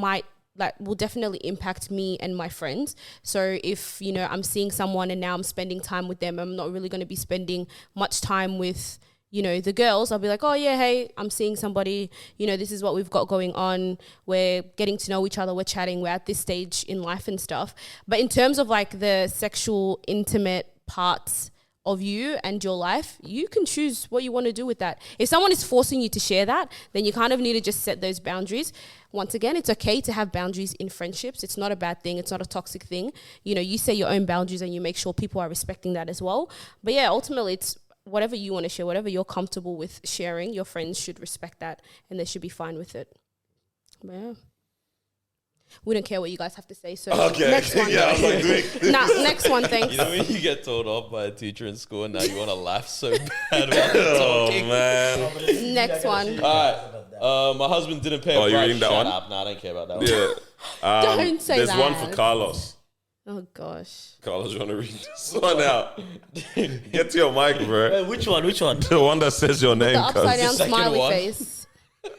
will definitely impact me and my friends. So if, I'm seeing someone and now I'm spending time with them, I'm not really going to be spending much time with the girls. I'll be like, oh yeah, hey, I'm seeing somebody, this is what we've got going on. We're getting to know each other. We're chatting. We're at this stage in life and stuff. But in terms of like the sexual, intimate parts of you and your life, you can choose what you want to do with that. If someone is forcing you to share that, then you kind of need to just set those boundaries. Once again, it's okay to have boundaries in friendships. It's not a bad thing. It's not a toxic thing. You set your own boundaries and you make sure people are respecting that as well. But yeah, ultimately it's whatever you want to share, whatever you're comfortable with sharing, your friends should respect that and they should be fine with it. But yeah. We don't care what you guys have to say. So next one. Yeah, I was like, next one, thanks. You know when you get told off by a teacher in school and now you want to laugh so bad about talking? Oh, man. Next one. All right. My husband didn't pay a you price. reading that Shut one? up. No, I don't care about that one. Yeah. Don't say there's that. one for Carlos. Oh gosh. Carlos, you want to read this one out? Get to your mic, bro. Hey, which one? The one that says your name. The upside down second smiley one. face.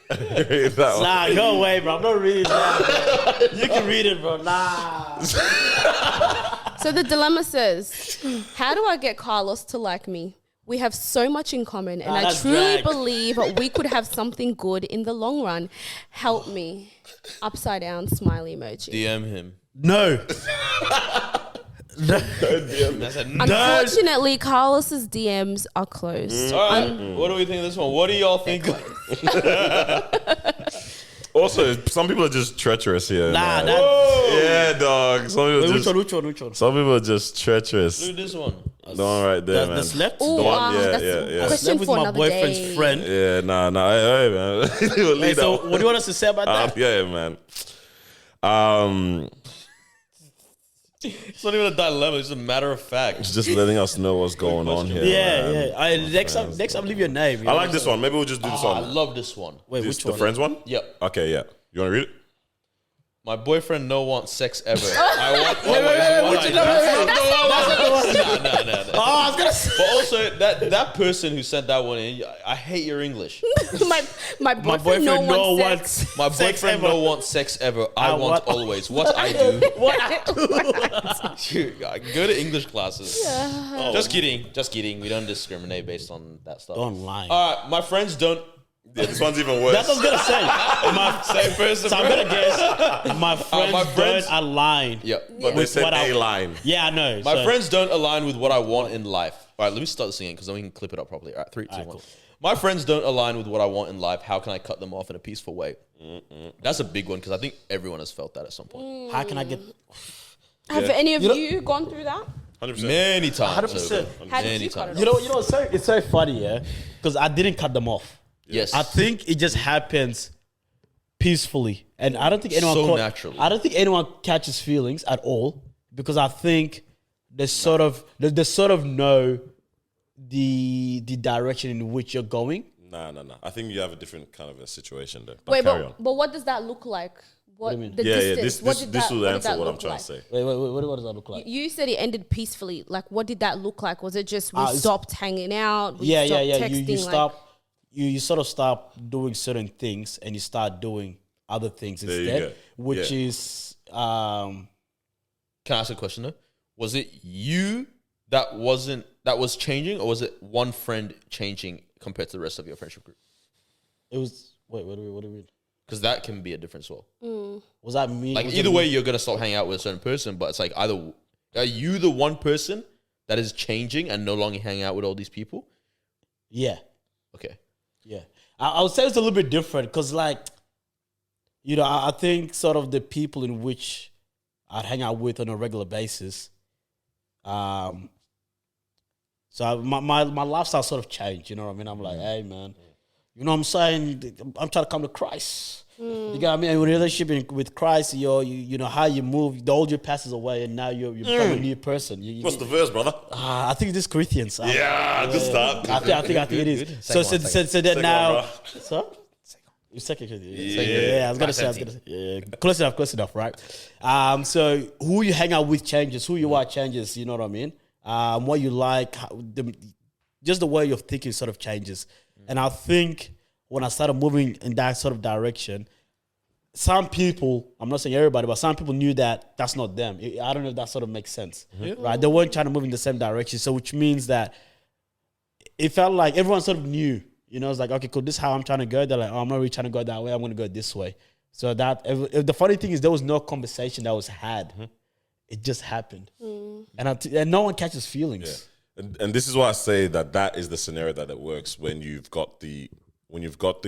Read that one. Nah, go away, bro. I'm not reading that. Bro. You can read it, bro. Nah. So the dilemma says, how do I get Carlos to like me? We have so much in common, and I that's truly drag. believe we could have something good in the long run. Help me. Upside down smiley emoji. DM him. No. I said, no. Unfortunately, Carlos's DMs are closed. All right. What do we think of this one? What do y'all think? Also, some people are just treacherous here. Nah, man. that. Yeah, dog. Some people Wait, just, which one? Some people are just treacherous. Do this one. The one right there, man. The slept? Ooh, The one- yeah, that's yeah, a yeah. question Slept with for my another boyfriend's day. friend. Yeah, nah. Hey, man. We'll Hey, leave so that one. what do you want us to say about that? Yeah, man. It's not even a dilemma. It's a matter of fact. It's just letting us know what's going on here. man. Yeah. Next time, leave your name. You I know? like this one. Maybe we'll just do this I one. love this one. Wait, This, which the one? friends one? Yep. Okay, yeah. You want to read it? My boyfriend no wants sex ever. I want always what I do. No. Oh, I was gonna say. But also that person who sent that one in, I hate your English. my boyfriend no wants sex. My boyfriend no wants sex ever. I want always. What I do. Go to English classes. Yeah. Just kidding. We don't discriminate based on that stuff. Don't lie. All right, my friends don't. Yeah, this one's even worse. That's what I was gonna say. Same person. So I'm gonna guess my friends don't align. Yep. But they said what a line. Yeah, I know. My friends don't align with what I want in life. All right, let me start singing because then we can clip it up properly. All right, 3, 2, 1. cool. My friends don't align with what I want in life. How can I cut them off in a peaceful way? That's a big one because I think everyone has felt that at some point. How can I get? Have any of you gone through that? 100%. Many times. 100%. How did Many you cut times. it off? It's so funny, yeah, because I didn't cut them off. Yes. I think it just happens peacefully, and I don't think anyone So naturally. I don't think anyone catches feelings at all because I think they sort of know the direction in which you're going. Nah. I think you have a different kind of a situation there. Wait, carry on. but what does that look like? What do you mean? the Yeah, distance? this will answer that what I'm look trying like? to say. Wait, what does that look like? You said it ended peacefully. Like, what did that look like? Was it just we it's- stopped hanging out? We Yeah. stopped You texting, stop. You sort of stop doing certain things and you start doing other things There you instead, go. which Yeah. is Can I ask a question though? Was it you that was changing, or was it one friend changing compared to the rest of your friendship group? it was. Wait, what do we mean? Because that can be a difference as well. Was that me? Like was it either me? way, you're gonna stop hanging out with a certain person, but it's like either are you the one person that is changing and no longer hanging out with all these people? Yeah. Okay. Yeah, I would say it's a little bit different because, like, you know, I think sort of the people in which I'd hang out with on a regular basis, so my lifestyle sort of changed. You know what I mean? I'm like, hey, man, you know what I'm saying? I'm trying to come to Christ. You got me in a relationship with Christ. You know how you move. The old you passes away, and now you become a new person. What's the verse, brother? I think this Corinthians. Good start. I think it is. Good. So Second one. Second then now. one, So? Second. Yeah. I was gonna say. Yeah, close enough, right? So who you hang out with changes. Who you are changes. You know what I mean? What you like, just the way you're thinking sort of changes. And I think when I started moving in that sort of direction, some people, I'm not saying everybody, but some people knew that that's not them. I don't know if that sort of makes sense, right? They weren't trying to move in the same direction, so which means that it felt like everyone sort of knew. You know, it's like, okay, cool, this is how I'm trying to go. They're like, oh, I'm not really trying to go that way. I'm going to go this way. So that the funny thing is there was no conversation that was had. It just happened. And no one catches feelings. Yeah. And this is why I say that is the scenario that it works when you've got the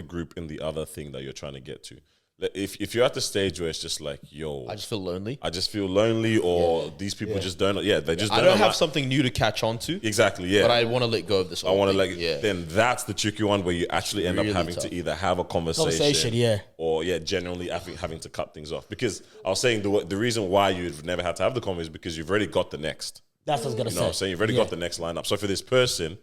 group in the other thing that you're trying to get to. If you're at the stage where it's just like, yo, I just feel lonely. Or these people just don't. Yeah, they just. I don't have something new to catch on to. Exactly. Yeah. But I want to let go of this. I want to Yeah. Then that's the tricky one where you actually end Really up having tough. to either have a conversation, yeah. or generally having to cut things off. Because I was saying the reason why you've never had to have the conversation is because you've already got the next. That's what I was going to You know what I'm say. saying? You've already got the next lineup. So for this person,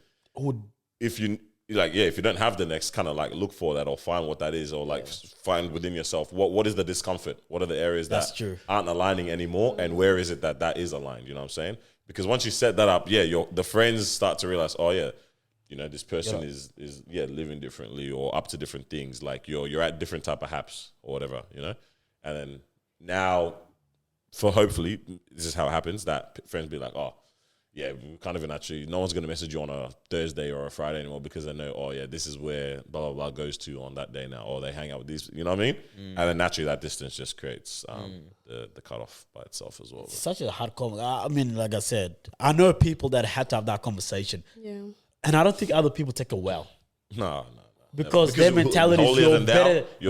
if you like, if you don't have the next, kind of like look for that or find what that is, or like find within yourself what is the discomfort, what are the areas that aren't aligning anymore, and where is it that is aligned, you know what I'm saying? Because once you set that up, the friends start to realize, oh yeah, you know, this person is living differently or up to different things, like you're at different type of haps or whatever, you know. And then now, for hopefully this is how it happens, that friends be like, oh yeah, we can't even actually, no one's going to message you on a Thursday or a Friday anymore, because they know, oh yeah, this is where blah, blah, blah goes to on that day now, or they hang out with these, you know what I mean? And then naturally that distance just creates the cutoff by itself as well. It's such a hard conversation. I mean, like I said, I know people that had to have that conversation. Yeah. And I don't think other people take it well. No. Because their mentality is you're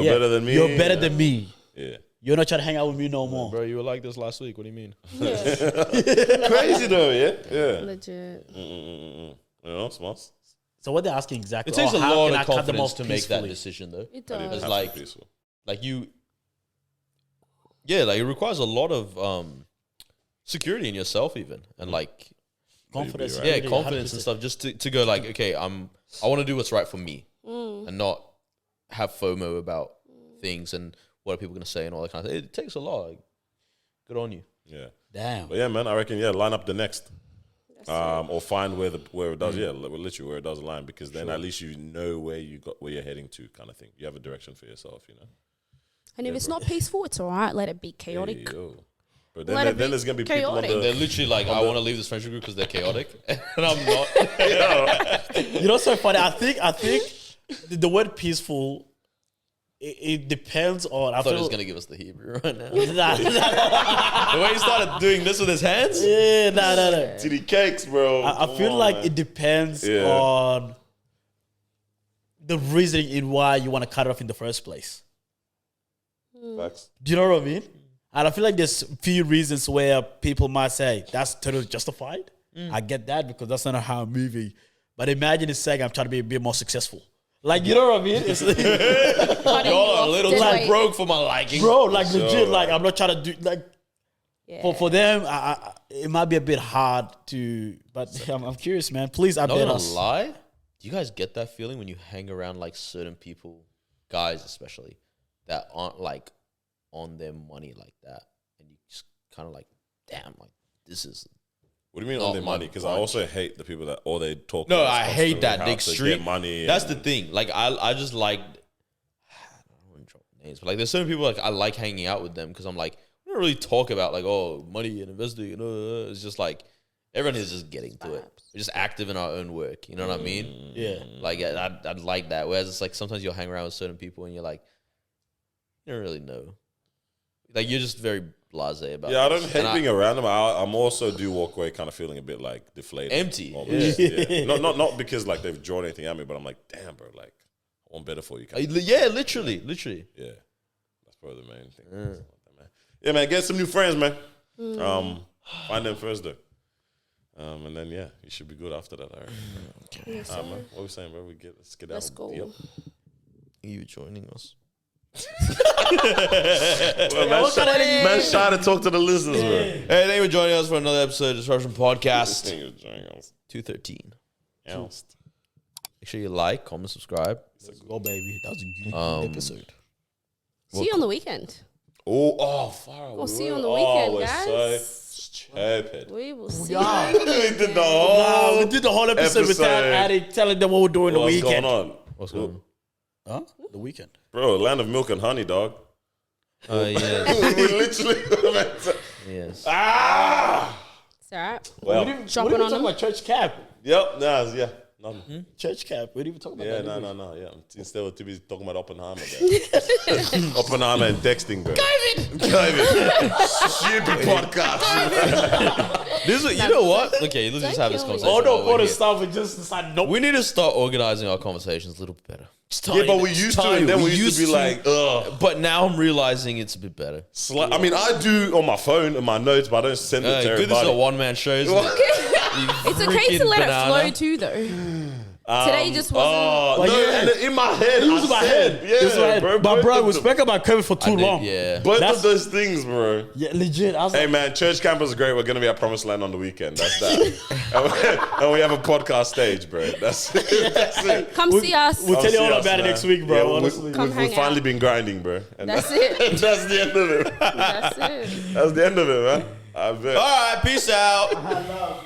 better than me. You're better than me. Yeah. You're not trying to hang out with me no more. Bro, you were like this last week. What do you mean? Crazy though, yeah. Legit. You know, smarts. So what they're asking exactly? It takes a lot of confidence to make that decision, though. It does. It's it requires a lot of security in yourself, even, and like confidence. Yeah, confidence and stuff. Just to go like, okay, I want to do what's right for me, and not have FOMO about things and what are people going to say and all that kind of thing. It takes a lot. Like, good on you. Yeah. Damn. But yeah, man, I reckon, line up the next. Or find where it does, literally where it does align, because then at least you know where you're heading to, kind of thing. You have a direction for yourself, you know. And if it's not peaceful, it's all right. Let it be chaotic. But then there's going to be people they're literally like, I want to leave this friendship group because they're chaotic. And I'm not. You know what's so funny? I think the word peaceful, it depends on... I thought he was going to give us the Hebrew right now. The way he started doing this with his hands? Yeah, no. TD cakes, bro. I feel like it depends on the reasoning in why you want to cut it off in the first place. Facts. Do you know what I mean? And I feel like there's a few reasons where people might say, that's totally justified. I get that, because that's not how I'm moving. But imagine it's saying I'm trying to be a bit more successful. Like, you know what I mean? It's like, you're a little too broke for my liking. Bro, like legit, like I'm not trying to do, like, for them, it might be a bit hard to, but I'm curious, man. Please update us. Not gonna lie, do you guys get that feeling when you hang around like certain people, guys especially, that aren't like on their money like that, and you just kind of like, damn, like this is... What do you mean on their money? Because I also hate the people that they talk. No, I hate that. The extreme money. That's the thing. Like I just like, I don't want to drop names, but like there's certain people like I like hanging out with them because I'm like, we don't really talk about like, oh, money and investing. It's just like everyone is just getting to it. We're just active in our own work. You know what I mean? Yeah. Like I'd like that. Whereas it's like sometimes you'll hang around with certain people and you're like, you don't really know. Like you're just very blasé about it. Yeah, I don't hate being around them. I'm also do walk away kind of feeling a bit like deflated. Empty. Yeah. Not because like they've drawn anything at me, but I'm like, damn, bro, like I want better for you. Yeah, literally. Yeah. That's probably the main thing. Yeah, man, get some new friends, man. Find them first though. And then you should be good after that. All right. Okay. Man, what are we saying, bro? Let's get out. Let's go. Yep. Are you joining us? Well, man, try to talk to the listeners, bro. Hey, thank you for joining us for another episode of Disruption Podcast. 213. Make sure you like, comment, subscribe. Go, baby. That was a good episode. See you on the weekend. Oh, far away. We'll see you on the weekend, guys. So stupid. We will see. We did the whole episode without telling them what we're doing the weekend. What's going on? Huh? The weekend. Bro, land of milk and honey, dog. Oh, yeah. We literally... Yes. It's all right. Well, we didn't talk about church cap. Yep, Church cap. We didn't even talk about that. No. Yeah. Instead, we're too busy talking about Oppenheimer. Oppenheimer and texting, bro. COVID. Stupid podcast. You know what? Okay, let's just have this conversation. All the stuff we just decided. Nope. We need to start organizing our conversations a little bit better. Yeah, but we used to, and then we used to be like, ugh. But now I'm realizing it's a bit better. I mean, I do on my phone and my notes, but I don't send it to everybody. This is a one-man show, isn't it? It's okay to let it flow too, though. Today just wasn't. Oh, Like, no, yeah. and in my head, It was I in my said, head. yeah, It was in my head. bro. But both bro, of we them. spoke about Kevin for too long. Yeah. Both That's- of those things, bro. Yeah, legit. I was Hey like, man, church campers are great. We're gonna be at Promiseland on the weekend. That's that. and we have a podcast stage, bro. That's it. That's it. Come see us. we'll tell you all See us, about it man. next week, bro. Yeah, honestly. Come we've hang finally out. been grinding, bro. And That's it. that's the end of it. That's it. That's the end of it, man. I bet. All right, peace out.